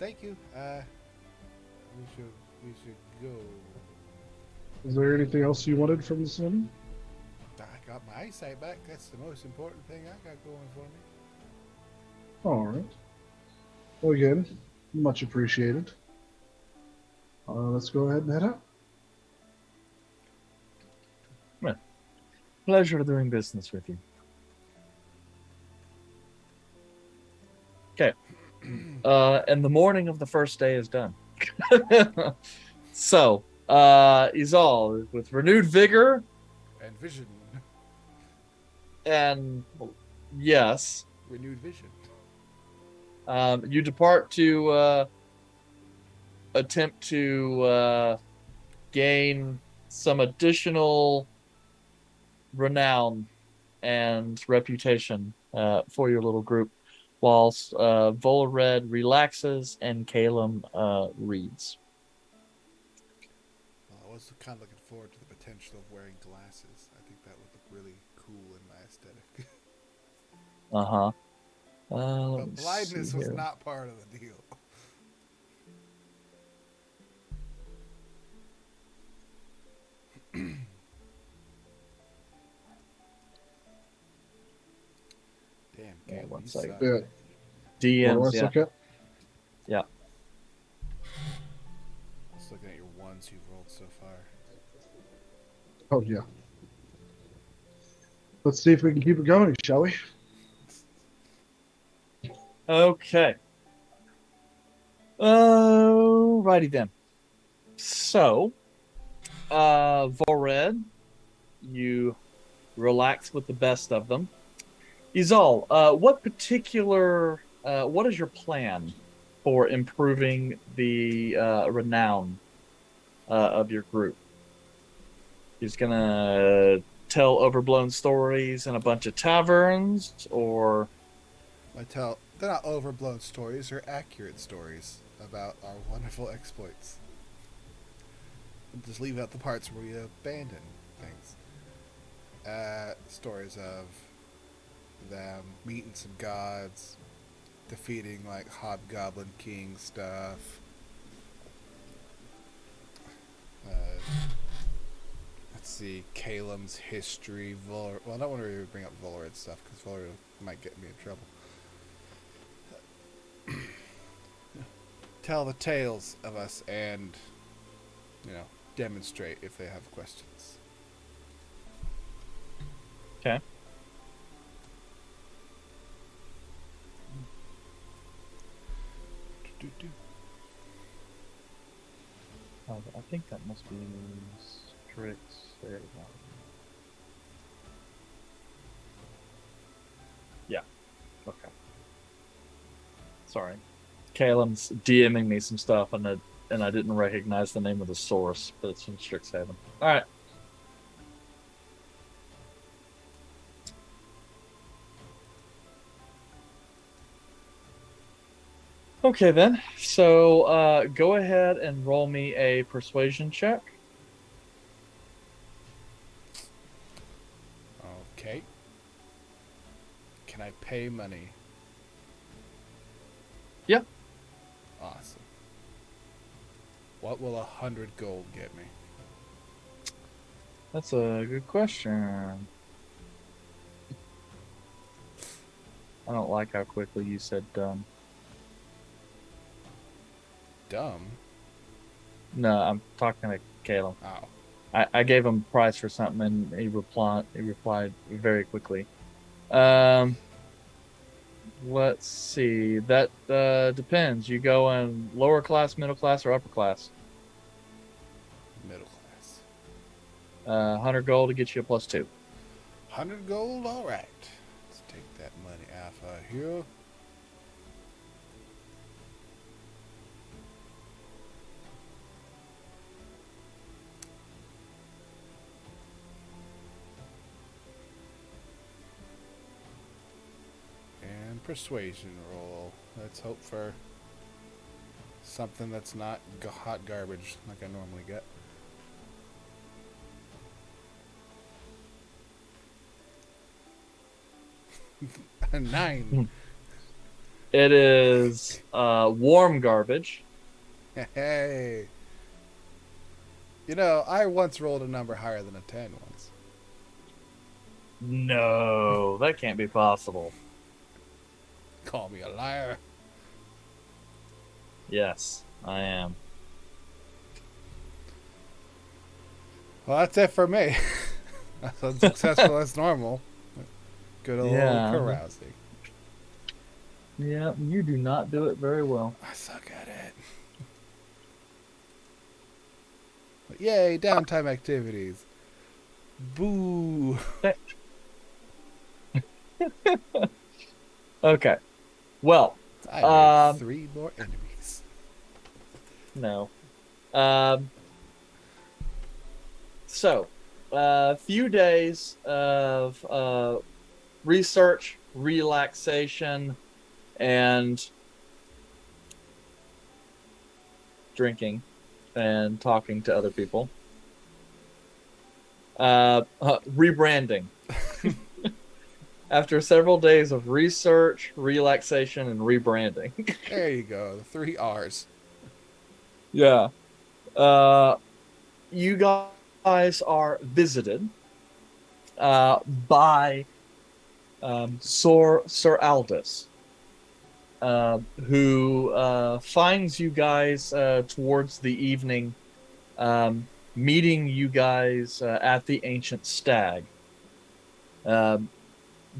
Thank you. We should go. Is there anything else you wanted from this woman? I got my eyesight back. That's the most important thing I got going for me. All right. Well, again, much appreciated. Let's go ahead and head out. Pleasure doing business with you. Okay. And the morning of the first day is done. So, Izal, with renewed vigor And vision. and yes, Renewed vision. you depart to attempt to gain some additional renown and reputation for your little group, whilst Volred relaxes and Calum reads. Well, I was kind of looking forward to the potential of wearing glasses. I think that would look really cool in my aesthetic. Uh-huh. But blindness was not part of the deal. Damn, Yeah, Caleb, one you second. suck. Yeah. What DMs, do I yeah. look at? Yeah. Just looking at your ones you've rolled so far. Oh, yeah. Let's see if we can keep it going, shall we? Okay. Alrighty then. So, Volred, you relax with the best of them. Izal, what is your plan for improving the renown of your group? He's gonna tell overblown stories in a bunch of taverns, or They're not overblown stories, they're accurate stories about our wonderful exploits. Just leave out the parts where we abandon things. Stories of them meeting some gods, defeating like hobgoblin king stuff, Let's see, Calum's history, Well, I don't want to really bring up Volrid stuff because Volrid might get me in trouble. Tell the tales of us and, demonstrate if they have questions. Okay. I think that must be strict. There we go. Yeah. Okay. Sorry. Caleb's DMing me some stuff, and I didn't recognize the name of the source, but it's from Strixhaven. All right. Okay then. So go ahead and roll me a persuasion check. Okay. Can I pay money? Yeah. Awesome. What will 100 gold get me? That's a good question. I don't like how quickly you said dumb. Dumb? No, I'm talking to Caleb. Oh. I gave him a price for something, and he replied very quickly. Let's see. That depends. You go in lower class, middle class, or upper class? Middle class. 100 gold to get you a +2. 100 gold? Alright. Let's take that money out of here. And persuasion roll. Let's hope for something that's not hot garbage like I normally get. A 9. It is warm garbage. Hey. I once rolled a number higher than a 10 once. No, that can't be possible. Call me a liar. Yes, I am. Well, that's it for me. That's unsuccessful as normal. Good old carousing. Yeah, you do not do it very well. I suck at it. But yay, downtime activities. Boo. Okay. Well, I made 3 more enemies. No. So, a few days of research, relaxation, and drinking and talking to other people. Rebranding. After several days of research, relaxation, and rebranding. There you go. The 3 R's. Yeah. You guys are visited by Sir Aldous, who finds you guys towards the evening, meeting you guys at the Ancient Stag.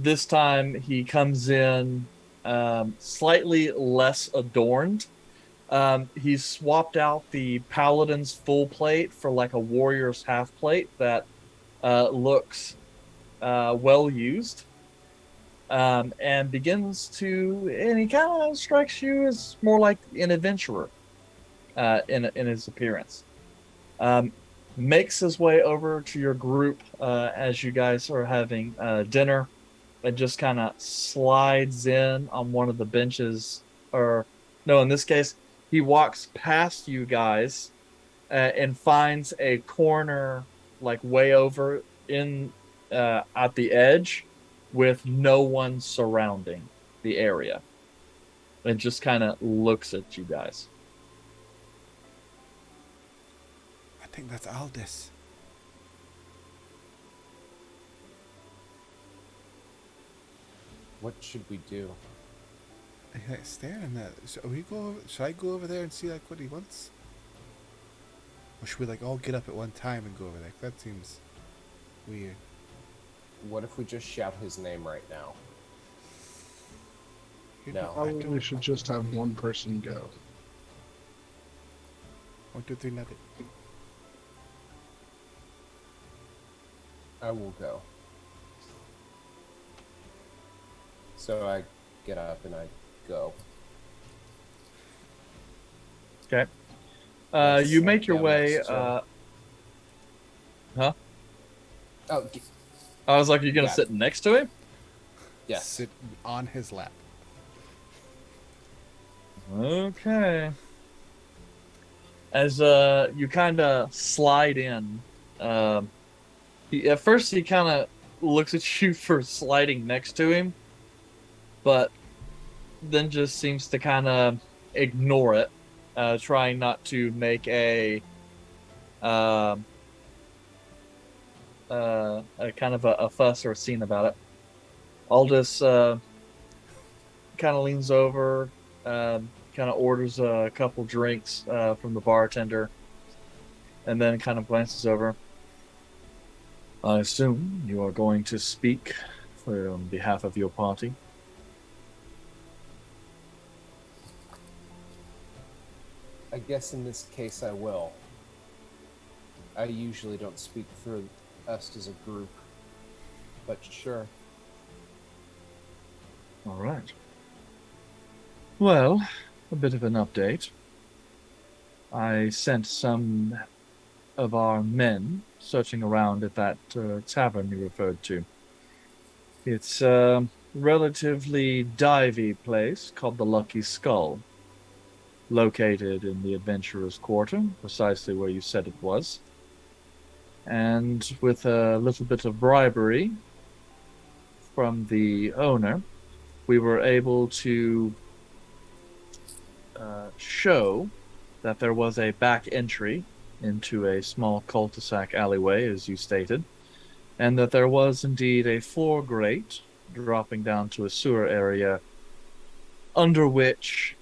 This time he comes in slightly less adorned. He's swapped out the Paladin's full plate for like a Warrior's half plate that looks well used. And he kind of strikes you as more like an adventurer in his appearance. Makes his way over to your group as you guys are having dinner, and just kind of slides in on one of the benches, or no, in this case, he walks past you guys and finds a corner like way over in at the edge with no one surrounding the area, and just kind of looks at you guys. What think that's Aldous. What should we do? He's like staring at. Should I go over there and see like what he wants? Or should we like all get up at one time and go over there? That seems weird. What if we just shout his name right now? You No. know, I Probably don't. should just have one person go. 1, 2, 3, nothing. I will go. So I get up and I go. Okay. Yes, You I'm make your down way. next to him. Huh? Oh, I was like, you're gonna Yeah. sit next to him? yes. Sit on his lap. Okay. As you kind of slide in, at first he kind of looks at you for sliding next to him, but then just seems to kind of ignore it, trying not to make a kind of a fuss or a scene about it. Aldous kind of leans over, kind of orders a couple drinks from the bartender, and then kind of glances over. I assume you are going to speak on behalf of your party. I guess in this case I will. I usually don't speak for us as a group, but sure. All right. Well, a bit of an update. I sent some of our men searching around at that tavern you referred to. It's a relatively divey place called the Lucky Skull, located in the Adventurous Quarter, precisely where you said it was. And with a little bit of bribery from the owner, we were able to show that there was a back entry into a small cul-de-sac alleyway, as you stated, and that there was indeed a floor grate dropping down to a sewer area under which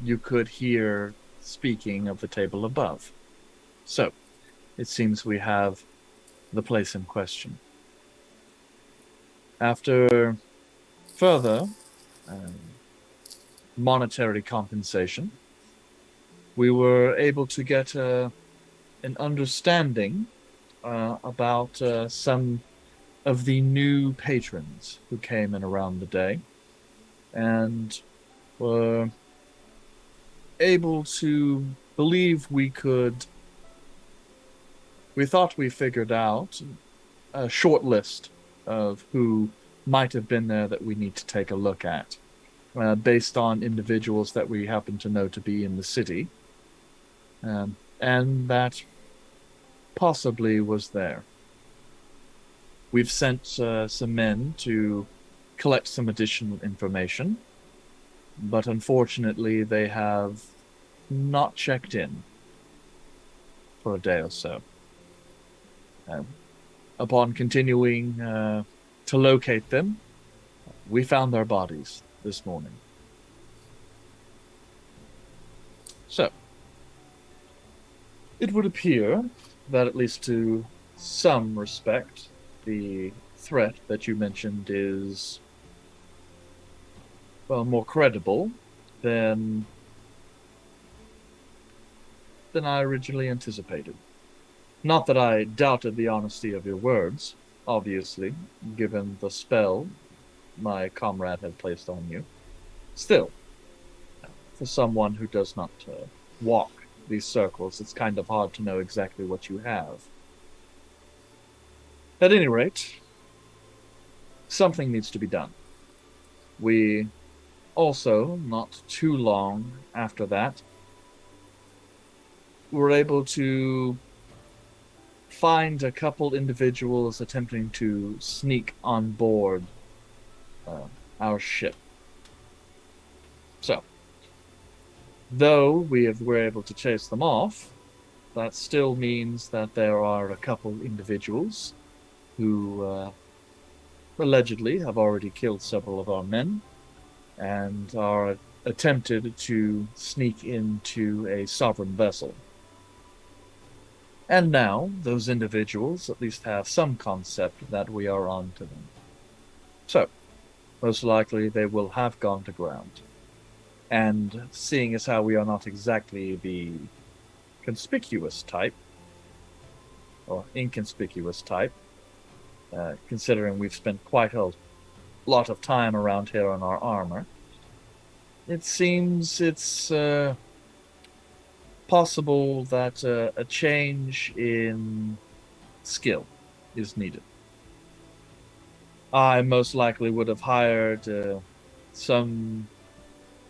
you could hear speaking of the table above. So, it seems we have the place in question. After further monetary compensation, we were able to get an understanding about some of the new patrons who came in around the day, and were able to believe we thought we figured out a short list of who might have been there that we need to take a look at, based on individuals that we happen to know to be in the city, and that possibly was there. We've sent some men to collect some additional information, but unfortunately they have not checked in for a day or so. Upon continuing to locate them, we found their bodies this morning. So, it would appear that, at least to some respect, the threat that you mentioned is, well, more credible than I originally anticipated. Not that I doubted the honesty of your words, obviously, given the spell my comrade had placed on you. Still, for someone who does not walk these circles, it's kind of hard to know exactly what you have. At any rate, something needs to be done. We also, not too long after that, were able to find a couple individuals attempting to sneak on board our ship. So, though were able to chase them off, that still means that there are a couple individuals who allegedly have already killed several of our men and are attempted to sneak into a sovereign vessel. And now, those individuals at least have some concept that we are on to them. So, most likely they will have gone to ground. And seeing as how we are not exactly the conspicuous type, or inconspicuous type, considering we've spent quite a lot of time around here on our armor, it seems it's possible that a change in skill is needed. I most likely would have hired some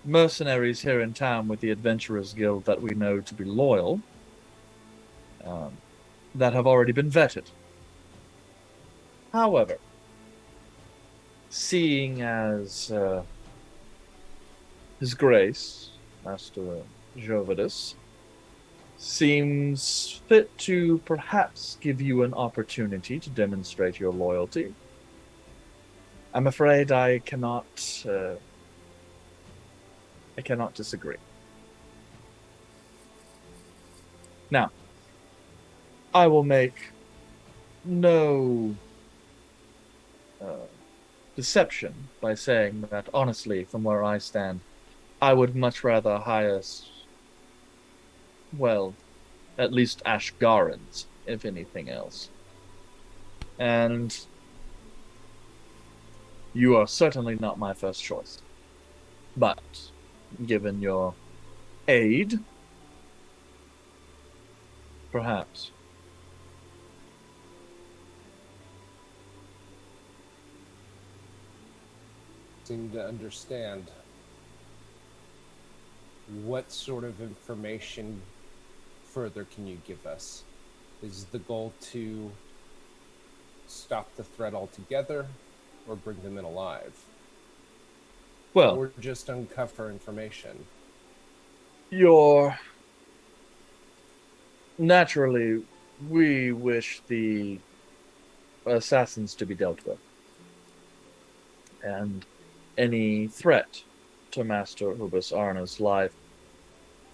mercenaries here in town with the Adventurous Guild that we know to be loyal, that have already been vetted. However, seeing as His Grace, Master Jovidus, seems fit to perhaps give you an opportunity to demonstrate your loyalty, I'm afraid I cannot disagree. Now, I will make no deception by saying that, honestly, from where I stand, I would much rather hire, well, at least Ashgarans, if anything else. And you are certainly not my first choice. But, given your aid, perhaps. Seem to understand. What sort of information further can you give us? Is the goal to stop the threat altogether or bring them in alive? Well, or just uncover information? Naturally, we wish the assassins to be dealt with. And any threat to Master Ubis Arna's life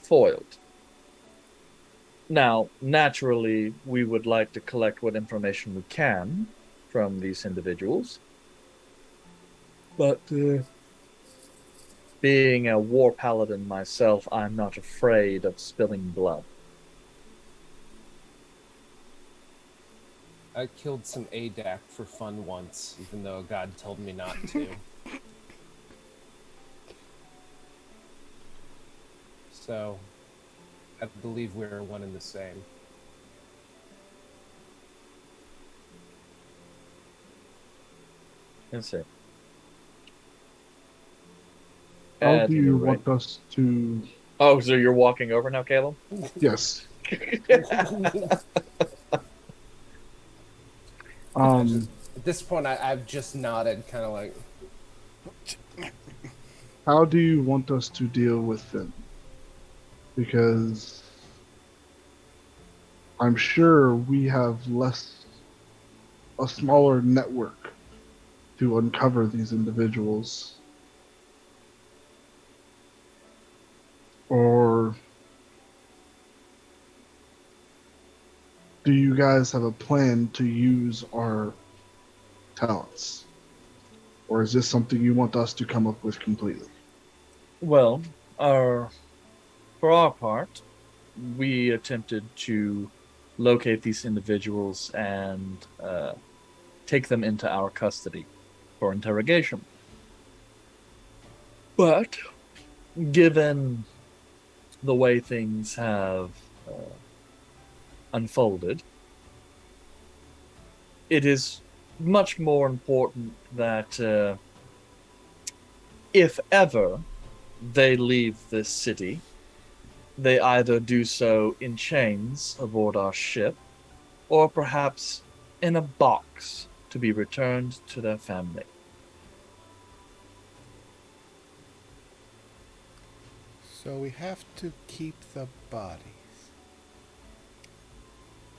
foiled. Now, naturally, we would like to collect what information we can from these individuals. But being a war paladin myself, I'm not afraid of spilling blood. I killed some ADAC for fun once, even though God told me not to. So, I believe we're one and the same. Let's see. How do you want us to... Oh, so you're walking over now, Caleb? Yes. At this point, I've just nodded, kind of like... How do you want us to deal with them? Because I'm sure we have a smaller network to uncover these individuals. Or do you guys have a plan to use our talents? Or is this something you want us to come up with completely? Well, for our part, we attempted to locate these individuals and take them into our custody for interrogation. But, given the way things have unfolded, it is much more important that if ever they leave this city, they either do so in chains aboard our ship, or perhaps in a box to be returned to their family. So we have to keep the bodies.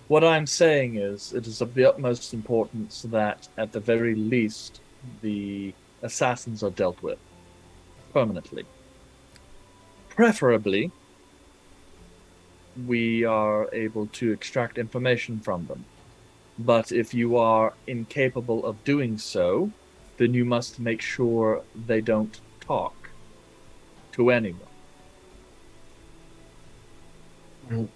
What I'm saying is, it is of the utmost importance that, at the very least, the assassins are dealt with permanently. Preferably, we are able to extract information from them. But if you are incapable of doing so, then you must make sure they don't talk to anyone. Mm.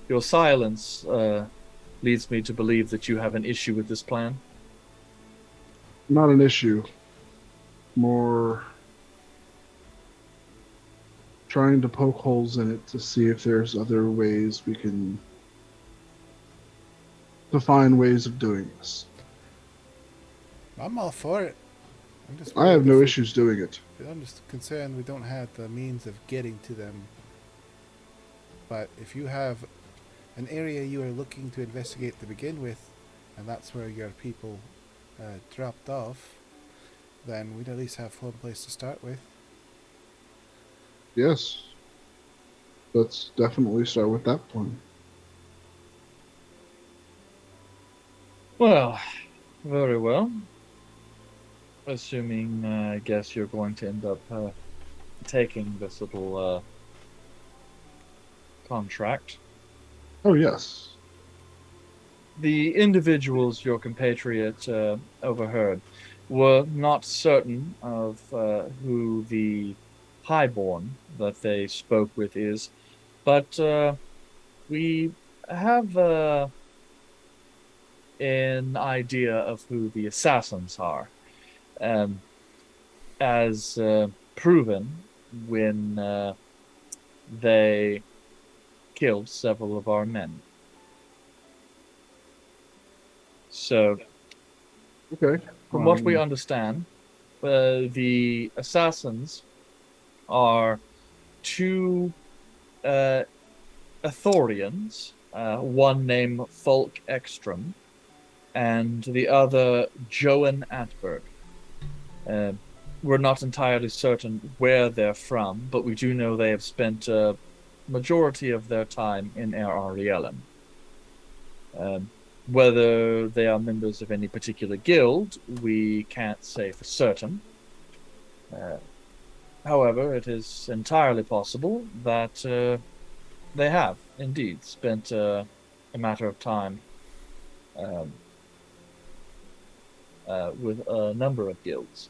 Your silence leads me to believe that you have an issue with this plan. Not an issue. More trying to poke holes in it to see if there's other ways we can define ways of doing this. I'm all for it. I'm just I have worried no if we- issues doing it. I'm just concerned we don't have the means of getting to them. But if you have an area you are looking to investigate to begin with, and that's where your people dropped off, then we'd at least have one place to start with. Yes. Let's definitely start with that plan. Well, very well. Assuming, I guess you're going to end up taking this little contract. Oh, yes. The individuals your compatriot overheard were not certain of who the highborn that they spoke with is, but we have an idea of who the assassins are, as proven when they killed several of our men. So, Okay. from what we understand, the assassins are two Athorians, one named Fulk Ekstrom, and the other Joan Atberg. We're not entirely certain where they're from, but we do know they have spent a majority of their time in Air Ariellen. Whether they are members of any particular guild, we can't say for certain. However, it is entirely possible that they have indeed spent a matter of time with a number of guilds.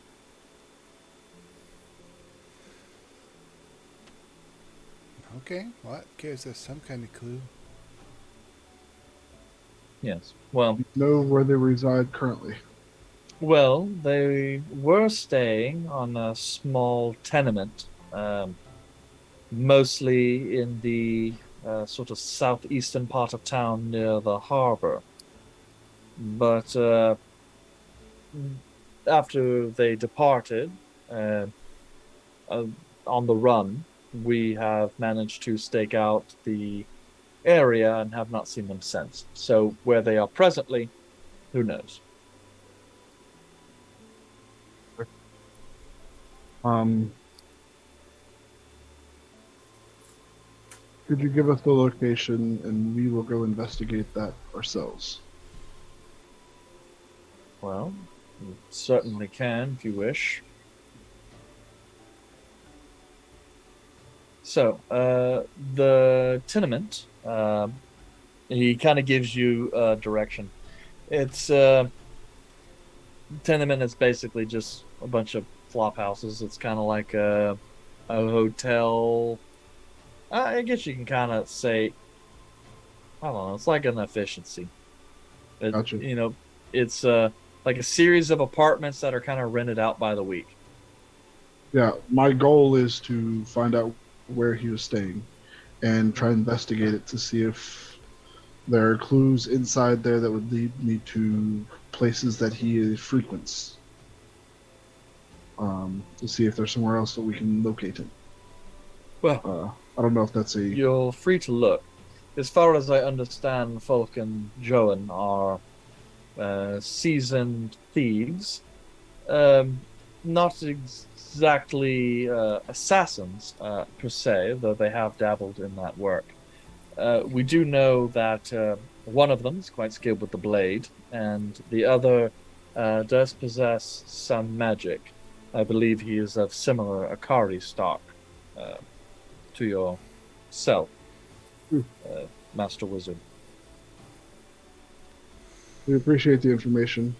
Okay, well, that gives us some kind of clue. Yes. Well, Know where they reside currently. Well, they were staying on a small tenement, mostly in the sort of southeastern part of town near the harbor. But after they departed, on the run, we have managed to stake out the area and have not seen them since. So where they are presently, who knows? Could you give us the location and we will go investigate that ourselves? Well, you certainly can if you wish. So, the tenement, he kind of gives you direction. It's tenement is basically just a bunch of flop houses. It's kind of like a hotel. I guess you can kind of say, I don't know. It's like an efficiency. Gotcha. You know, it's like a series of apartments that are kind of rented out by the week. Yeah, my goal is to find out where he was staying and try and investigate it to see if there are clues inside there that would lead me to places that he frequents. To see if there's somewhere else that we can locate him. Well, I don't know if that's a... you're free to look. As far as I understand, Fulk and Joan are seasoned thieves. not exactly assassins per se, though they have dabbled in that work. We do know that one of them is quite skilled with the blade, and the other does possess some magic. I believe he is of similar Akari stock to yourself, Hmm. Master Wizard. We appreciate the information.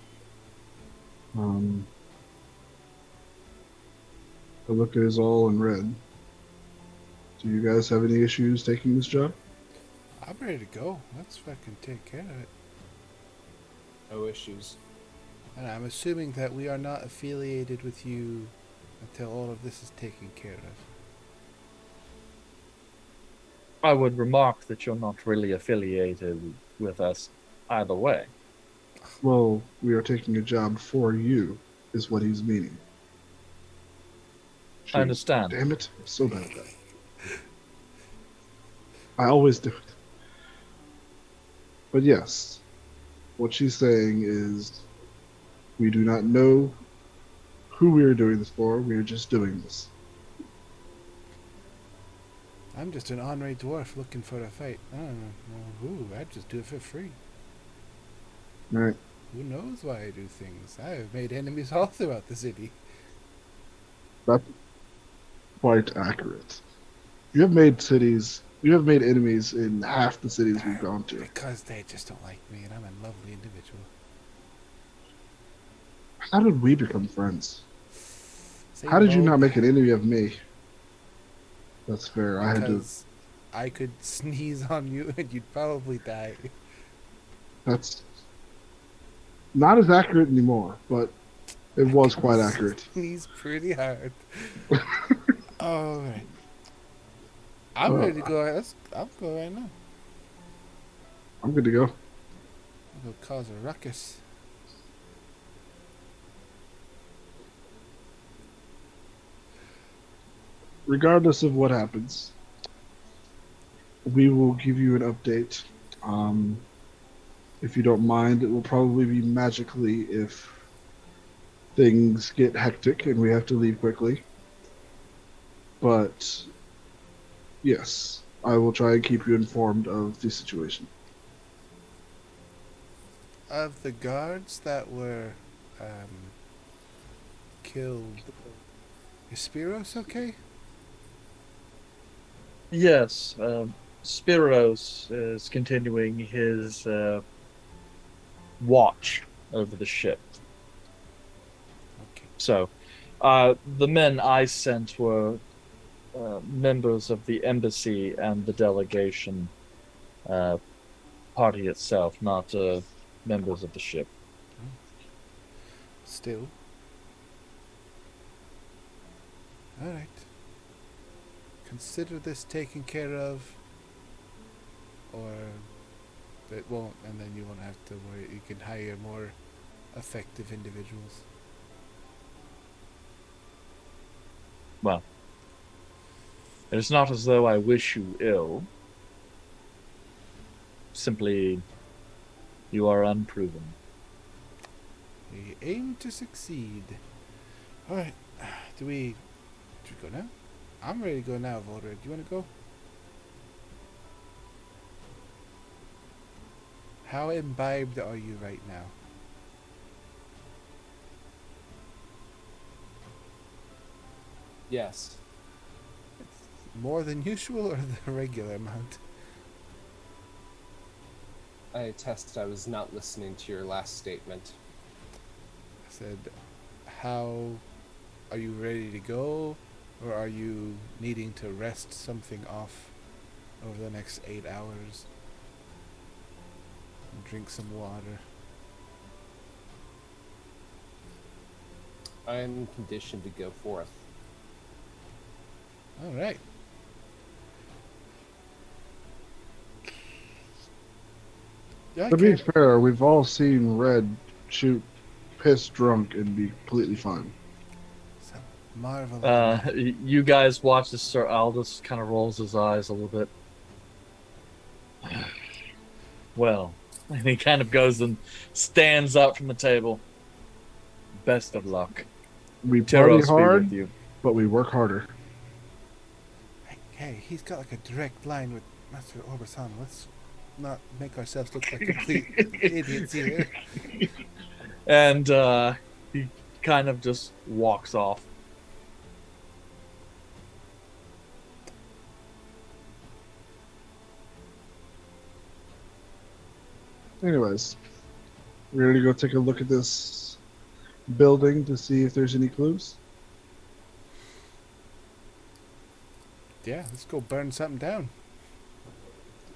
The book is all in red. Do you guys have any issues taking this job? I'm ready to go. Let's fucking take care of it. No issues. And I'm assuming that we are not affiliated with you until all of this is taken care of. I would remark that you're not really affiliated with us either way. Well, we are taking a job for you, is what he's meaning. I understand. Damn it. I'm so bad at that. I always do it. But yes, what she's saying is we do not know who we are doing this for. We are just doing this. I'm just an honorary dwarf looking for a fight. I don't know. Ooh, I'd just do it for free. Right. Who knows why I do things? I have made enemies all throughout the city. That's quite accurate. You have made enemies in half the cities we've gone to. Because they just don't like me, and I'm a lovely individual. How did we become friends? Say How did you no, not make an enemy of me? That's fair. I had to. because I could sneeze on you and you'd probably die. That's not as accurate anymore, but it was quite accurate. Sneeze pretty hard. Alright. I'm ready to go. I'll go right now. I'm good to go. I'll go cause a ruckus. Regardless of what happens, we will give you an update. If you don't mind, it will probably be magically if things get hectic and we have to leave quickly. But yes, I will try and keep you informed of the situation. Of the guards that were killed, is Spiros okay? Yes, Spiros is continuing his watch over the ship. Okay. So, the men I sent were members of the embassy and the delegation party itself, not members of the ship. Still. Alright. Consider this taken care of, or it won't, and then you won't have to worry. You can hire more effective individuals. Well, it is not as though I wish you ill. Simply, you are unproven. We aim to succeed. Alright. Do we go now? I'm ready to go now, Volder. Do you want to go? How imbibed are you right now? Yes. More than usual or the regular amount? I attest I was not listening to your last statement. I said, how are you ready to go? Or are you needing to rest something off over the next 8 hours? And drink some water. I am conditioned to go forth. Alright. Yeah, To be fair, we've all seen Red shoot piss drunk and be completely fine. Marvelous. You guys watch this. Sir Aldous kind of rolls his eyes a little bit. Well, and he kind of goes and stands up from the table. Best of luck. We party Tyros be hard, with you. but we work harder. Hey, he's got like a direct line with Master Orbasan. Let's not make ourselves look like complete idiots here. And he kind of just walks off. Anyways, we're ready to go take a look at this building to see if there's any clues. Yeah, let's go burn something down.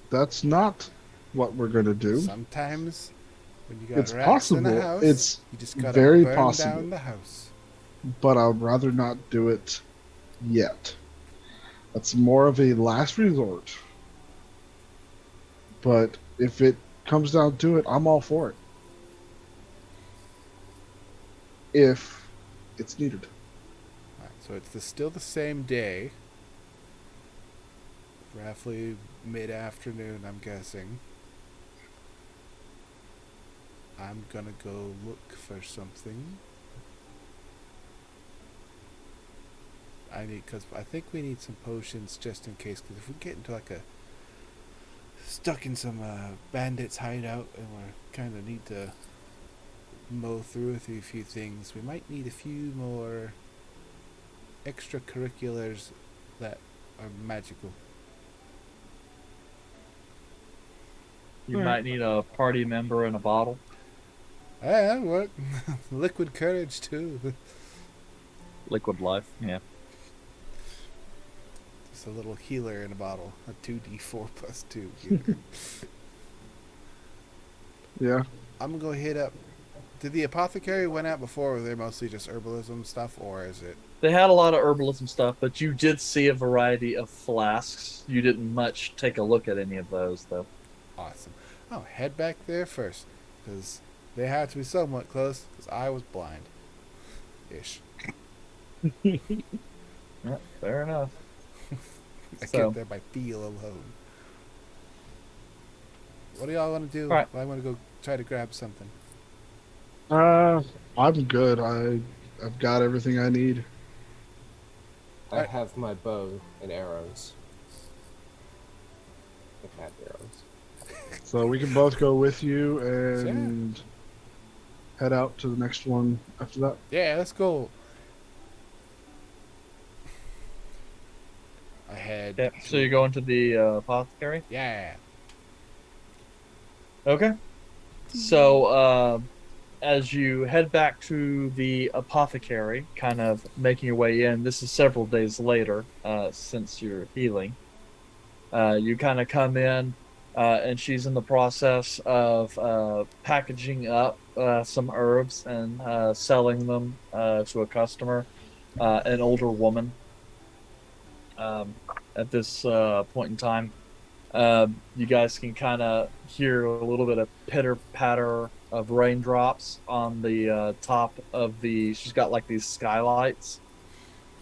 That's not what we're going to do. Sometimes when you got It's rats in a possible. house, It's you just gotta very burn possible. down the house. But I'd rather not do it yet. That's more of a last resort. But if it comes down to it, I'm all for it. If it's needed. Alright, so it's still the same day. Roughly mid-afternoon, I'm guessing. I'm gonna go look for something. Because I think we need some potions just in case. Because if we get into like a stuck in some bandits hideout and we kind of need to mow through a few things, we might need a few more extracurriculars that are magical. You might need a party member and a bottle. Ah, what? Liquid courage too. Liquid life, yeah. Just a little healer in a bottle. A 2d4 plus 2. Healer. Yeah. I'm gonna go hit up. Did the apothecary went out before? Or were they mostly just herbalism stuff, or is it? They had a lot of herbalism stuff, but you did see a variety of flasks. You didn't much take a look at any of those, though. Awesome. Oh, head back there first, because they had to be somewhat close, because I was blind. Ish. Yeah, fair enough. I So- get there by feel alone. What do y'all want to do? All right. I want to go try to grab something. I'm good. I've got everything I need. I have my bow and arrows. I've had arrows. So we can both go with you and head out to the next one after that. Yeah, let's go. I had. Yeah, so you're going to the apothecary? Yeah. Okay. So, as you head back to the apothecary, kind of making your way in, this is several days later, since you're healing. You kind of come in, and she's in the process of packaging up some herbs and selling them to a customer, an older woman. At this point in time, you guys can kind of hear a little bit of pitter patter of raindrops on the top of the. She's got like these skylights.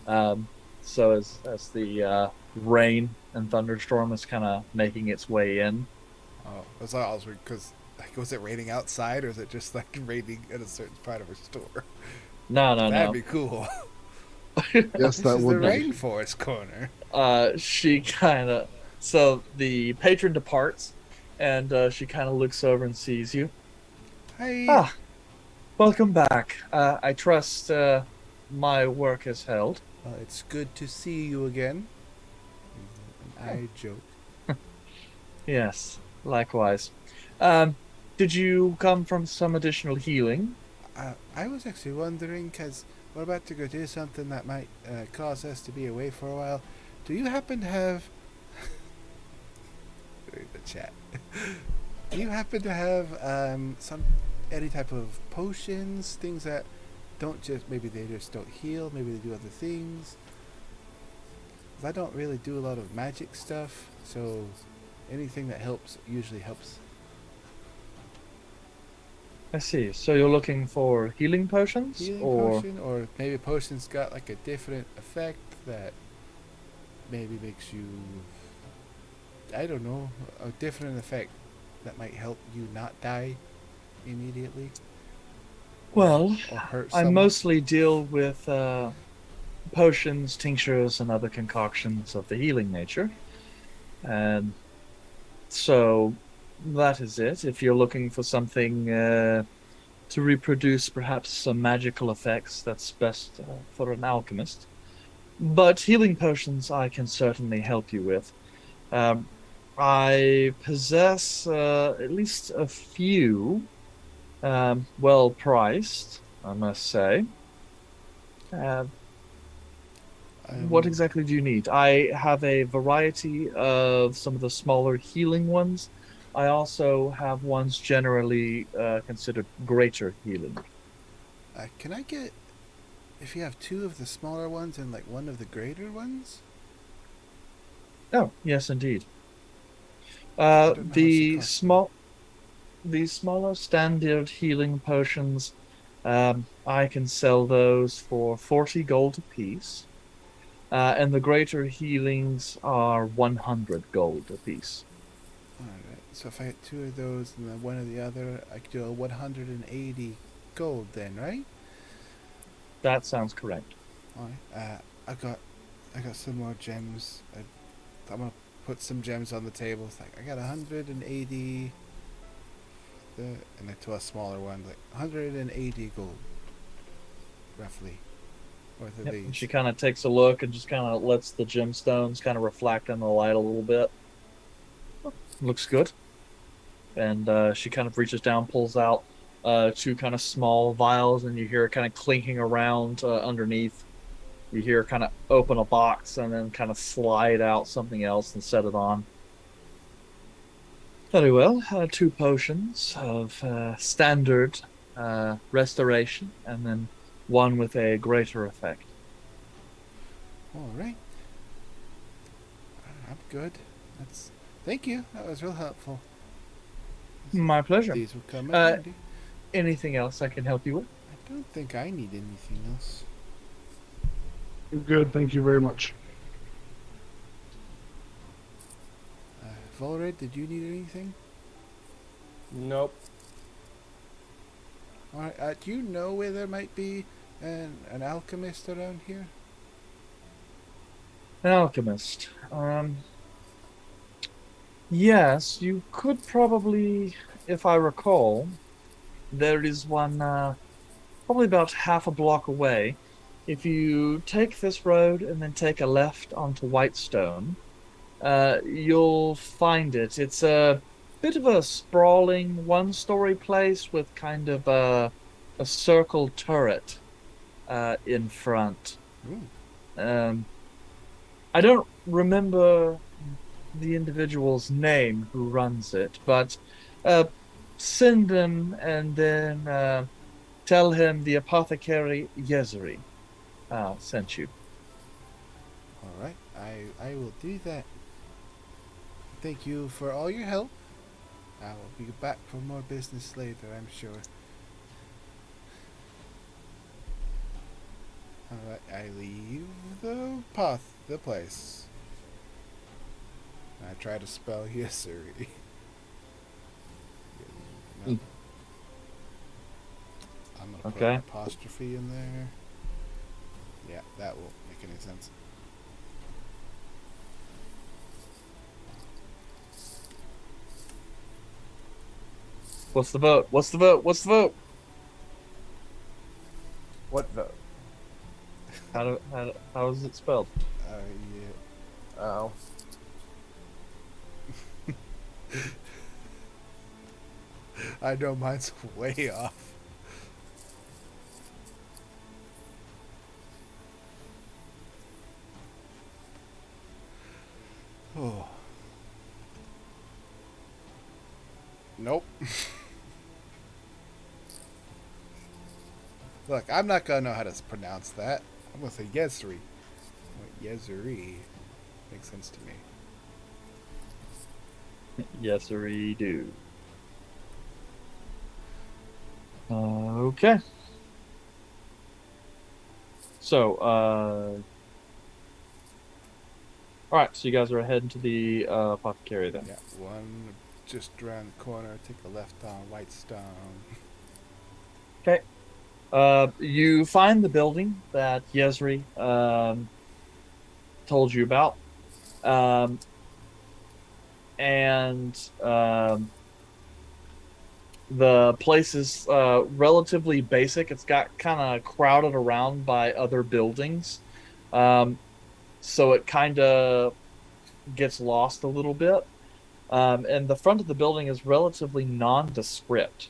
So as the rain and thunderstorm is kind of making its way in. Oh, that's all I was weird because like, was it raining outside or is it just like raining at a certain part of her store? No, That'd be cool. Yes, This that is would the be. rainforest corner. She kind of. So the patron departs, and she kind of looks over and sees you. Hi. Ah, welcome back. I trust my work has held. It's good to see you again. And I joke. Yes, likewise. Did you come from some additional healing? I was actually wondering because we're about to go do something that might cause us to be away for a while. Do you happen to have? Read the chat. Do you happen to have any type of potions, things that don't just maybe they just don't heal, maybe they do other things? 'Cause I don't really do a lot of magic stuff, so anything that helps usually helps. I see. So you're looking for healing potions, Healing or potion, or maybe a potion's got like a different effect that maybe makes you, I don't know, a different effect that might help you not die immediately. Well, or hurt I someone? mostly deal with potions, tinctures, and other concoctions of the healing nature. And so that is it. If you're looking for something to reproduce perhaps some magical effects, that's best for an alchemist. But healing potions I can certainly help you with. Um, I possess at least a few, well priced, I must say. Uh, what Um, exactly do you need? I have a variety of some of the smaller healing ones. I also have ones generally considered greater healing. can I get, if you have two of the smaller ones and like one of the greater ones? Oh, yes, indeed. I don't know how much they The cost though. smaller standard healing potions, I can sell those for 40 gold apiece. And the greater healings are 100 gold apiece. Alright, so if I get two of those and then one of the other, I could do a 180 gold then, right? That sounds correct. Alright, I got I got some more gems. I'm gonna put some gems on the table. It's like I got 180 and to a smaller one, like 180 gold, roughly, worth of Yep. And these. she kind of takes a look and just kind of lets the gemstones kind of reflect in the light a little bit. Looks good. And she kind of reaches down, pulls out two kind of small vials, and you hear it kind of clinking around underneath. You hear kind of open a box and then kind of slide out something else and set it on. Very well. Two potions of standard restoration, and then one with a greater effect. Alright, I'm good. That's Thank you. That was real helpful. My pleasure. These will come in Uh, handy. anything else I can help you with? I don't think I need anything else. Good, thank you very much. Volred, did you need anything? Nope. Alright, do you know where there might be an alchemist around here? An alchemist. Yes, you could probably, if I recall, there is one probably about half a block away. If you take this road and then take a left onto Whitestone, you'll find it. It's a bit of a sprawling one-story place with kind of a circle turret in front. Ooh. Um, I don't remember the individual's name who runs it, but uh, send them and then tell him the apothecary Yezeri sent you. Alright, I will do that. Thank you for all your help. I will be back for more business later, I'm sure. Alright, I leave the place. I try to spell Yesuri. Mm. I'm gonna put Okay. an apostrophe in there. Yeah, that won't make any sense. What's the vote? What's the vote? What's the vote? What vote? How is it spelled? Yeah. Oh. I know mine's way off. Oh. Nope. Look, I'm not gonna know how to pronounce that. I'm gonna say Yezri. Yezri makes sense to me. Yes, we do. Okay. So, all right. So you guys are heading to the apothecary then. Yeah, one just around the corner. Take a left on Whitestone. Okay. You find the building that Yezri told you about, um, and the place is relatively basic. It's got kind of crowded around by other buildings, um, so it kind of gets lost a little bit. And the front of the building is relatively nondescript.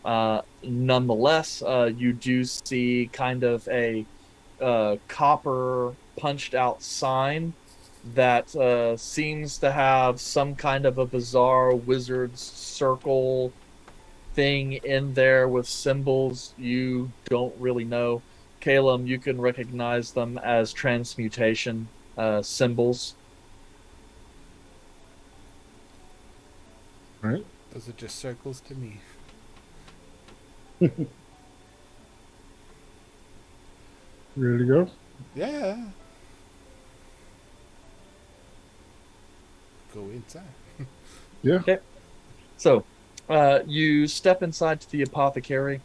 Nonetheless, you do see kind of a copper punched out sign that seems to have some kind of a bizarre wizard's circle thing in there with symbols you don't really know. Caleb, you can recognize them as transmutation symbols. All right. Those are just circles to me. Ready to go? Yeah. Go inside. Yeah. Okay. So, you step inside to the apothecary.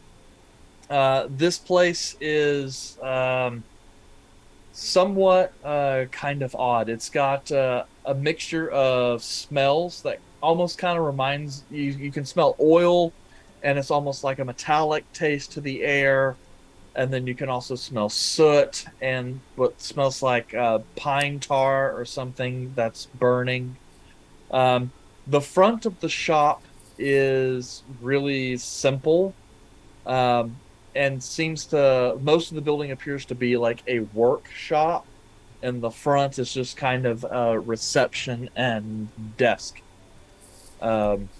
This place is somewhat kind of odd. It's got a mixture of smells that almost kind of reminds you. You can smell oil, and it's almost like a metallic taste to the air. And then you can also smell soot and what smells like pine tar or something that's burning. Um, the front of the shop is really simple, um, and seems to most of the building appears to be like a workshop, and the front is just kind of a reception and desk um,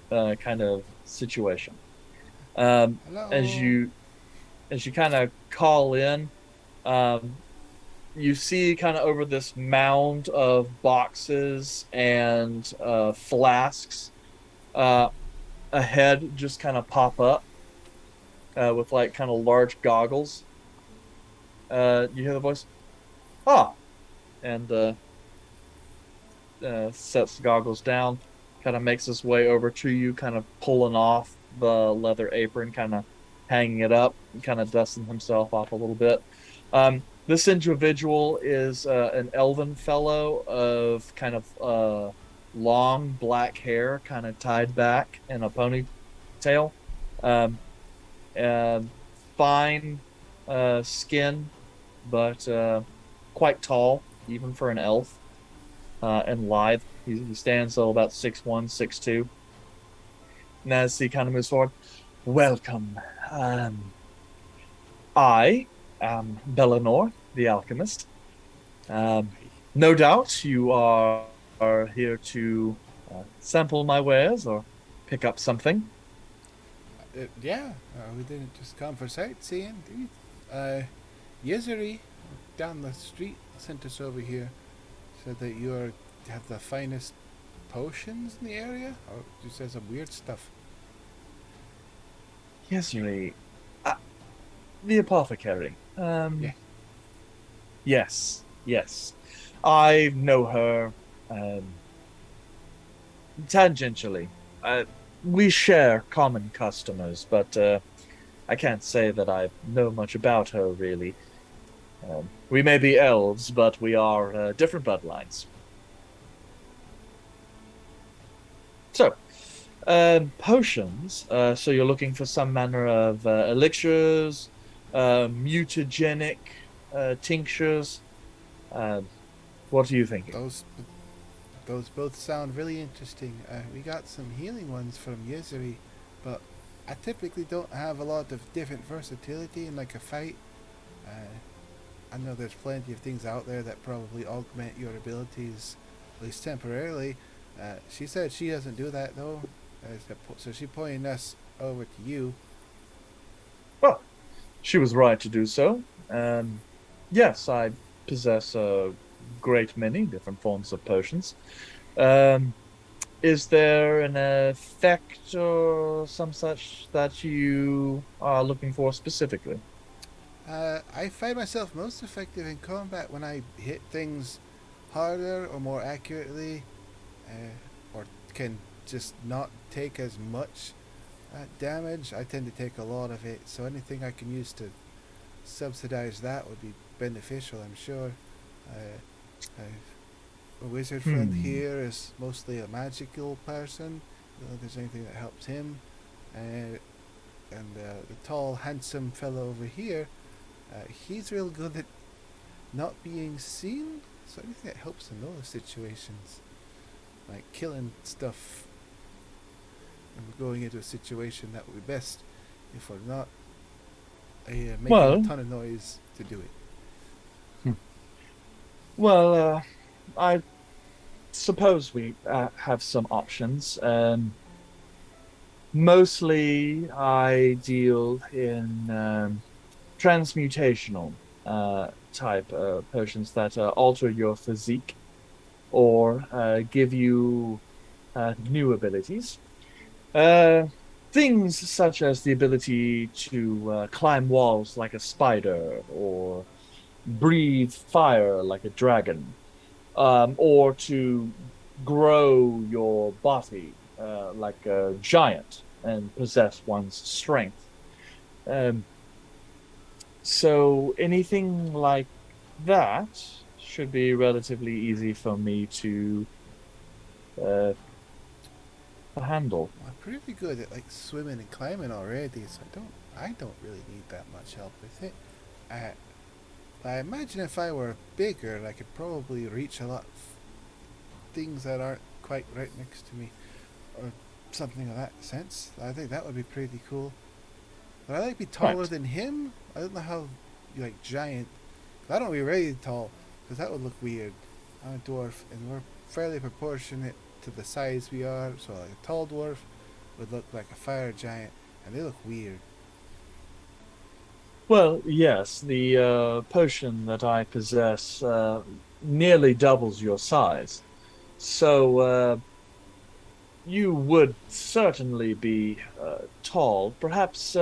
kind of situation. Um, Hello. as you kind of call in, um, you see kind of over this mound of boxes and flasks, uh, a head just kind of pop up with like kind of large goggles. You hear the voice, ah, and sets the goggles down, kind of makes his way over to you, kind of pulling off the leather apron, kind of hanging it up, kind of dusting himself off a little bit. This individual is an elven fellow of kind of long black hair, kind of tied back in a ponytail, um, and fine skin, but quite tall, even for an elf, and lithe. He stands so about 6'1", 6'2". And as he kind of moves forward, welcome. I am Bellinor, the alchemist. No doubt you are here to sample my wares or pick up something. Yeah, we didn't just come for sightseeing. Yezuri down the street sent us over here. Said that you have the finest potions in the area. Or you said some weird stuff. Yes, Yuri. The apothecary. Yeah. Yes. I know her tangentially. We share common customers, but I can't say that I know much about her, really. We may be elves, but we are different bloodlines. So, potions. So you're looking for some manner of elixirs, mutagenic tinctures. What are you thinking? Those both sound really interesting. We got some healing ones from Yezuri, but I typically don't have a lot of different versatility in like a fight. I know there's plenty of things out there that probably augment your abilities, at least temporarily. She said she doesn't do that though, so she pointed us over to you. Well, she was right to do so. Yes, I possess a great many different forms of potions. Um, is there an effect or some such that you are looking for specifically? I find myself most effective in combat when I hit things harder or more accurately, or can just not take as much Damage, I tend to take a lot of it, so anything I can use to subsidize that would be beneficial, I'm sure. I've, a wizard friend here is mostly a magical person. I don't know if there's anything that helps him. And the tall, handsome fellow over here, he's real good at not being seen. So anything that helps in those situations, like killing stuff, and we're going into a situation that would be best if we're not making Well- a ton of noise to do it. Well, I suppose we have some options. Mostly, I deal in transmutational type potions that alter your physique or give you new abilities. Things such as the ability to climb walls like a spider or breathe fire like a dragon, or to grow your body like a giant and possess one's strength. So anything like that should be relatively easy for me to handle. I'm pretty good at like swimming and climbing already, so I don't really need that much help with it. I imagine if I were bigger, I could probably reach a lot of things that aren't quite right next to me, or something of that sense. I think that would be pretty cool. But I'd like to be taller Right. than him. I don't know how, like, giant. I don't want to be really tall, because that would look weird. I'm a dwarf, and we're fairly proportionate to the size we are. So, like, a tall dwarf would look like a fire giant, and they look weird. Well, yes, the potion that I possess nearly doubles your size. So you would certainly be tall, perhaps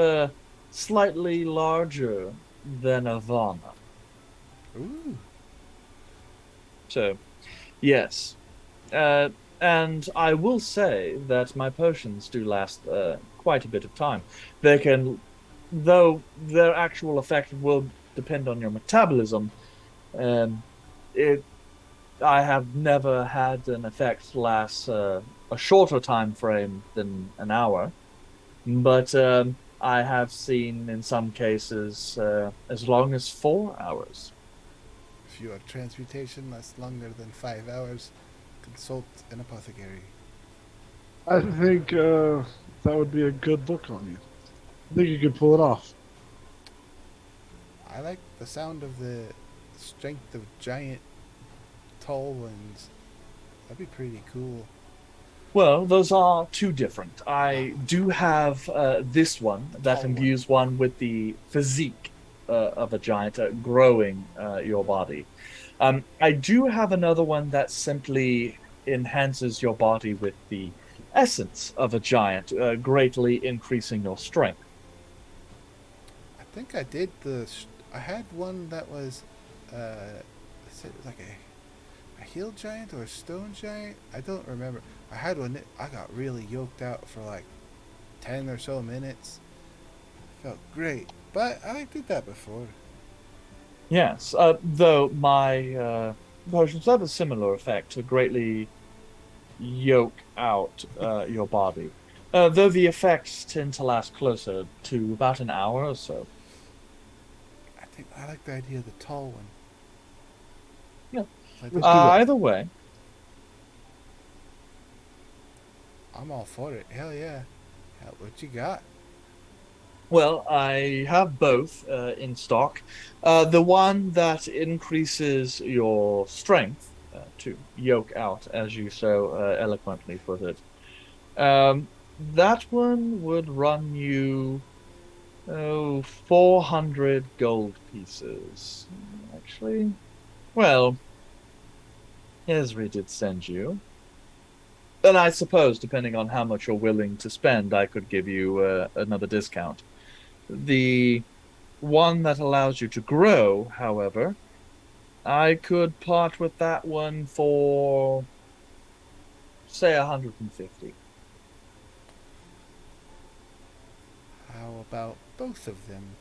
slightly larger than Ivana. Ooh. So, yes. And I will say that my potions do last quite a bit of time. They can, though their actual effect will depend on your metabolism, it I have never had an effect last a shorter time frame than an hour, but I have seen in some cases as long as 4 hours. If you have transmutation lasts longer than 5 hours, consult an apothecary. I think that would be a good look on you. I think you could pull it off. I like the sound of the strength of giant, tall ones. That'd be pretty cool. Well, those are two different. I do have this one that Tall imbues one with the physique of a giant, growing your body. I do have another one that simply enhances your body with the essence of a giant, greatly increasing your strength. I think I did I had one that was, is it like a hill giant or a stone giant? I don't remember. I had one that I got really yoked out for like 10 or so minutes. Felt great. But I did that before. Yes, though my potions have a similar effect to greatly yoke out your body. Though the effects tend to last closer to about an hour or so. I think I like the idea of the tall one. Yeah. Like, Let's do that. Either way, I'm all for it. Hell yeah. What you got? well, I have both in stock. The one that increases your strength to yoke out, as you so eloquently put it, that one would run you 400 gold pieces. Actually, well, Esri did send you. And I suppose, depending on how much you're willing to spend, I could give you another discount. The one that allows you to grow, however, I could part with that one for, say, 150. How about both of them?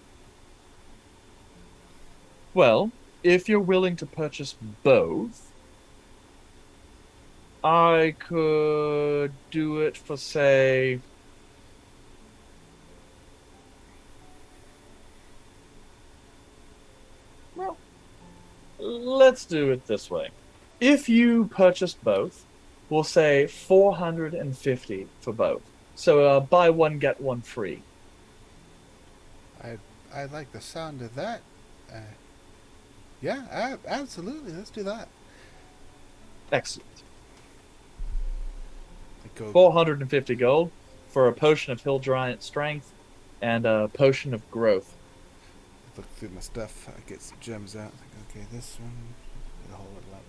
Well, if you're willing to purchase both, I could do it for, say, well, let's do it this way. If you purchase both, we'll say 450 for both. So buy one, get one free. I like the sound of that. Yeah, absolutely. Let's do that. Excellent. I go 450 gold for a potion of Hill Giant Strength and a potion of Growth. look through my stuff. I get some gems out. Like, okay, this one. I'll hold it up.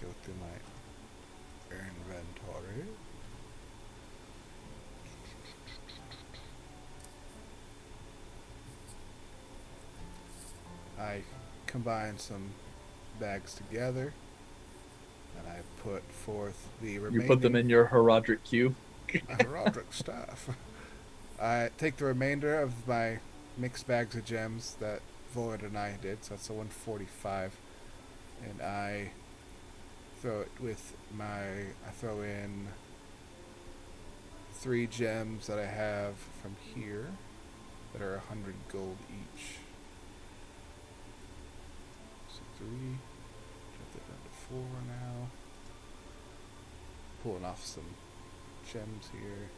Go through my inventory. I combine some bags together, and I put forth the remaining. You put them in your Herodric queue. Roderick stuff. I take the remainder of my mixed bags of gems that Void and I did, so that's a 145, and I throw it with I throw in 3 gems that I have from here that are 100 gold each. So 3, drop that down to 4 now. Pulling off some gems here.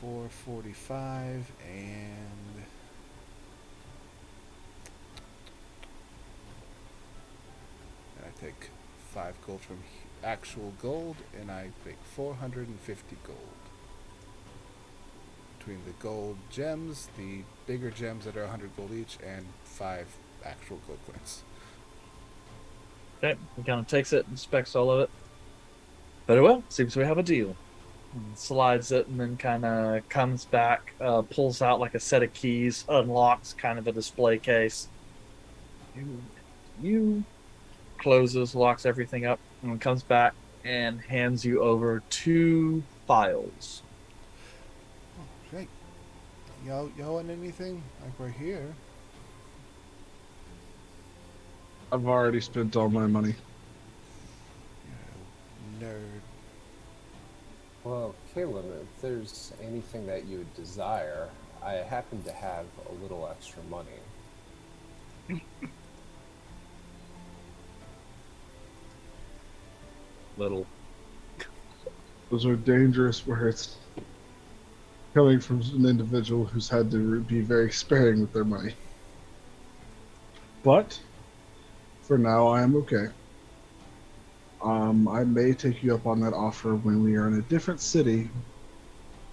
445 and I take 5 gold from actual gold, and I make 450 gold. Between the gold gems, the bigger gems that are 100 gold each, and 5 actual gold coins. Okay, he kind of takes it, inspects all of it. Very well, seems we have a deal. And slides it and then kind of comes back, pulls out like a set of keys, unlocks kind of a display case. You closes, locks everything up, and comes back and hands you over 2 files. Oh, great. Y'all want anything? Like, we're here. I've already spent all my money. You nerd. Well, Caleb, if there's anything that you would desire, I happen to have a little extra money. Little. Those are dangerous words. Coming from an individual who's had to be very sparing with their money. But, for now, I am okay. I may take you up on that offer when we are in a different city,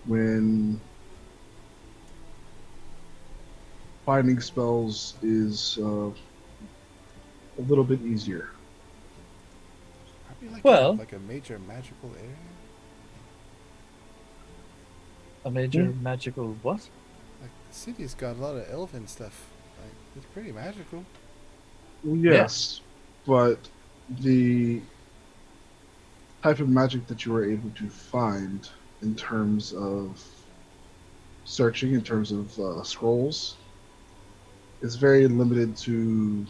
when finding spells is a little bit easier. Probably like Well- like a major magical area. A major magical what? Like, the city's got a lot of elven stuff. Like, it's pretty magical. Yes, but the type of magic that you were able to find in terms of searching, in terms of scrolls, is very limited to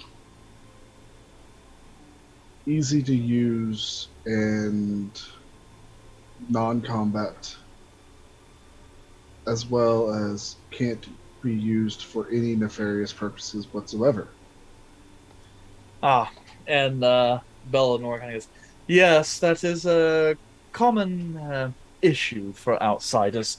easy to use and non-combat, as well as can't be used for any nefarious purposes whatsoever. And Bellinor kind of goes, yes, that is a common issue for outsiders.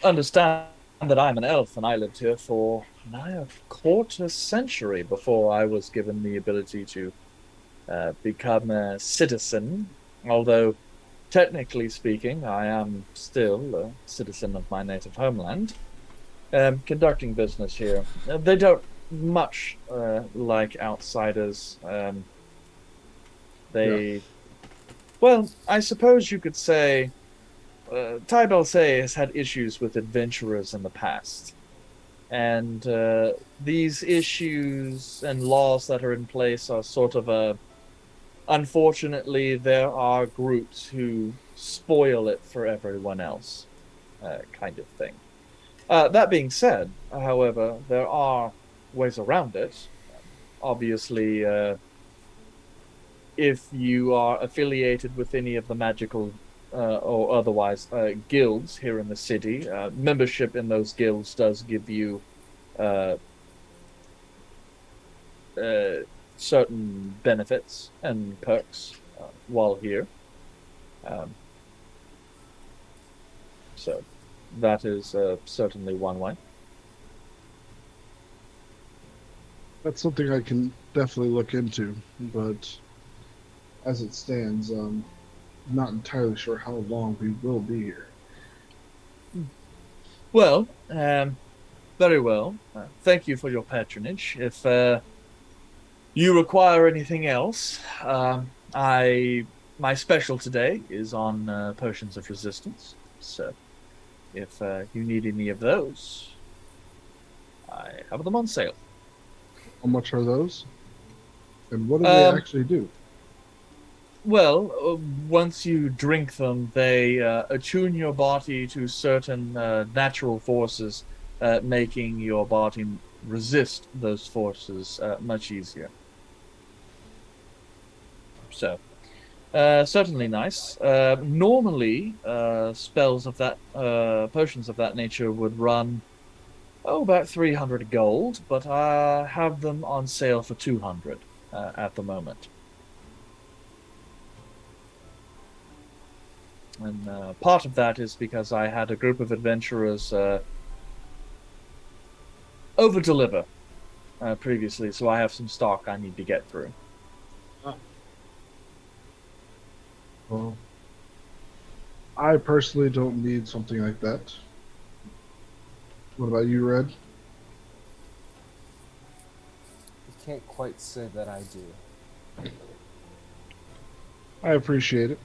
Understand that I'm an elf and I lived here for nigh a quarter century before I was given the ability to become a citizen, although technically speaking, I am still a citizen of my native homeland, conducting business here. They don't much like outsiders. Well, I suppose you could say Tybelsay has had issues with adventurers in the past. And these issues and laws that are in place are sort of a unfortunately, there are groups who spoil it for everyone else, kind of thing. That being said, however, there are ways around it. Obviously, if you are affiliated with any of the magical or otherwise guilds here in the city, membership in those guilds does give you uh, uh, certain benefits and perks while here. Um, so that is certainly one way. That's something I can definitely look into, but as it stands, not entirely sure how long we will be here. Well, very well. Thank you for your patronage. If you require anything else, my special today is on potions of resistance. So if you need any of those, I have them on sale. How much are those? And what do they actually do? Well, once you drink them, they attune your body to certain natural forces, making your body resist those forces much easier. So, certainly nice. Normally, spells of that, potions of that nature would run, about 300 gold, but I have them on sale for 200 at the moment. And part of that is because I had a group of adventurers over-deliver previously, so I have some stock I need to get through. Well, I personally don't need something like that. What about you, Red? I can't quite say that I do. I appreciate it.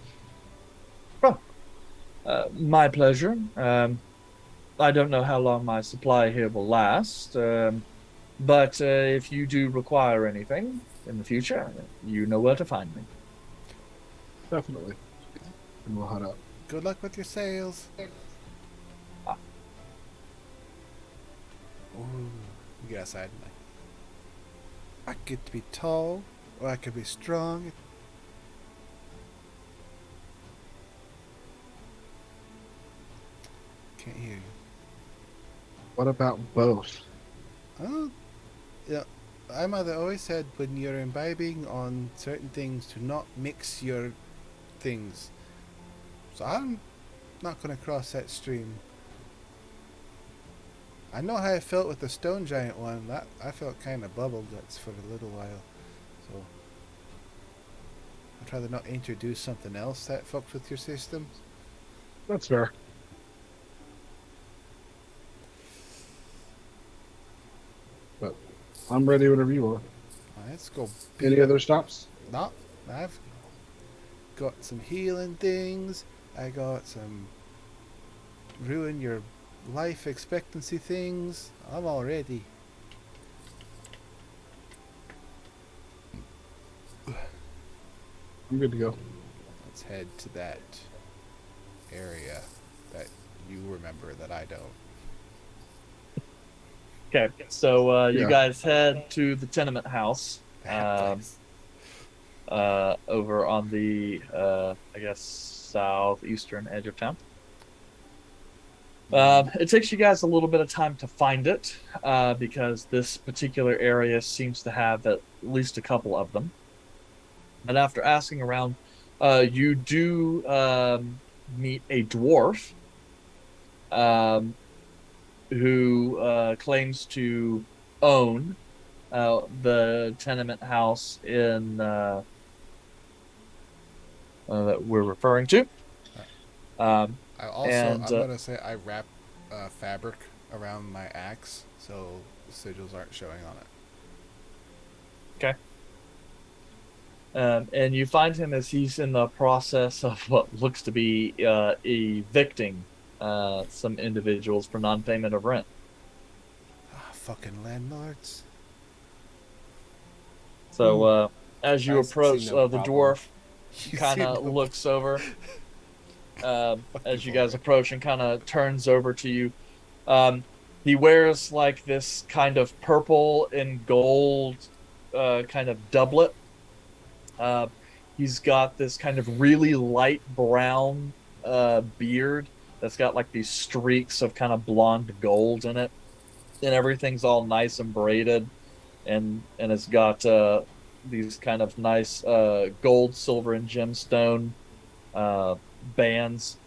My pleasure. I don't know how long my supply here will last, but if you do require anything in the future, you know where to find me. Definitely. And we'll head out. Good luck with your sales. Ooh, you get outside. I get to be tall, or I could be strong. Can't hear you. What about both? Oh, yeah. My mother always said when you're imbibing on certain things to not mix your things. So I'm not going to cross that stream. I know how I felt with the stone giant one. That I felt kind of bubble guts for a little while. So I'd rather not introduce something else that fucks with your system. That's fair. But I'm ready whenever you are. Let's go. Any other stops? No, I've got some healing things. I got some ruin your life expectancy things. I'm all ready. I'm good to go. Let's head to that area that you remember that I don't. Okay, so you Yeah. guys head to the Tenement House That place. over on the, I guess, southeastern edge of town. It takes you guys a little bit of time to find it because this particular area seems to have at least a couple of them. And after asking around, you do meet a dwarf who claims to own the tenement house in that we're referring to. I'm and, gonna say I wrap fabric around my axe so the sigils aren't showing on it. Okay. And you find him as he's in the process of what looks to be evicting some individuals for non-payment of rent. Ah, fucking landlords. So as you I see approach, no the problem. dwarf You kind see of no- looks over as you guys horror. approach and kind of turns over to you. He wears like this kind of purple and gold kind of doublet. Uh, he's got this kind of really light brown beard that's got like these streaks of kind of blonde gold in it, and everything's all nice and braided, and it's got these kind of nice gold, silver, and gemstone bands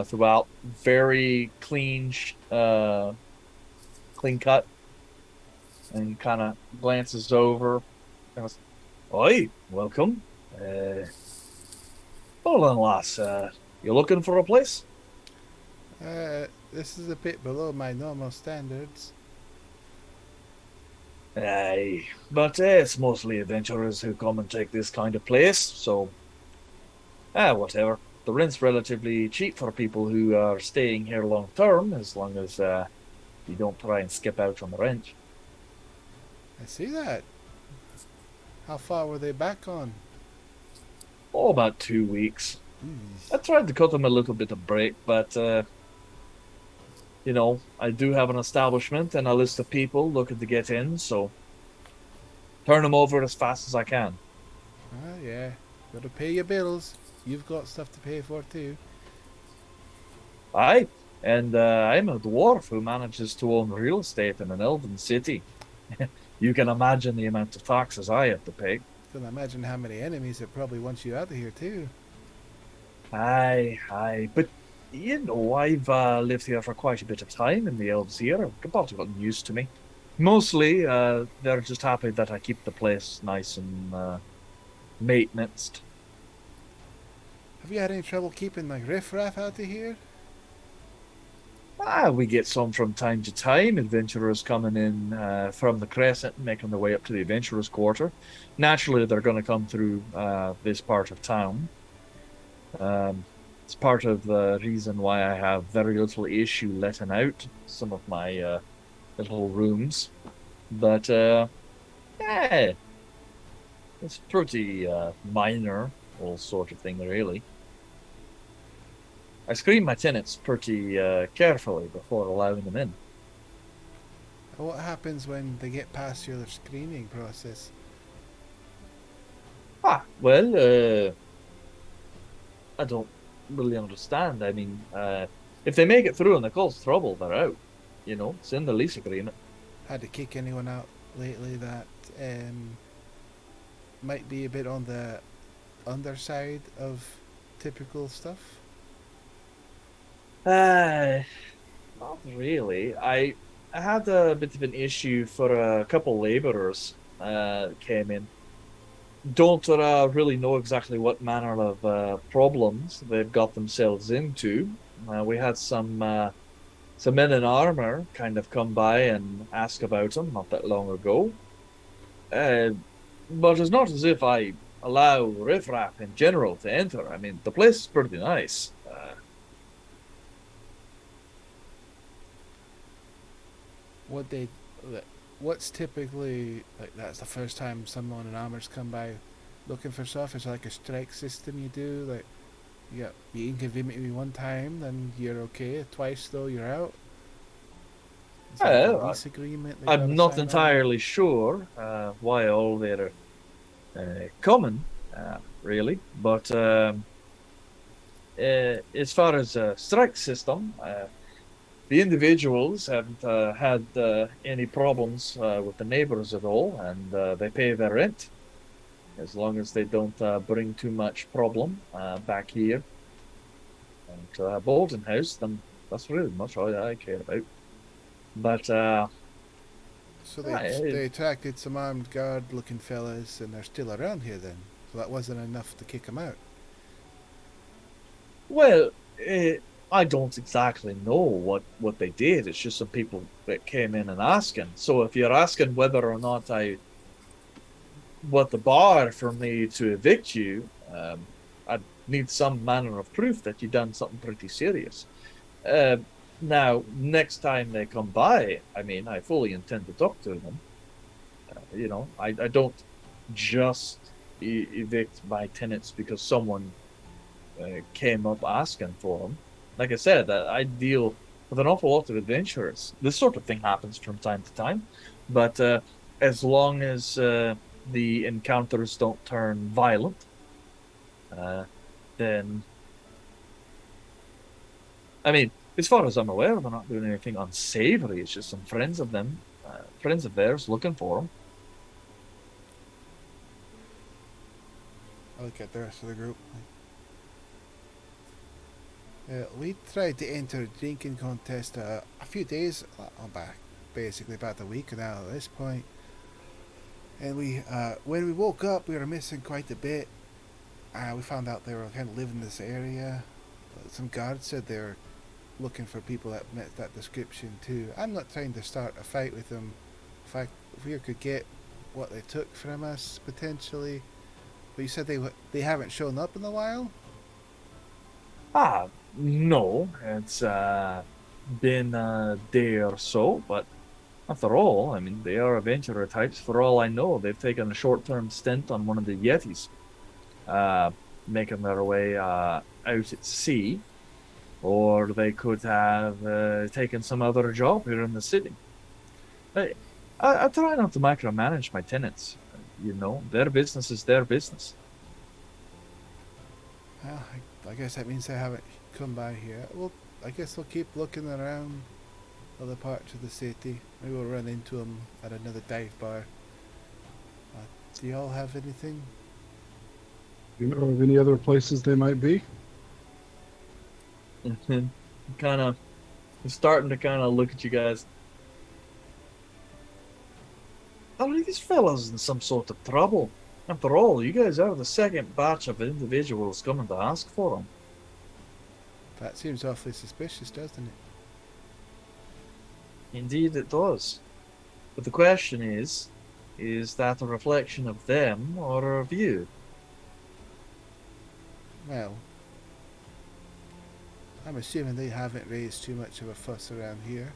throughout. Very clean cut, and kind of glances over. And goes, "Oi, welcome. Hold on, lass. You looking for a place?" This is a bit below my normal standards. Aye, but it's mostly adventurers who come and take this kind of place, so whatever. The rent's relatively cheap for people who are staying here long term, as long as you don't try and skip out on the rent. I see that. How far were they back on? Oh, about 2 weeks. Ooh. I tried to cut them a little bit of break, but I do have an establishment and a list of people looking to get in, so turn them over as fast as I can. Ah, yeah. Gotta pay your bills. You've got stuff to pay for too. Aye, and I'm a dwarf who manages to own real estate in an elven city. You can imagine the amount of taxes I have to pay. Can imagine how many enemies it probably wants you out of here too. Aye, but I've lived here for quite a bit of time, and the elves here have about gotten used to me. Mostly, they're just happy that I keep the place nice and maintenanced. Have you had any trouble keeping like riffraff out of here? We get some from time to time. Adventurers coming in from the Crescent and making their way up to the Adventurers Quarter. Naturally, they're going to come through this part of town. It's part of the reason why I have very little issue letting out some of my little rooms. But, yeah, it's pretty minor, all sort of thing, really. I screen my tenants pretty carefully before allowing them in. What happens when they get past your screening process? Well, I don't really understand. I mean, if they make it through and they cause trouble, they're out. It's in the lease agreement. Had to kick anyone out lately that might be a bit on the underside of typical stuff? Not really. I had a bit of an issue for a couple laborers came in. Don't really know exactly what manner of problems they've got themselves into. We had some men in armor kind of come by and ask about them not that long ago. But it's not as if I allow riffraff in general to enter. I mean, the place is pretty nice. What's typically like? That's the first time someone in armor's come by looking for stuff. Is it like a strike system you do? Like, you inconvenience me one time, then you're okay. Twice though, you're out. Is that like a lease agreement? they I'm gotta not sign on? entirely sure why all they're coming, really. But as far as a strike system, the individuals haven't had any problems with the neighbors at all, and they pay their rent as long as they don't bring too much problem back here. And Bolton House, then that's really much all I care about. But So they Right. they attracted some armed guard-looking fellas, and they're still around here then. So that wasn't enough to kick them out. well, I don't exactly know what they did. It's just some people that came in and asking. So if you're asking whether or not what the bar for me to evict you, I'd need some manner of proof that you've done something pretty serious. Now, next time they come by, I mean, I fully intend to talk to them. I don't just evict my tenants because someone came up asking for them. Like I said, I deal with an awful lot of adventurers. This sort of thing happens from time to time, but as long as the encounters don't turn violent, then I mean, as far as I'm aware, they're not doing anything unsavory. It's just some friends of theirs looking for them. I look at the rest of the group. We tried to enter a drinking contest a few days back, basically about a week now at this point. And when we woke up, we were missing quite a bit. We found out they were kind of living in this area. Some guards said they were looking for people that met that description too. I'm not trying to start a fight with them. If we could get what they took from us potentially. But you said they haven't shown up in a while? No, it's been a day or so, but after all, I mean, they are adventurer types. For all I know, they've taken a short-term stint on one of the Yetis, making their way out at sea, or they could have taken some other job here in the city. I try not to micromanage my tenants. You know, their business is their business. Well, I guess that means they haven't come by here. Well, I guess we'll keep looking around other parts of the city. Maybe we'll run into them at another dive bar. Do y'all have anything? Do you know of any other places they might be? kind of starting to kind of look at you guys. Are these fellas in some sort of trouble? After all, you guys are the second batch of individuals coming to ask for them. That seems awfully suspicious, doesn't it? Indeed it does. But the question is that a reflection of them or of you? Well, I'm assuming they haven't raised too much of a fuss around here.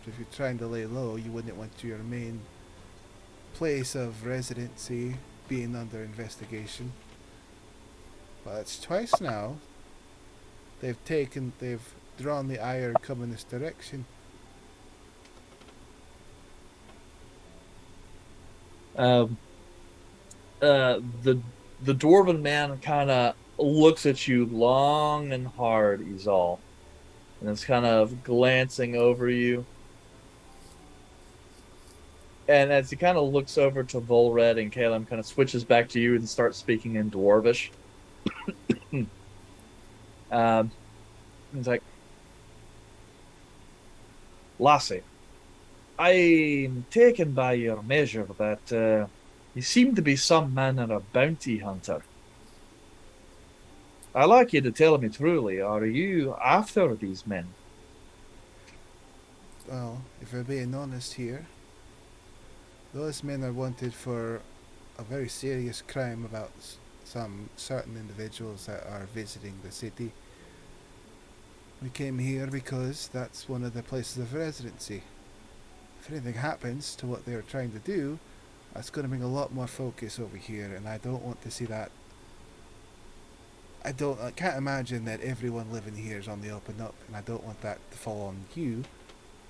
If you're trying to lay low, you wouldn't want your main place of residency being under investigation. But it's twice now. They've drawn the ire and come in this direction. The dwarven man kind of looks at you long and hard, Izal, and is kind of glancing over you. And as he kind of looks over to Volred and Caleb, kind of switches back to you and starts speaking in Dwarvish. He's like, Lassie, I'm taken by your measure that you seem to be some manner of bounty hunter. I'd like you to tell me truly, are you after these men? Well, if we're being honest here, those men are wanted for a very serious crime about some certain individuals that are visiting the city. We came here because that's one of the places of residency. If anything happens to what they're trying to do, that's going to bring a lot more focus over here, and I don't want to see that. I can't imagine that everyone living here is on the open up, and I don't want that to fall on you,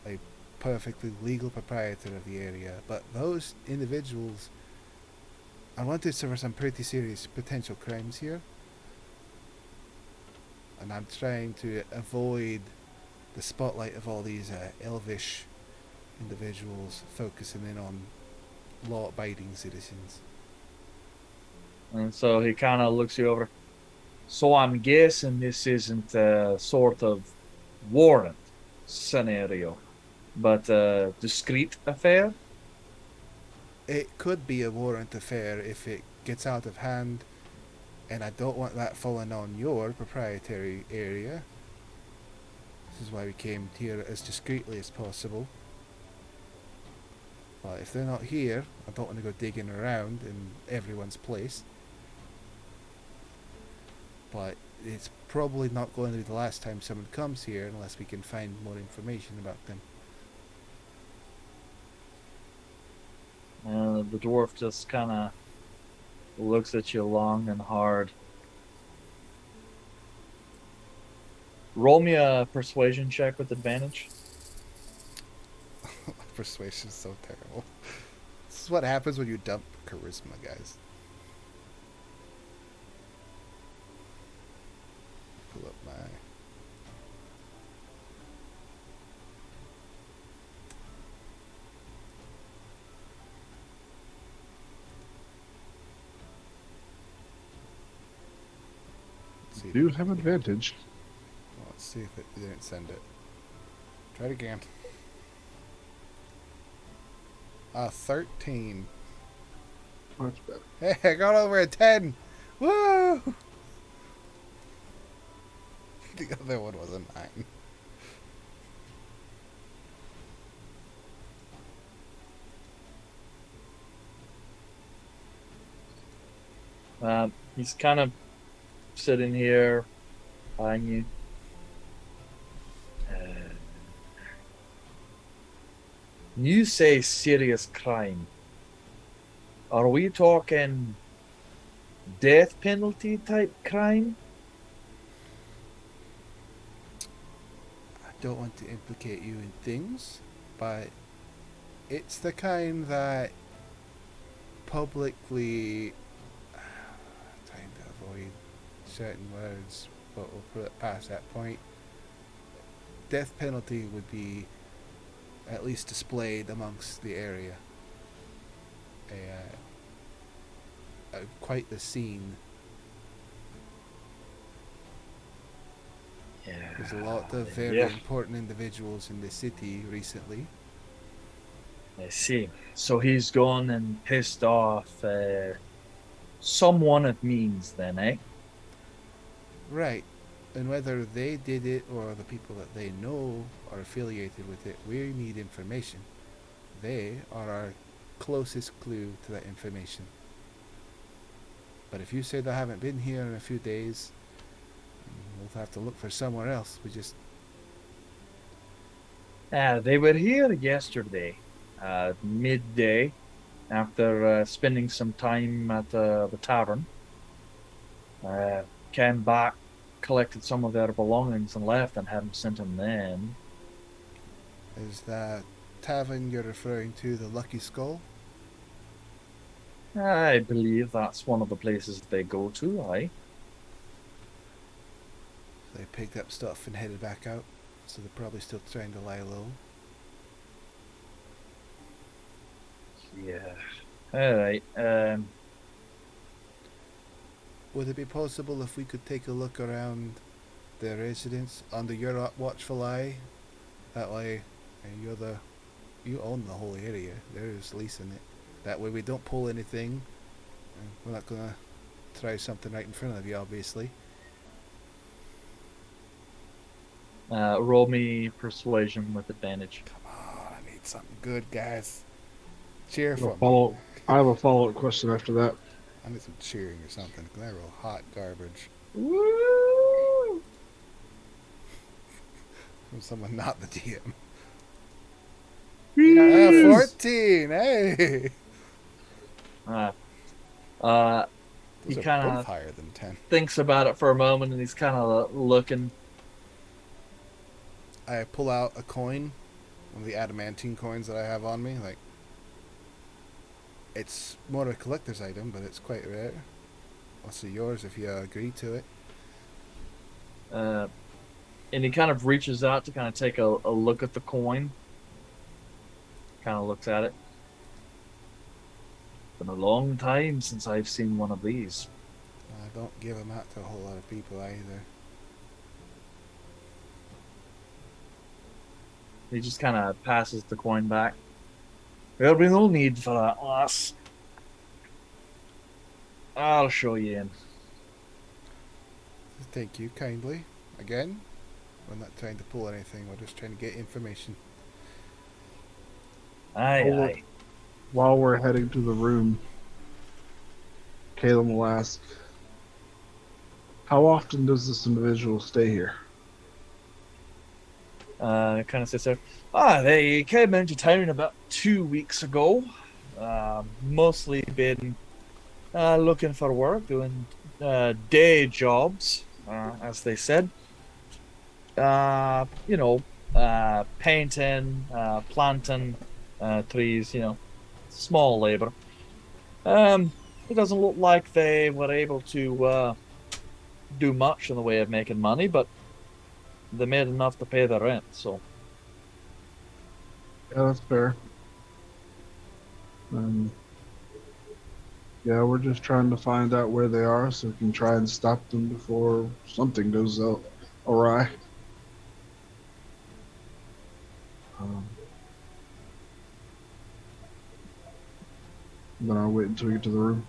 a perfectly legal proprietor of the area. But those individuals are wanted for some pretty serious potential crimes here, and I'm trying to avoid the spotlight of all these elvish individuals focusing in on law-abiding citizens. And so he kind of looks you over. So I'm guessing this isn't a sort of warrant scenario, but a discreet affair? It could be a warrant affair if it gets out of hand, and I don't want that falling on your proprietary area. This is why we came here as discreetly as possible. But if they're not here, I don't want to go digging around in everyone's place. But it's probably not going to be the last time someone comes here unless we can find more information about them. The dwarf just kind of looks at you long and hard. Roll me a persuasion check with advantage. Persuasion's so terrible. This is what happens when you dump charisma, guys. Pull up my... Let's see if Do it- have advantage. well, let's see if it didn't send it. Try it again. 13. Much better. Hey, I got over a 10. Woo! The other one was a 9. He's kind of sitting here eyeing you. You say serious crime. Are we talking death penalty type crime? I don't want to implicate you in things, but it's the kind that publicly trying to avoid certain words, but we'll put it past that point. Death penalty would be at least displayed amongst the area. Quite the scene. Yeah. There's a lot of very important individuals in the city recently. I see. So he's gone and pissed off someone of means then, eh? Right. And whether they did it or the people that they know are affiliated with it, we need information. They are our closest clue to that information. But if you say they haven't been here in a few days, we'll have to look for somewhere else. We just... They were here yesterday, midday, after spending some time at the tavern. Came back, collected some of their belongings and left, and hadn't sent them then. Is that tavern you're referring to the Lucky Skull? I believe that's one of the places they go to, aye. They picked up stuff and headed back out, so they're probably still trying to lie low. Yeah. Alright, Would it be possible if we could take a look around their residence under your watchful eye? That way, and you own the whole area. They're just leasing it. That way we don't pull anything. And we're not gonna try something right in front of you, obviously. roll me persuasion with advantage. Come on, I need something good, guys. Cheer I for have a me. I have a follow-up question after that. I need some cheering or something, 'cause I roll hot garbage. Woo! From someone not the DM. Yes. 14, hey! He Those are kinda- both higher than 10. Thinks about it for a moment, and he's kind of looking. I pull out a coin, one of the adamantine coins that I have on me. Like, it's more a collector's item, but it's quite rare. Also yours if you agree to it. And he kind of reaches out to kind of take a look at the coin. Kind of looks at it. Been a long time since I've seen one of these. I don't give them out to a whole lot of people either. He just kind of passes the coin back. There'll be no need for that, lass. I'll show you in. Thank you kindly. Again, we're not trying to pull anything, we're just trying to get information. Aye, Hold aye. While we're heading to the room, Caleb will ask, how often does this individual stay here? Kind of sits there. They came into town about 2 weeks ago. Mostly been looking for work, doing day jobs, as they said. You know, painting, planting trees, you know, small labor. Um, it doesn't look like they were able to do much in the way of making money, but they made enough to pay the rent, so. Yeah, that's fair. Um, yeah, we're just trying to find out where they are so we can try and stop them before something goes awry. Um, then I'll wait until we get to the room.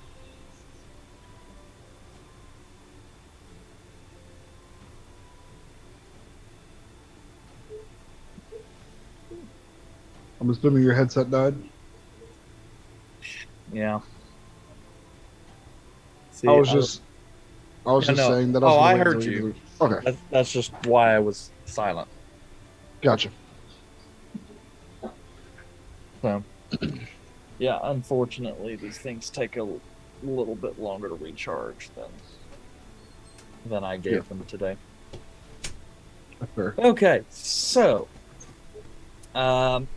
I'm assuming your headset died. Yeah. See, I was just Yeah, no. saying that I was Oh, gonna I wait until heard we get to you. the room. Okay, That's just why I was silent. gotcha. So, yeah, unfortunately, these things take a little bit longer to recharge than I gave Yeah. them today. That's fair. Okay, so um,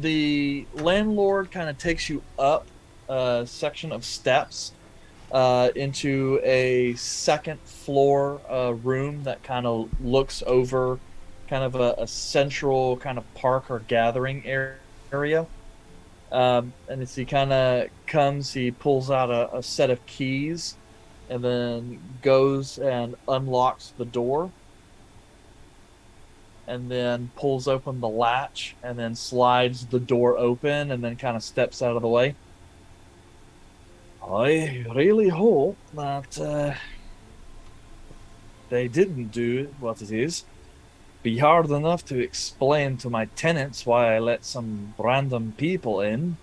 the landlord kind of takes you up a section of steps into a second floor room that kind of looks over kind of a central kind of park or gathering area. And as he kind of comes, he pulls out a set of keys and then goes and unlocks the door and then pulls open the latch and then slides the door open and then kind of steps out of the way. I really hope that they didn't do what it is. Be hard enough to explain to my tenants why I let some random people in,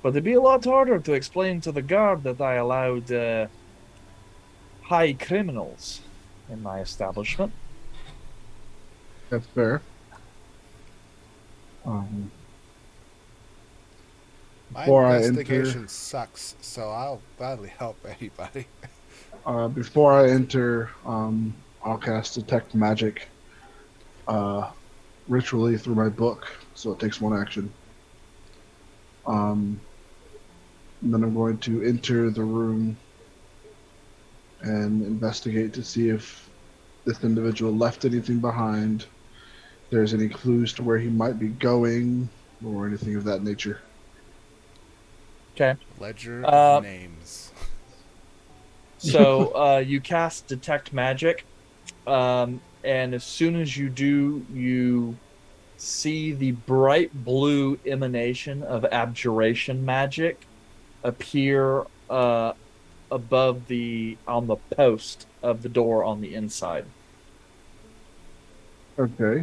but it'd be a lot harder to explain to the guard that I allowed high criminals in my establishment. That's fair. Um, My Before I investigation sucks, so I'll gladly help anybody. before I enter, I'll cast Detect Magic ritually through my book, so it takes one action. And then I'm going to enter the room and investigate to see if this individual left anything behind, if there's any clues to where he might be going, or anything of that nature. Okay. Ledger of names. So you cast Detect Magic, and as soon as you do, you see the bright blue emanation of abjuration magic appear above on the post of the door on the inside. Okay.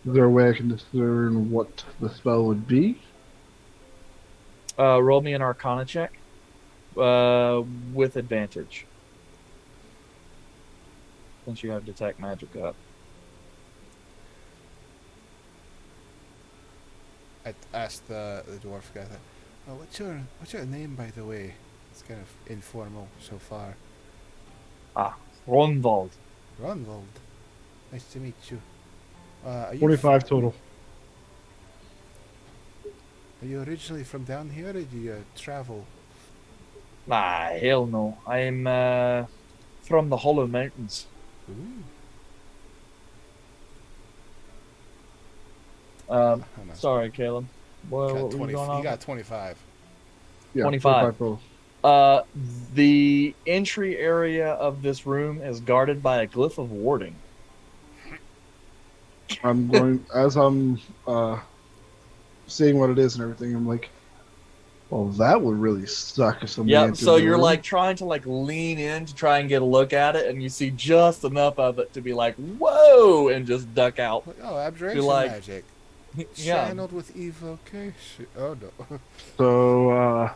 Is there a way I can discern what the spell would be? Roll me an Arcana check with advantage, since you have Detect Magic up. I asked the dwarf guy that, oh, what's your name, by the way? It's kind of informal so far. Ronvald. Ronvald. Nice to meet you. Are you 45 total. Are you originally from down here, or did you travel? Ah, hell no. I'm from the Hollow Mountains. Ooh. Um, Oh, no. sorry, Caleb. What Got was 20, going on? you got 25. Yeah, 25. total. The entry area of this room is guarded by a glyph of warding. I'm going, as I'm seeing what it is and everything, I'm like, well, that would really suck if somebody Yep, entered so the you're room. like trying to like lean in to try and get a look at it, and you see just enough of it to be like, whoa, and just duck out. Oh, abjuration like- magic. Yeah. Channeled with evocation. Oh, no. So,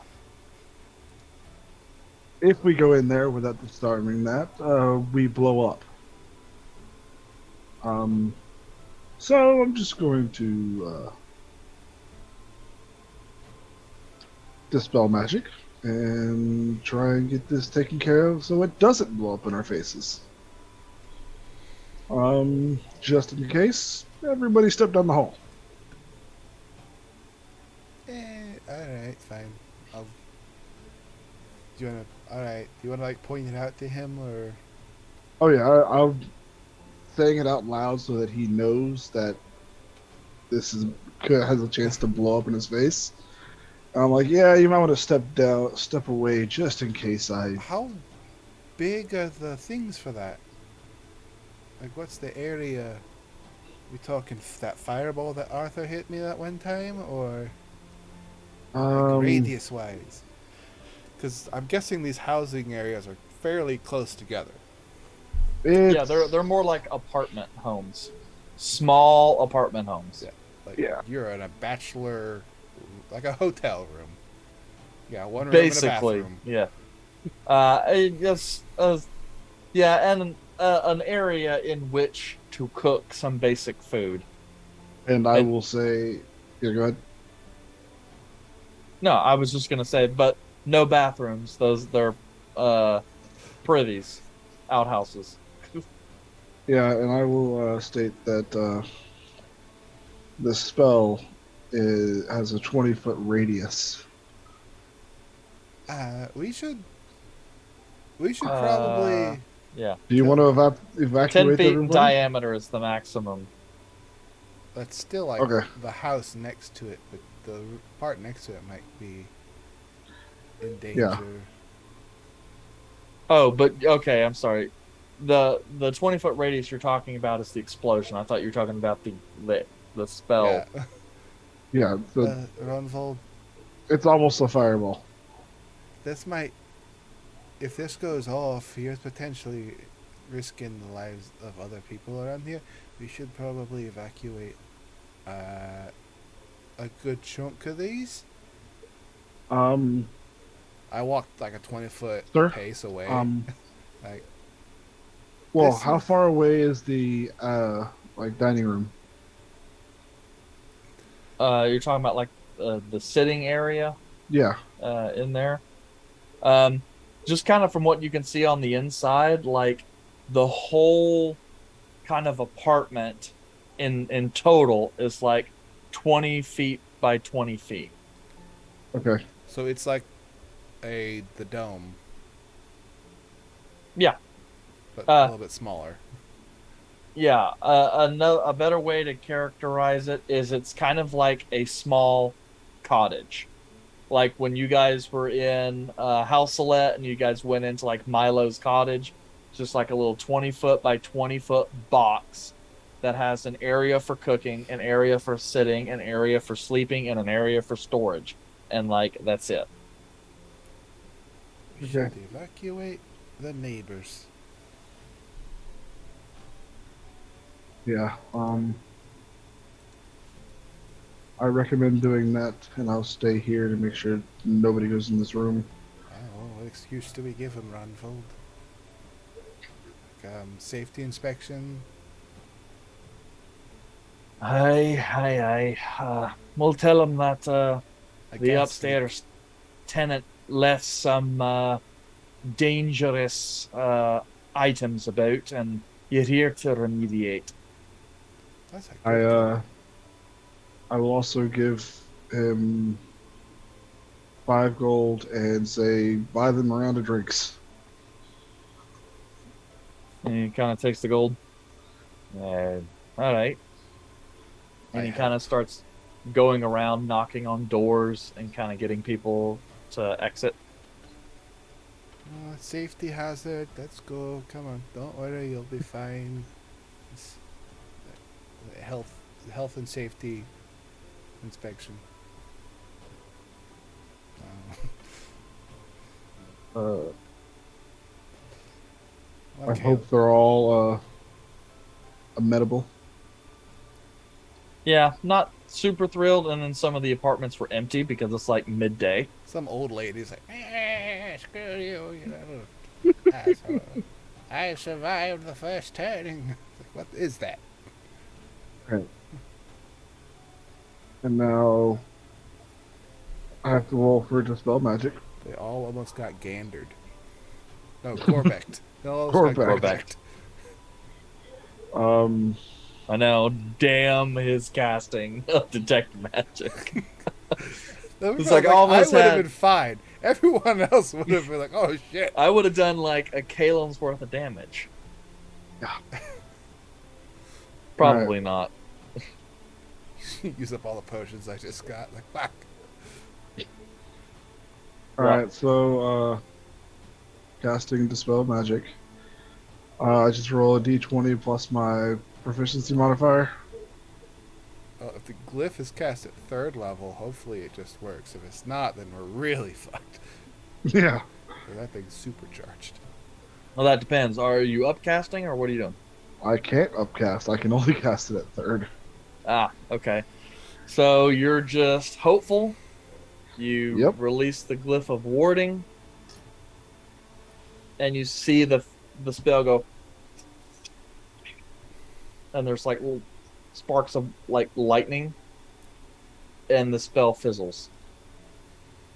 if we go in there without disarming that, we blow up. So I'm just going to dispel magic and try and get this taken care of so it doesn't blow up in our faces. Just in case, everybody step down the hall. Alright, fine. Do you wanna like point it out to him, or? Oh yeah, I'm saying it out loud so that he knows that this has a chance to blow up in his face. And I'm like, yeah, you might want to step away just in case I. How big are the things for that? Like, what's the area? We talking that fireball that Arthur hit me that one time, or like radius wise? Because I'm guessing these housing areas are fairly close together. Yeah, they're more like apartment homes, small apartment homes. Yeah, like Yeah. you're in a bachelor, like a hotel room. Yeah, one room Basically, and a bathroom. yeah. Yes, yeah, and an area in which to cook some basic food. And I will say, yeah, go ahead. No, I was just gonna say, but no bathrooms. They're privies, outhouses. Yeah, and I will state that the spell has a 20-foot radius. We should probably. Yeah, Do you want to ten evacuate feet in everybody? diameter is the maximum. That's still like Okay. the house next to it, but the part next to it might be in danger. Oh, but okay, I'm sorry. The 20-foot radius you're talking about is the explosion. I thought you were talking about the spell. Yeah. Yeah, Ronvold, it's almost a fireball. this might. If this goes off, you're potentially risking the lives of other people around here. We should probably evacuate a good chunk of these. I walked like a 20-foot Sir? pace away. Like, Well, this how is- far away is the like dining room? You're talking about like the sitting area Yeah. in there. Just kind of from what you can see on the inside, like the whole kind of apartment in total is like 20 feet by 20 feet. Okay. so it's like the dome, Yeah. but a little bit smaller. Yeah, a better way to characterize it is it's kind of like a small cottage. Like when you guys were in Houselet and you guys went into like Milo's cottage, it's just like a little 20-foot by 20-foot box that has an area for cooking, an area for sitting, an area for sleeping, and an area for storage. And like that's it. We Okay. should evacuate the neighbors. Yeah. I recommend doing that, and I'll stay here to make sure nobody goes in this room. Oh, what excuse do we give him, Ronvold? Like, safety inspection. Aye. We'll tell them that A the gas upstairs tenant left some dangerous items about, and you're here to remediate. leak. That's a good I will also give him 5 gold and say buy them a round of drinks. And he kind of takes the gold. All right. And he kind of starts going around knocking on doors and kind of getting people to exit. Safety hazard. Let's go. Come on. Don't worry. You'll be fine. It's, health and safety inspection. I hope they're all amenable. Yeah, not super thrilled. And then some of the apartments were empty because it's like midday. Some old lady's like, screw you, asshole. I survived the first turning. Like, what is that? Right. And now I have to roll for dispel magic. They all almost got gandered. No, Corbecked. They all almost got Corbecked. Corbecked. I know. Damn his casting of detect magic. It's like I almost would have had. been fine. Everyone else would have been like, "Oh shit!" I would have done like a Kalen's worth of damage. Yeah. Probably not. Use up all the potions I just got. Like, fuck. Alright, so casting dispel magic. I just roll a d20 plus my proficiency modifier. Well, if the glyph is cast at 3rd level, hopefully it just works. If it's not, then we're really fucked. Yeah. So that thing's supercharged. Well, that depends. Are you upcasting or what are you doing? I can't upcast. I can only cast it at 3rd. Ah, okay. So you're just hopeful. You Yep. release the glyph of warding, and you see the spell go, and there's like little sparks of like lightning, and the spell fizzles.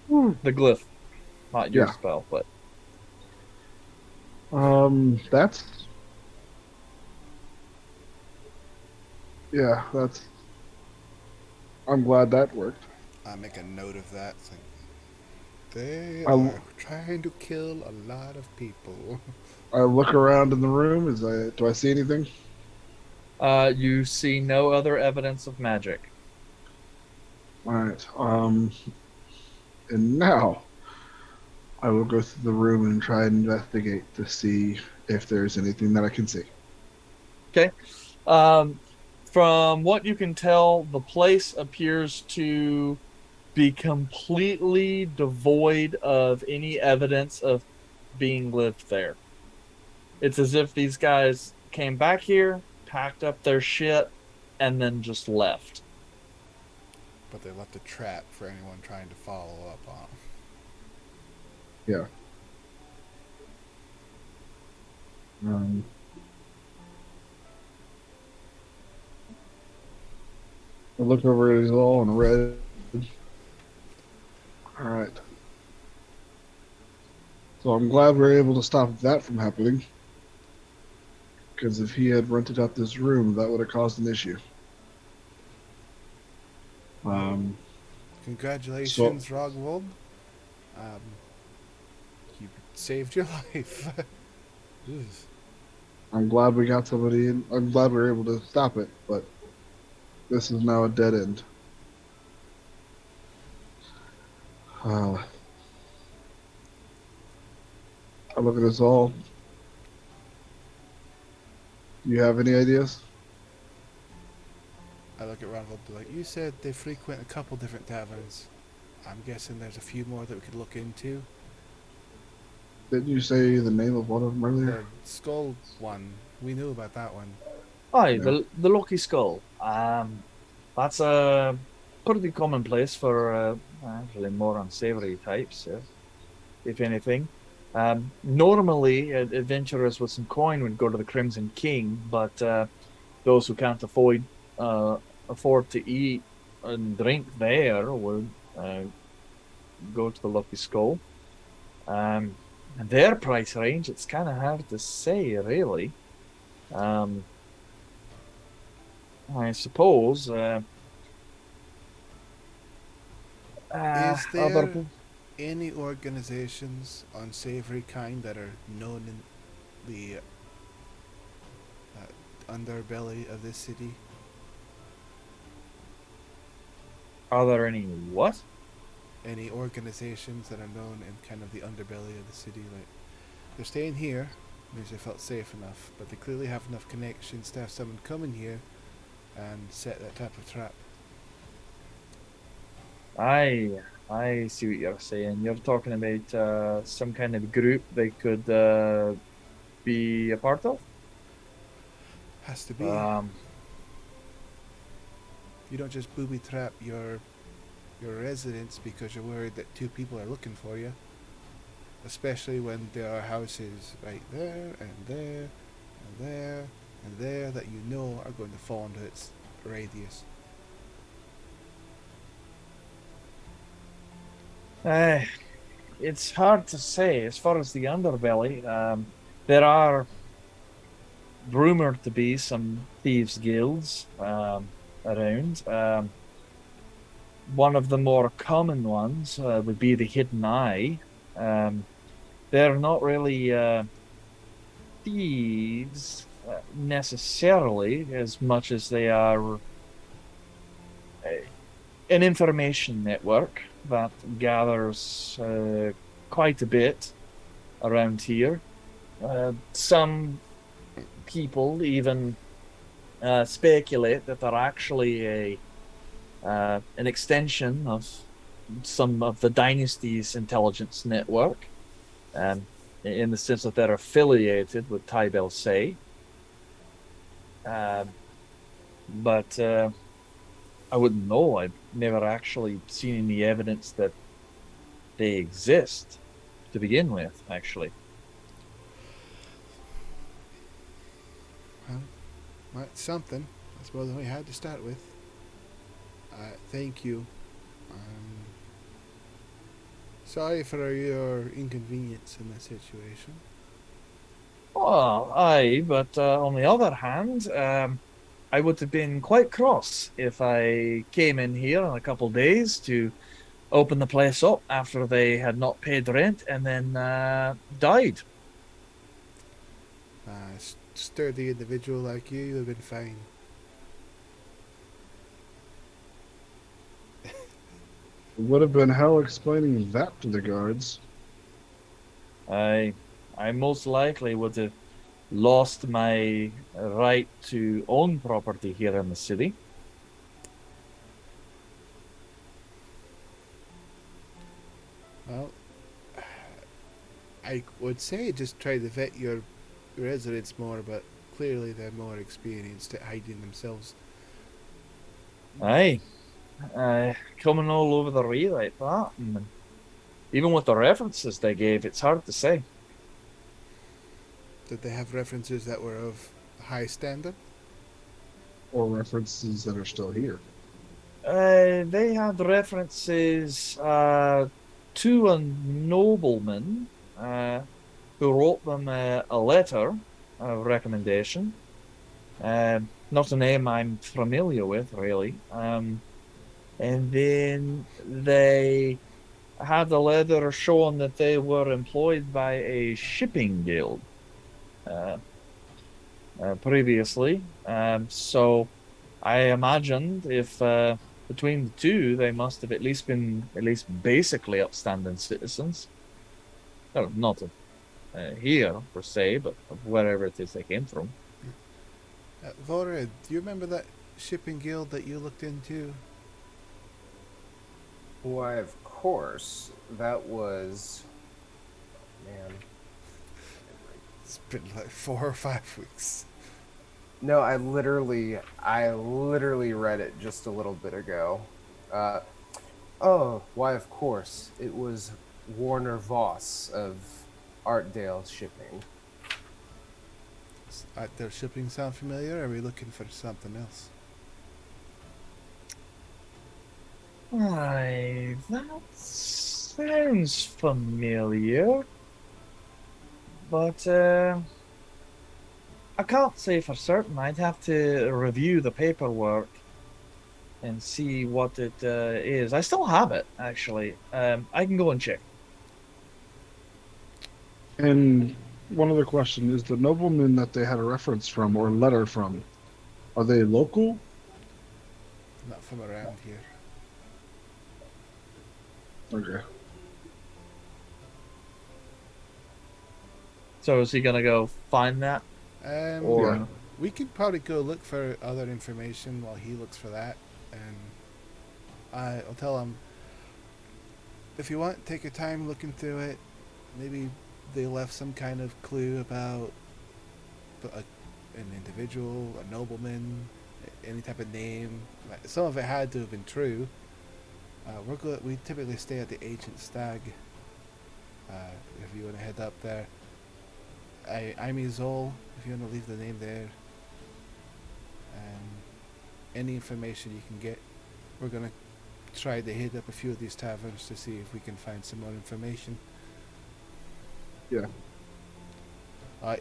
The glyph, not your Yeah. spell, but That's... Yeah, that's... I'm glad that worked. I make a note of that. It's like, they I- are trying to kill a lot of people. I look around in the room. Do I see anything? you see no other evidence of magic. Alright, and now I will go through the room and try and investigate to see if there's anything that I can see. Okay. From what you can tell, the place appears to be completely devoid of any evidence of being lived there. It's as if these guys came back here, packed up their shit, and then just left. But they left a trap for anyone trying to follow up on. Yeah. I look over at it all and read. Alright. So I'm glad we were able to stop that from happening. Because if he had rented out this room, that would have caused an issue. Congratulations, Rogwald. You saved your life. Ugh. I'm glad we got somebody in. I'm glad we were able to stop it, but this is now a dead end. I look at this all. You have any ideas? I look at Rogwald and be like, you said they frequent a couple different taverns. I'm guessing there's a few more that we could look into. Didn't you say the name of one of them earlier? The skull one. We knew about that one. Aye, the Lucky Skull. That's a pretty commonplace for actually more unsavory types, if anything. Normally, adventurers with some coin would go to the Crimson King, but those who can't afford to eat and drink there would go to the Lucky Skull. And their price range, it's kind of hard to say, really. I suppose. Is there any organizations unsavory kind that are known in the underbelly of this city? Are there any what? Any organizations that are known in kind of the underbelly of the city? Like, they're staying here because they felt safe enough, but they clearly have enough connections to have someone come in here and set that type of trap. I see what you're saying. You're talking about some kind of group they could be a part of? Has to be. You don't just booby trap your residents because you're worried that two people are looking for you. Especially when there are houses right there and there and there and there that you know are going to fall into its radius. Uh, it's hard to say. As far as the underbelly, there are rumored to be some thieves' guilds around. One of the more common ones would be the Hidden Eye. Um, they're not really thieves necessarily as much as they are an information network that gathers quite a bit around here. Some people even speculate that they're actually an extension of some of the dynasty's intelligence network, um, in the sense that they're affiliated with Tybel Say. But I wouldn't know. I've never actually seen any evidence that they exist to begin with, actually. Well, that's something. That's more than we had to start with. Thank you. Sorry for your inconvenience in this situation. Well, aye, but on the other hand, I would have been quite cross if I came in here in a couple of days to open the place up after they had not paid rent and then died. Sturdy individual like you would have been fine. It would have been hell explaining that to the guards. I most likely would have lost my right to own property here in the city. Well, I would say just try to vet your residents more, but clearly they're more experienced at hiding themselves. Aye, coming all over the way like that. And even with the references they gave, it's hard to say. Did they have references that were of high standard? Or references that are still here. They had references to a nobleman who wrote them a letter of recommendation. Not a name I'm familiar with, really. And then they had a letter showing that they were employed by a shipping guild uh, previously. So I imagined if between the two, they must have at least been at least basically upstanding citizens. No, not of here per se, but of wherever it is they came from. Vora, do you remember that shipping guild that you looked into? Why, of course, that was. Man. It's been like 4 or 5 weeks. No, I literally read it just a little bit ago. Why, of course, it was Warner Voss of Artdale Shipping. Does their shipping sound familiar? Or are we looking for something else? Aye, that sounds familiar, but I can't say for certain. I'd have to review the paperwork and see what it is. I still have it, actually. I can go and check. And one other question is the nobleman that they had a reference from or letter from, are they local? Not from around here. Okay. So is he gonna go find that? Or Yeah. We could probably go look for other information while he looks for that, and I'll tell him if you want, take your time looking through it. Maybe they left some kind of clue about an individual, a nobleman, any type of name. Some of it had to have been true. We typically stay at the Ancient Stag. If you want to head up there, I'm Izol. If you want to leave the name there, and any information you can get, we're gonna try to hit up a few of these taverns to see if we can find some more information. Yeah.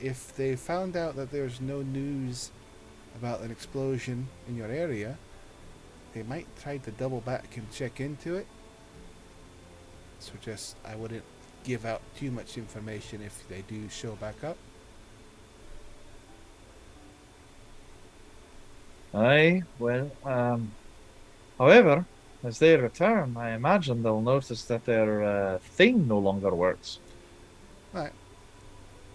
If they found out that there's no news about an explosion in your area, they might try to double back and check into it. So I wouldn't give out too much information if they do show back up. Aye, well, however, as they return, I imagine they'll notice that their thing no longer works. Right.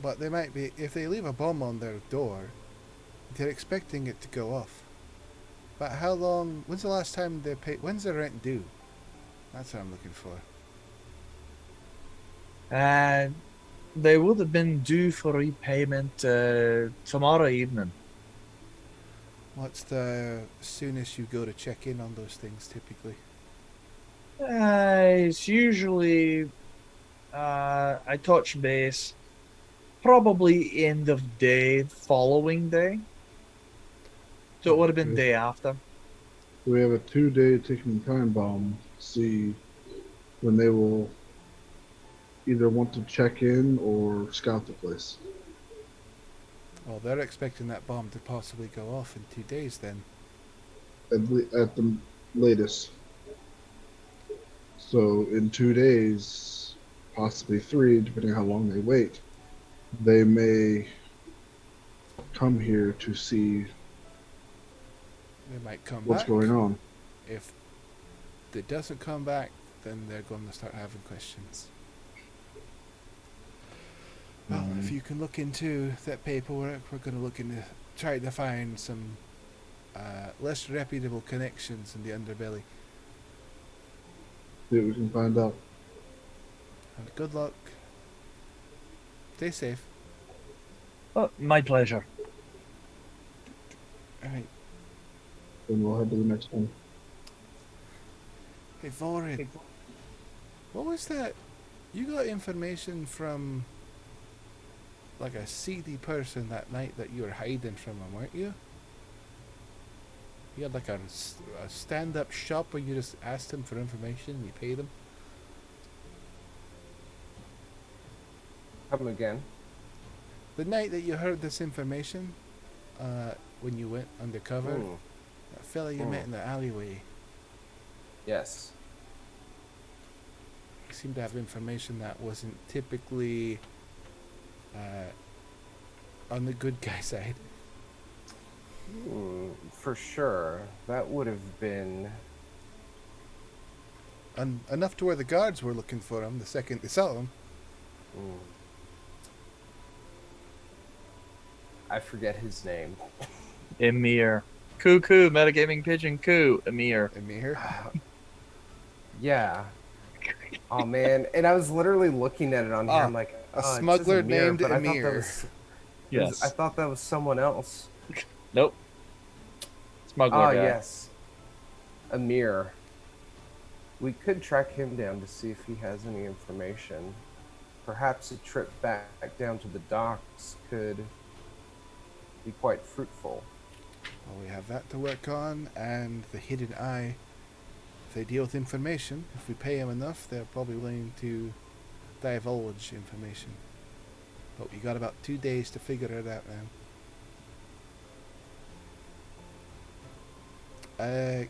But they might be, if they leave a bomb on their door, they're expecting it to go off. But how long, when's the last time they paid, when's the rent due? That's what I'm looking for. They would have been due for repayment tomorrow evening. What's the soonest you go to check in on those things typically? It's usually I touch base probably end of day following day. So it would have been day after. We have a 2-day ticking time bomb. See when they will either want to check in or scout the place. Well, they're expecting that bomb to possibly go off in 2 days then. At the latest. So in 2 days, possibly 3, depending on how long they wait, they may come here to see They might come what's back. going on. If it doesn't come back, then they're going to start having questions. Well, if you can look into that paperwork, we're going to look into try to find some less reputable connections in the underbelly. See what we can find out. And good luck. Stay safe. Oh, my pleasure. All right. Then we'll head to the next one. Hey, Vorin. What was that? You got information from like a seedy person that night that you were hiding from him, weren't you? You had like a stand-up shop where you just asked him for information and you paid him? Come again. The night that you heard this information, when you went undercover, Ooh. that fella you met in the alleyway, Yes. he seemed to have information that wasn't typically on the good guy side. For sure. That would have been... Enough to where the guards were looking for him the second they saw him. I forget his name. Emir. Cuckoo, metagaming pigeon coo. Emir. Emir. Yeah. Oh man, and I was literally looking at it on here. I'm like, a it says smuggler Emir, named but Emir. Yes. I thought that was someone else. Nope. Smuggler Oh guy. yes, Amir. We could track him down to see if he has any information. Perhaps a trip back down to the docks could be quite fruitful. Well, we have that to work on, and the hidden eye. If they deal with information, if we pay them enough, they're probably willing to divulge information. But we got about 2 days to figure it out now.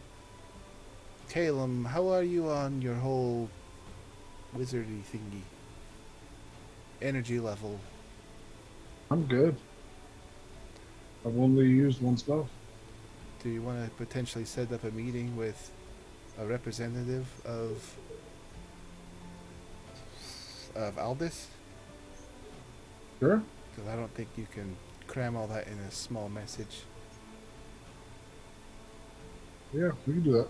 Calum, how are you on your whole wizardy thingy? Energy level. I'm good. I've only used one spell. Do you want to potentially set up a meeting with a representative of Aldous? Sure. Because I don't think you can cram all that in a small message. Yeah, we can do that.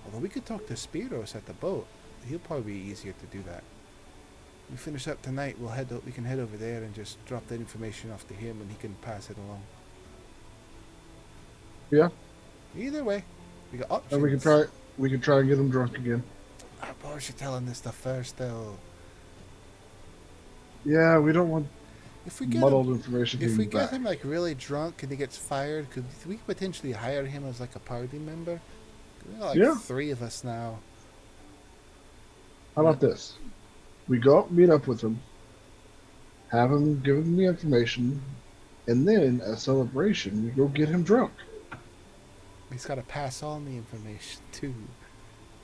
Although we could talk to Spiros at the boat. He'll probably be easier to do that. We finish up tonight, we can head over there and just drop that information off to him and he can pass it along. Yeah. Either way, we got options. And we can try and get them drunk again. Our boys are telling this stuff first though. Yeah, we don't want If we get muddled him, information. if we getting get back. him like really drunk and he gets fired, could we potentially hire him as like a party member? There are like Yeah. 3 of us now. How about this? We go up, meet up with him, have him give him the information, and then, as celebration, we go get him drunk. He's got to pass on the information too.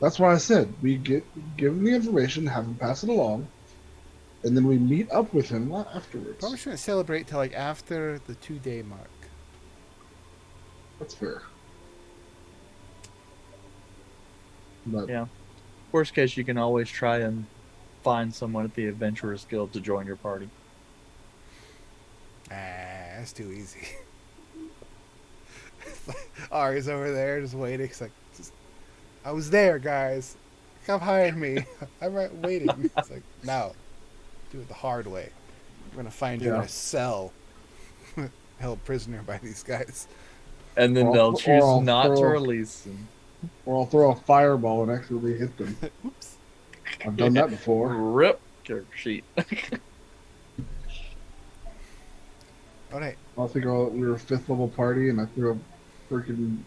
That's why I said we give him the information, have him pass it along, and then we meet up with him afterwards. Probably shouldn't celebrate till like after the 2-day mark. That's fair. But Yeah. Worst case, you can always try and find someone at the Adventurous Guild to join your party. That's too easy. Ari's over there just waiting. It's like, I was there, guys. Come hide me. I'm right waiting. It's like, no. Do it the hard way. We're going to find you in a cell. Held prisoner by these guys. And then Or- they'll or choose I'll not to throw- release them. Or I'll throw a fireball and actually hit them. Oops. I've done that before. Rip character sheet. All right. I think we were a 5th level party, and I threw a freaking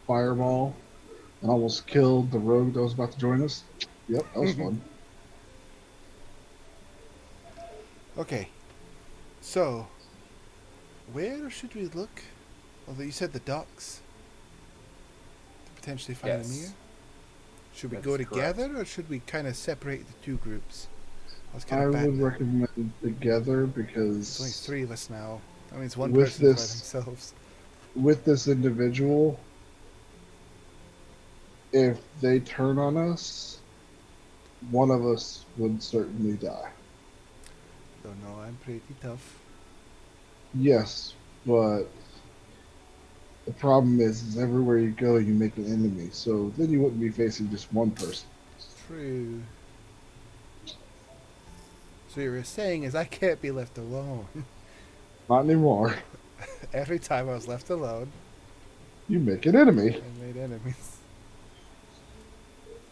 fireball and almost killed the rogue that was about to join us. Yep, that was fun. Okay. So, where should we look? Although you said the docks. To potentially find Yes. Amir. Should we That go is correct. together, or should we kind of separate the 2 groups? I was I kind of would batting. recommend together There's only because 3 of us now. That means one With person by this- themselves. with this individual, if they turn on us, one of us would certainly die. Don't know. I'm pretty tough. Yes, but the problem is everywhere you go, you make an enemy. So then you wouldn't be facing just one person. True. So you were saying is I can't be left alone. Not anymore. Every time I was left alone, You make an enemy, I made enemies.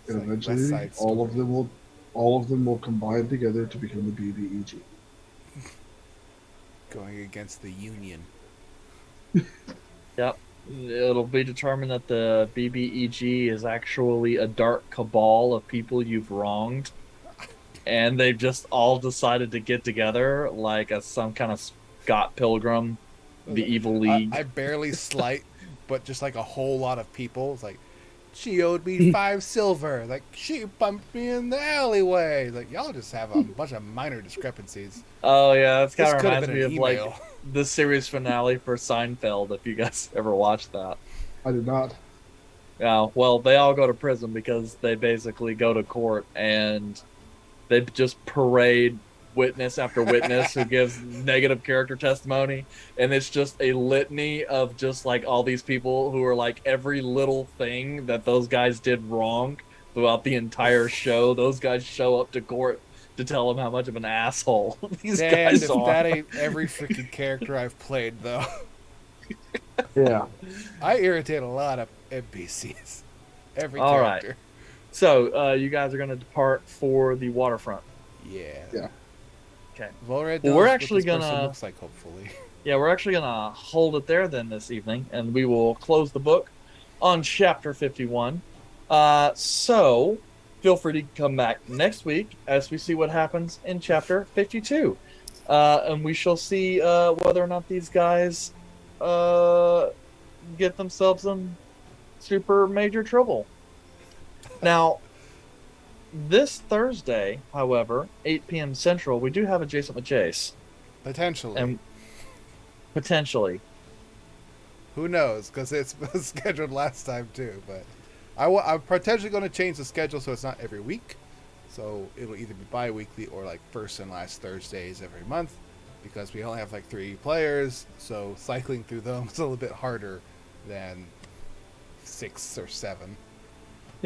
It's and like West eventually Side all Story. of them will combine together to become the BBEG. Going against the Union. Yep. It'll be determined that the BBEG is actually a dark cabal of people you've wronged. And they've just all decided to get together like some kind of Scott Pilgrim, the Evil League. I barely slight, but just like a whole lot of people. It's like, she owed me 5 silver. Like, she bumped me in the alleyway. Like, y'all just have a bunch of minor discrepancies. Oh yeah, that's kind This of could have reminds been me an of email. like the series finale for Seinfeld. If you guys ever watched that. I did not. Yeah, well, they all go to prison because they basically go to court and they just parade witness after witness who gives negative character testimony, and it's just a litany of just like all these people who are like every little thing that those guys did wrong throughout the entire show. Those guys show up to court to tell them how much of an asshole these Damn, guys if are. that ain't every freaking character I've played, though. Yeah. I irritate a lot of NPCs. Every All right. character. So, you guys are going to depart for the waterfront. Yeah. Yeah. Okay. Volred Well, we're knows what actually this person gonna- looks like, hopefully. Yeah, we're actually going to hold it there then this evening, and we will close the book on chapter 51. So, feel free to come back next week as we see what happens in chapter 52. And we shall see whether or not these guys get themselves in super major trouble. Now, this Thursday, however, 8 p.m. Central, we do have Adjacent with Jace. Potentially. And potentially. Who knows? Because it's scheduled last time, too. But I'm potentially going to change the schedule so it's not every week. So it'll either be bi-weekly or like first and last Thursdays every month. Because we only have like 3 players. So cycling through them is a little bit harder than 6 or 7.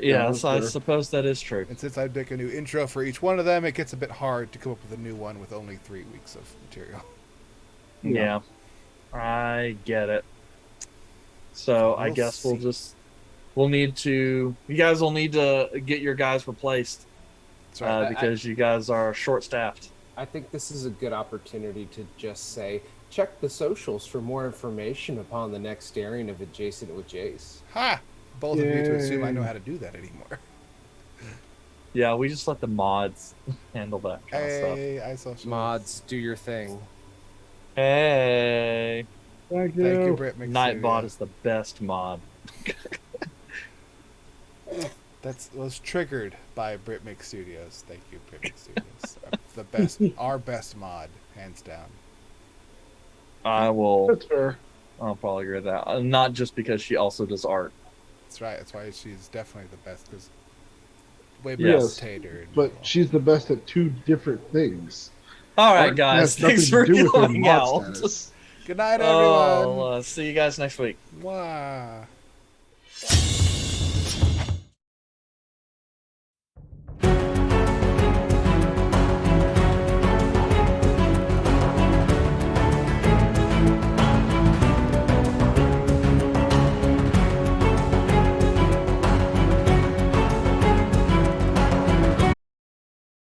Yes, I sure. suppose that is true. And since I make a new intro for each one of them, it gets a bit hard to come up with a new one with only 3 weeks of material. Yeah. I get it. So I We'll guess see. we'll need to, you guys will need to get your guys replaced That's right. because you guys are short staffed. I think this is a good opportunity to just say, check the socials for more information upon the next airing of Adjacent with Jace. Ha! both of you to assume I know Yay. how to do that anymore. Yeah, we just let the mods handle that kind of stuff. Hey, I saw Mods, do your thing. Hey, Thank you. Thank you, Brit Nightbot McStudio. is the best mod. That was triggered by Brit Studios. Thank you, Brit Studios. The best, our best mod, hands down. I will. That's fair. I'll probably agree with that. Not just because she also does art. That's right. That's why she's definitely the best. Because way Yes. better Tater. And But she's the best at two different things. All right, Art guys. has nothing Thanks to for do with her going mod out. status. good night, Oh, everyone. see you guys next week. Mwah.